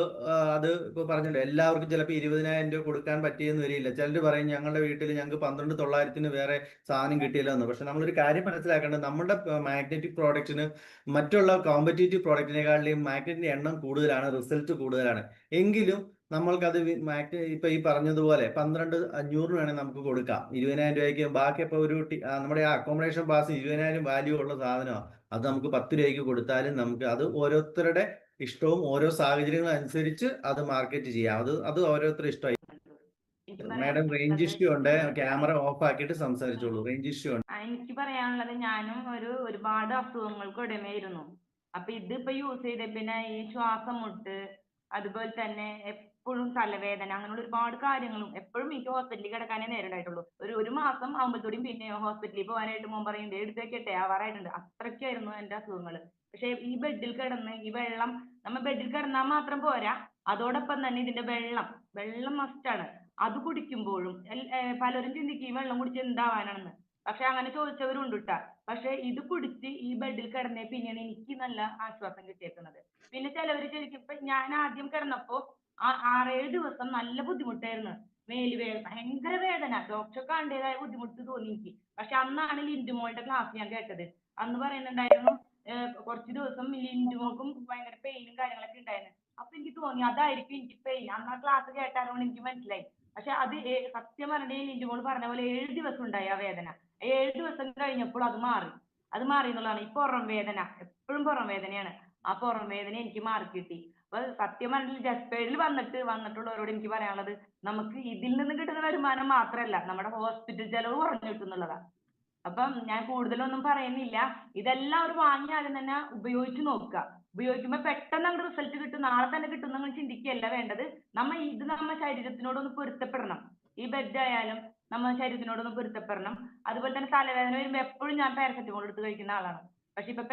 S2: അത് ഇപ്പൊ പറഞ്ഞല്ലോ, എല്ലാവർക്കും ചിലപ്പോൾ 20,000 രൂപ കൊടുക്കാൻ പറ്റിയെന്ന് വരില്ല. ചിലർ പറയും ഞങ്ങളുടെ വീട്ടിൽ ഞങ്ങൾക്ക് 12,900 വേറെ സാധനം കിട്ടിയില്ല എന്ന്. പക്ഷെ നമ്മളൊരു കാര്യം മനസ്സിലാക്കേണ്ടത്, നമ്മുടെ മാഗ്നറ്റിക് പ്രോഡക്റ്റിന് മറ്റുള്ള കോമ്പറ്റീറ്റീവ് പ്രോഡക്റ്റിനെക്കാളും മാഗ്നറ്റിന്റെ എണ്ണം കൂടുതലാണ്, റിസൾട്ട് കൂടുതലാണ്. എങ്കിലും നമ്മൾക്കത് ഇപ്പൊ ഈ പറഞ്ഞതുപോലെ 12,500 വേണമെങ്കിൽ നമുക്ക് കൊടുക്കാം. 20,000 രൂപയ്ക്ക് ബാക്കി ഇപ്പൊ ഒരു നമ്മുടെ ആ അക്കോമഡേഷൻ പാസ് 20,000 വാല്യൂ ഉള്ള സാധനമാണ്. അത് നമുക്ക് 10 രൂപയ്ക്ക് കൊടുത്താലും നമുക്ക് അത് ഓരോരുത്തരുടെ ഇഷ്ടവും ഓരോ സാഹചര്യങ്ങളും അനുസരിച്ച് അത് മാർക്കറ്റ് ചെയ്യാം. അത് ഓരോരുത്തരുടെ ഇഷ്ടമായി. മാഡം റേഞ്ച് ഇഷ്യൂ ഉണ്ട്, ക്യാമറ ഓഫ് ആക്കിയിട്ട് സംസാരിച്ചോളൂ. റേഞ്ച് ഇഷ്യൂ ഉണ്ട്.
S5: എനിക്ക് പറയാനുള്ളത്, ഞാനും ഒരുപാട് അസുഖങ്ങൾക്ക് ഉടമയായിരുന്നു. അപ്പൊ ഇതിപ്പോ യൂസ് ചെയ്ത പിന്നെ ഈ ശ്വാസം മുട്ട്, അതുപോലെ തന്നെ എപ്പോഴും തലവേദന, അങ്ങനെയുള്ള ഒരുപാട് കാര്യങ്ങളും എപ്പോഴും എനിക്ക് ഹോസ്പിറ്റലിൽ കിടക്കാനേ നേരിടായിട്ടുള്ളൂ. ഒരു മാസം ആകുമ്പോഴത്തേക്കും പിന്നെ ഹോസ്പിറ്റലിൽ പോകാനായിട്ട് മോൻ പറയുന്നുണ്ട് എടുത്തേക്കട്ടെ, ആവാറായിട്ടുണ്ട്. അത്രയ്ക്കായിരുന്നു എന്റെ അസുഖങ്ങൾ. പക്ഷെ ഈ ബെഡിൽ കിടന്ന് ഈ വെള്ളം, നമ്മൾ ബെഡിൽ കിടന്നാൽ മാത്രം പോരാ, അതോടൊപ്പം തന്നെ ഇതിന്റെ വെള്ളം മസ്റ്റാണ്. അത് കുടിക്കുമ്പോഴും പലരും ചിന്തിക്കും ഈ വെള്ളം കുടിച്ച് എന്താവാനാണെന്ന്. പക്ഷെ അങ്ങനെ ചോദിച്ചവരുണ്ട് ട്ടാ. പക്ഷെ ഇത് കുടിച്ച് ഈ ബെഡിൽ കിടന്നേ പിന്നെയാണ് എനിക്ക് നല്ല ആശ്വാസം കിട്ടിയേക്കുന്നത്. പിന്നെ ചിലവര് ശരിക്കും, ഇപ്പൊ ഞാൻ ആദ്യം കിടന്നപ്പോ 6-7 ദിവസം നല്ല ബുദ്ധിമുട്ടായിരുന്നു. മേലുവേദന, ഭയങ്കര വേദന, ഡോക്ടറെ കാണേണ്ടതായ ബുദ്ധിമുട്ട് തോന്നി എനിക്ക്. പക്ഷെ അന്നാണ് ലിൻഡുമോളുടെ ക്ലാസ് ഞാൻ കേട്ടത്. അന്ന് പറയുന്നുണ്ടായിരുന്നു കുറച്ച് ദിവസം ലിൻഡുമോൾക്കും ഭയങ്കര പെയിനും കാര്യങ്ങളൊക്കെ ഉണ്ടായിരുന്നു. അപ്പൊ എനിക്ക് തോന്നി അതായിരിക്കും എനിക്ക് പെയിൻ. അന്ന് ആ ക്ലാസ് കേട്ടാലോണ്ട് എനിക്ക് മനസ്സിലായി. പക്ഷെ അത് സത്യം പറഞ്ഞിട്ടുണ്ടെങ്കിൽ ലിൻഡുമോൾ പറഞ്ഞ പോലെ 7 ദിവസം ഉണ്ടായി ആ വേദന. 7 ദിവസം കഴിഞ്ഞപ്പോൾ അത് മാറി എന്നുള്ളതാണ്. ഈ പുറം വേദന, എപ്പോഴും പുറം വേദനയാണ്. ആ പുറം വേദന എനിക്ക് മാറി കിട്ടി. അപ്പൊ സത്യം പറഞ്ഞാൽ ജസ്പേഡിൽ വന്നിട്ടുള്ളവരോട് എനിക്ക് പറയാനുള്ളത്, നമുക്ക് ഇതിൽ നിന്ന് കിട്ടുന്ന വരുമാനം മാത്രമല്ല, നമ്മുടെ ഹോസ്പിറ്റൽ ചെലവ് കുറഞ്ഞു കിട്ടുന്നുള്ളതാ. അപ്പം ഞാൻ കൂടുതലൊന്നും പറയുന്നില്ല. ഇതെല്ലാം ഒരു വാങ്ങി ആദ്യം തന്നെ ഉപയോഗിച്ച് നോക്കുക. ഉപയോഗിക്കുമ്പോൾ പെട്ടെന്ന് അങ്ങോട്ട് റിസൾട്ട് കിട്ടും, നാളെ തന്നെ കിട്ടും നിങ്ങൾ ചിന്തിക്കുകയല്ല വേണ്ടത്. നമ്മുടെ ശരീരത്തിനോടൊന്ന് പൊരുത്തപ്പെടണം. ഈ ബെഡ് ആയാലും നമ്മുടെ ശരീരത്തിനോടൊന്ന് പൊരുത്തപ്പെടണം. അതുപോലെ തന്നെ തലവേദന വരുമ്പോൾ എപ്പോഴും ഞാൻ പാരസെറ്റമോൾ എടുത്ത് കഴിക്കുന്ന ആളാണ്. പക്ഷെ ഇപ്പൊ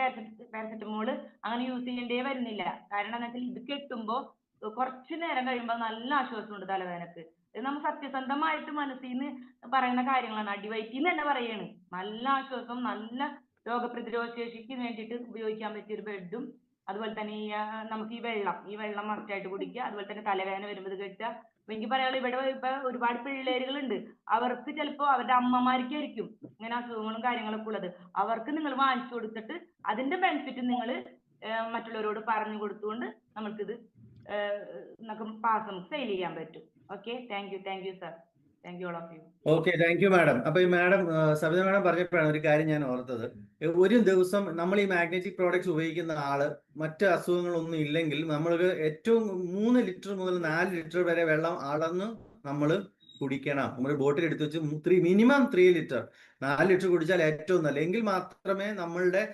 S5: പാരസെറ്റമോൾ അങ്ങനെ യൂസ് ചെയ്യേണ്ടേ വരുന്നില്ല. കാരണം എന്താ വെച്ചാൽ ഇത് കെട്ടുമ്പോൾ കുറച്ചു നേരം കഴിയുമ്പോൾ നല്ല ആശ്വാസമുണ്ട് തലവേദനക്ക്. ഇത് നമ്മൾ സത്യസന്ധമായിട്ട് മനസ്സിൽ നിന്ന് പറയുന്ന കാര്യങ്ങളാണ്. അടിവയറ്റിൽ നിന്ന് തന്നെ പറയാണ്, നല്ല ആശ്വാസം, നല്ല രോഗപ്രതിരോധ ശേഷിക്ക് വേണ്ടിയിട്ട് ഉപയോഗിക്കാൻ പറ്റിയ ഒരു ബെഡും, അതുപോലെ തന്നെ നമുക്ക് ഈ വെള്ളം മസ്റ്റായിട്ട് കുടിക്കുക. അതുപോലെ തന്നെ തലവേദന വരുമ്പോൾ ഇത് കെട്ടുക. അപ്പൊ എനിക്ക് പറയാനുള്ളത്, ഇവിടെ ഇപ്പൊ ഒരുപാട് പിള്ളേരുകളുണ്ട്, അവർക്ക് ചിലപ്പോ അവരുടെ അമ്മമാർക്കായിരിക്കും ഇങ്ങനെ അസുഖങ്ങളും കാര്യങ്ങളൊക്കെ ഉള്ളത്. അവർക്ക് നിങ്ങൾ വാങ്ങിച്ചു കൊടുത്തിട്ട് അതിന്റെ ബെനിഫിറ്റ് നിങ്ങൾ മറ്റുള്ളവരോട് പറഞ്ഞു കൊടുത്തുകൊണ്ട് നമുക്കിത് നമുക്ക് സെയിൽ ചെയ്യാൻ പറ്റും. Okay, thank you sir, thank you all of you.
S2: Okay, thank you madam. അപ്പൊ ഈ മാഡം സബിത മാഡം പറഞ്ഞപ്പോഴാണ് ഒരു കാര്യം ഞാൻ ഓർത്തത്. ഒരു ദിവസം നമ്മൾ ഈ മാഗ്നറ്റിക് പ്രോഡക്ട്സ് ഉപയോഗിക്കുന്ന ആള് മറ്റ് അസുഖങ്ങളൊന്നും ഇല്ലെങ്കിൽ നമ്മൾക്ക് ഏറ്റവും 3 ലിറ്റർ മുതൽ 4 ലിറ്റർ വരെ വെള്ളം അളന്ന് നമ്മൾ കുടിക്കണം. നമ്മൾ ബോട്ടിൽ എടുത്ത് വെച്ച് മിനിമം 3 ലിറ്റർ 4 ലിറ്റർ കുടിച്ചാൽ ഏറ്റവും നല്ല. എങ്കിൽ മാത്രമേ നമ്മളുടെ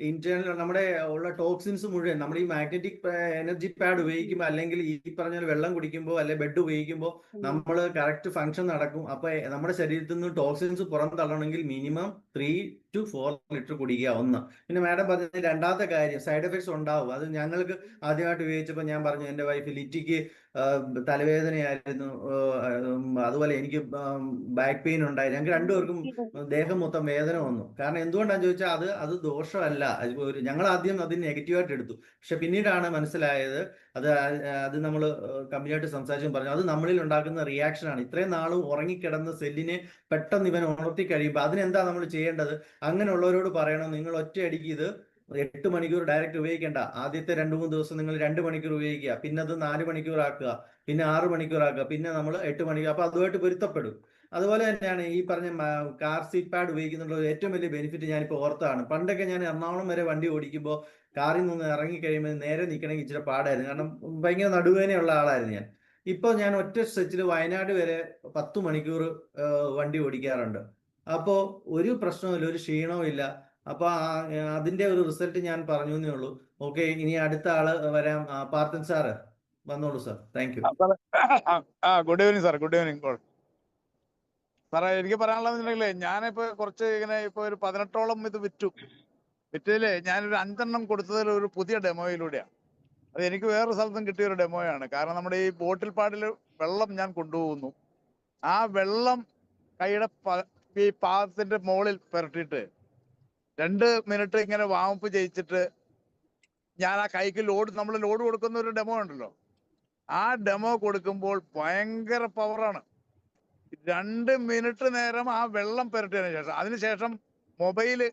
S2: ഇന്റേണൽ നമ്മുടെ ഉള്ള ടോക്സിൻസ് മുഴുവൻ നമ്മൾ ഈ മാഗ്നറ്റിക് എനർജി പാഡ് ഉപയോഗിക്കുമ്പോൾ, അല്ലെങ്കിൽ ഈ പറഞ്ഞ വെള്ളം കുടിക്കുമ്പോൾ, അല്ലെങ്കിൽ ബെഡ് ഉപയോഗിക്കുമ്പോൾ നമ്മൾ കറക്റ്റ് ഫംഗ്ഷൻ നടക്കും. അപ്പൊ നമ്മുടെ ശരീരത്തിൽ നിന്ന് ടോക്സിൻസ് പുറന്തള്ളണമെങ്കിൽ മിനിമം 3 to 4 ലിറ്റർ കുടിക്കുക. ഒന്ന്. പിന്നെ മാഡം പറഞ്ഞ രണ്ടാമത്തെ കാര്യം, സൈഡ് എഫക്ട്സ് ഉണ്ടാവും. അത് ഞങ്ങൾക്ക് ആദ്യമായിട്ട് ഉപയോഗിച്ചപ്പോൾ ഞാൻ പറഞ്ഞു, എൻ്റെ വൈഫ് ലിറ്റിക്ക് തലവേദനയായിരുന്നു, അതുപോലെ എനിക്ക് ബാക്ക് പെയിൻ ഉണ്ടായി. ഞങ്ങൾക്ക് രണ്ടുപേർക്കും ദേഹം മൊത്തം വേദന വന്നു. കാരണം എന്തുകൊണ്ടാന്ന് ചോദിച്ചാൽ അത് ദോഷമല്ല. ഞങ്ങൾ ആദ്യം അത് നെഗറ്റീവായിട്ട് എടുത്തു. പക്ഷെ പിന്നീടാണ് മനസ്സിലായത്, അത് നമ്മൾ കമ്പനിയായിട്ട് സംസാരിച്ചു പറഞ്ഞു, അത് നമ്മളിൽ ഉണ്ടാക്കുന്ന റിയാക്ഷൻ ആണ്. ഇത്രയും നാളും ഉറങ്ങിക്കിടന്ന സെല്ലിനെ പെട്ടെന്ന് ഇവൻ ഉണർത്തി കഴിയുമ്പോൾ അതിനെന്താ നമ്മൾ ചെയ്യേണ്ടത്? അങ്ങനെയുള്ളവരോട് പറയണം, നിങ്ങൾ ഒറ്റയടിക്ക് ഇത് 8 മണിക്കൂർ ഡയറക്റ്റ് ഉപയോഗിക്കേണ്ട. ആദ്യത്തെ 2-3 ദിവസം നിങ്ങൾ 2 മണിക്കൂർ ഉപയോഗിക്കുക, പിന്നെ അത് 4 മണിക്കൂർ ആക്കുക, പിന്നെ 6 മണിക്കൂർ ആക്കുക, പിന്നെ നമ്മൾ 8 മണിക്കൂർ. അപ്പൊ അതുമായിട്ട് പൊരുത്തപ്പെടും. അതുപോലെ തന്നെയാണ് ഈ പറഞ്ഞ കാർ സീറ്റ് പാഡ് ഉപയോഗിക്കുന്നുള്ള ഏറ്റവും വലിയ ബെനിഫിറ്റ് ഞാനിപ്പോൾ ഓർത്താണ്. പണ്ടൊക്കെ ഞാൻ എറണാകുളം വരെ വണ്ടി ഓടിക്കുമ്പോൾ കാറിൽ നിന്ന് ഇറങ്ങി കഴിയുമ്പോൾ നേരെ നിൽക്കണമെങ്കിൽ ഇച്ചിരി പാടായിരുന്നു. കാരണം ഭയങ്കര നടുവേദനയുള്ള ആളായിരുന്നു ഞാൻ. ഇപ്പോൾ ഞാൻ ഒറ്റ സ്ട്രെച്ചിൽ വയനാട് വരെ 10 മണിക്കൂർ വണ്ടി ഓടിക്കാറുണ്ട്. അപ്പോൾ ഒരു പ്രശ്നവുമില്ല, ഒരു ക്ഷീണവും ഇല്ല. അപ്പൊ അതിന്റെ ഒരു റിസൾട്ട് ഞാൻ പറഞ്ഞു എന്നേ ഉള്ളൂ. ഓക്കെ, ഇനി അടുത്ത ആള് വരാം. പാർത്ഥൻ സാറ് വന്നോളൂ sir. Thank you.
S6: Good evening sir. Good evening സാറേ. എനിക്ക് പറയാനുള്ളതെന്നുണ്ടെങ്കിലേ, ഞാനിപ്പോ കുറച്ച് ഇങ്ങനെ ഇപ്പൊ ഒരു 18ഓളം ഇത് വിറ്റതില് ഞാനൊരു 5 കൊടുത്തതിൽ ഒരു പുതിയ ഡെമോയിലൂടെയാണ്. അത് എനിക്ക് വേറൊരു സ്ഥലത്തും കിട്ടിയ ഒരു ഡെമോയാണ്. കാരണം നമ്മുടെ ഈ ബോട്ടിൽ പാഡിൽ വെള്ളം ഞാൻ കൊണ്ടുപോകുന്നു. ആ വെള്ളം കൈയുടെ ഈ പാദത്തിന്റെ മുകളിൽ പുരട്ടിയിട്ട് 2 മിനിറ്റ് ഇങ്ങനെ വാമപ്പ് ചെയ്യിച്ചിട്ട് ഞാൻ ആ കൈക്ക് നമ്മൾ ലോഡ് കൊടുക്കുന്ന ഒരു ഡെമോ ഉണ്ടല്ലോ, ആ ഡെമോ കൊടുക്കുമ്പോൾ ഭയങ്കര പവറാണ്. 2 മിനിറ്റ് നേരം ആ വെള്ളം പുരട്ടിയതിനു ശേഷം, അതിനുശേഷം മൊബൈല്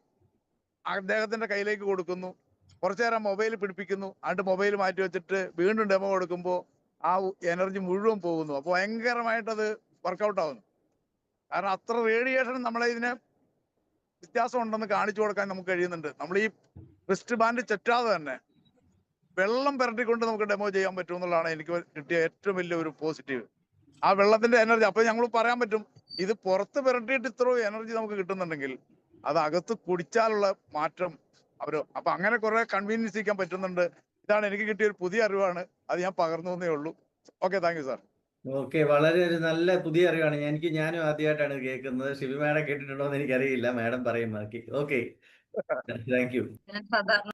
S6: അദ്ദേഹത്തിന്റെ കയ്യിലേക്ക് കൊടുക്കുന്നു. കുറച്ചു നേരം മൊബൈൽ പിടിപ്പിക്കുന്നു, എന്നിട്ട് മൊബൈൽ മാറ്റി വെച്ചിട്ട് വീണ്ടും ഡെമോ കൊടുക്കുമ്പോൾ ആ എനർജി മുഴുവൻ പോകുന്നു. അപ്പൊ ഭയങ്കരമായിട്ടത് വർക്കൗട്ട് ആവുന്നു. കാരണം അത്ര റേഡിയേഷൻ നമ്മളെ ഇതിനെ വ്യത്യാസം ഉണ്ടെന്ന് കാണിച്ചു കൊടുക്കാൻ നമുക്ക് കഴിയുന്നുണ്ട്. നമ്മൾ ഈ റിസ്റ്റ് ബാൻഡ് ചുറ്റാതെ തന്നെ വെള്ളം പുരട്ടിക്കൊണ്ട് നമുക്ക് ഡെമോ ചെയ്യാൻ പറ്റും എന്നുള്ളതാണ് എനിക്ക് കിട്ടിയ ഏറ്റവും വലിയ ഒരു പോസിറ്റീവ്. ആ വെള്ളത്തിന്റെ എനർജി അപ്പൊ ഞങ്ങൾ പറയാൻ പറ്റും, ഇത് പുറത്ത് പുരട്ടിയിട്ട് ഇത്രയും എനർജി നമുക്ക് കിട്ടുന്നുണ്ടെങ്കിൽ അത് അകത്ത് കുടിച്ചാലുള്ള മാറ്റം അപ്പൊ അങ്ങനെ കുറെ കൺവീനിയൻസ് ചെയ്യാൻ പറ്റുന്നുണ്ട്. ഇതാണ് എനിക്ക് കിട്ടിയ ഒരു പുതിയ അറിവാണ്. അത് ഞാൻ പകർന്നു എന്നേ ഉള്ളൂ. Okay, thank you sir.
S2: Okay, വളരെ ഒരു നല്ല പുതിയ അറിവാണ്. ഞാനും ആദ്യമായിട്ടാണ് കേൾക്കുന്നത്. ഷിബി മാഡം കേട്ടിട്ടുണ്ടോ എന്ന് എനിക്കറിയില്ല. മാഡം പറയും ബാക്കി. Okay, thank U.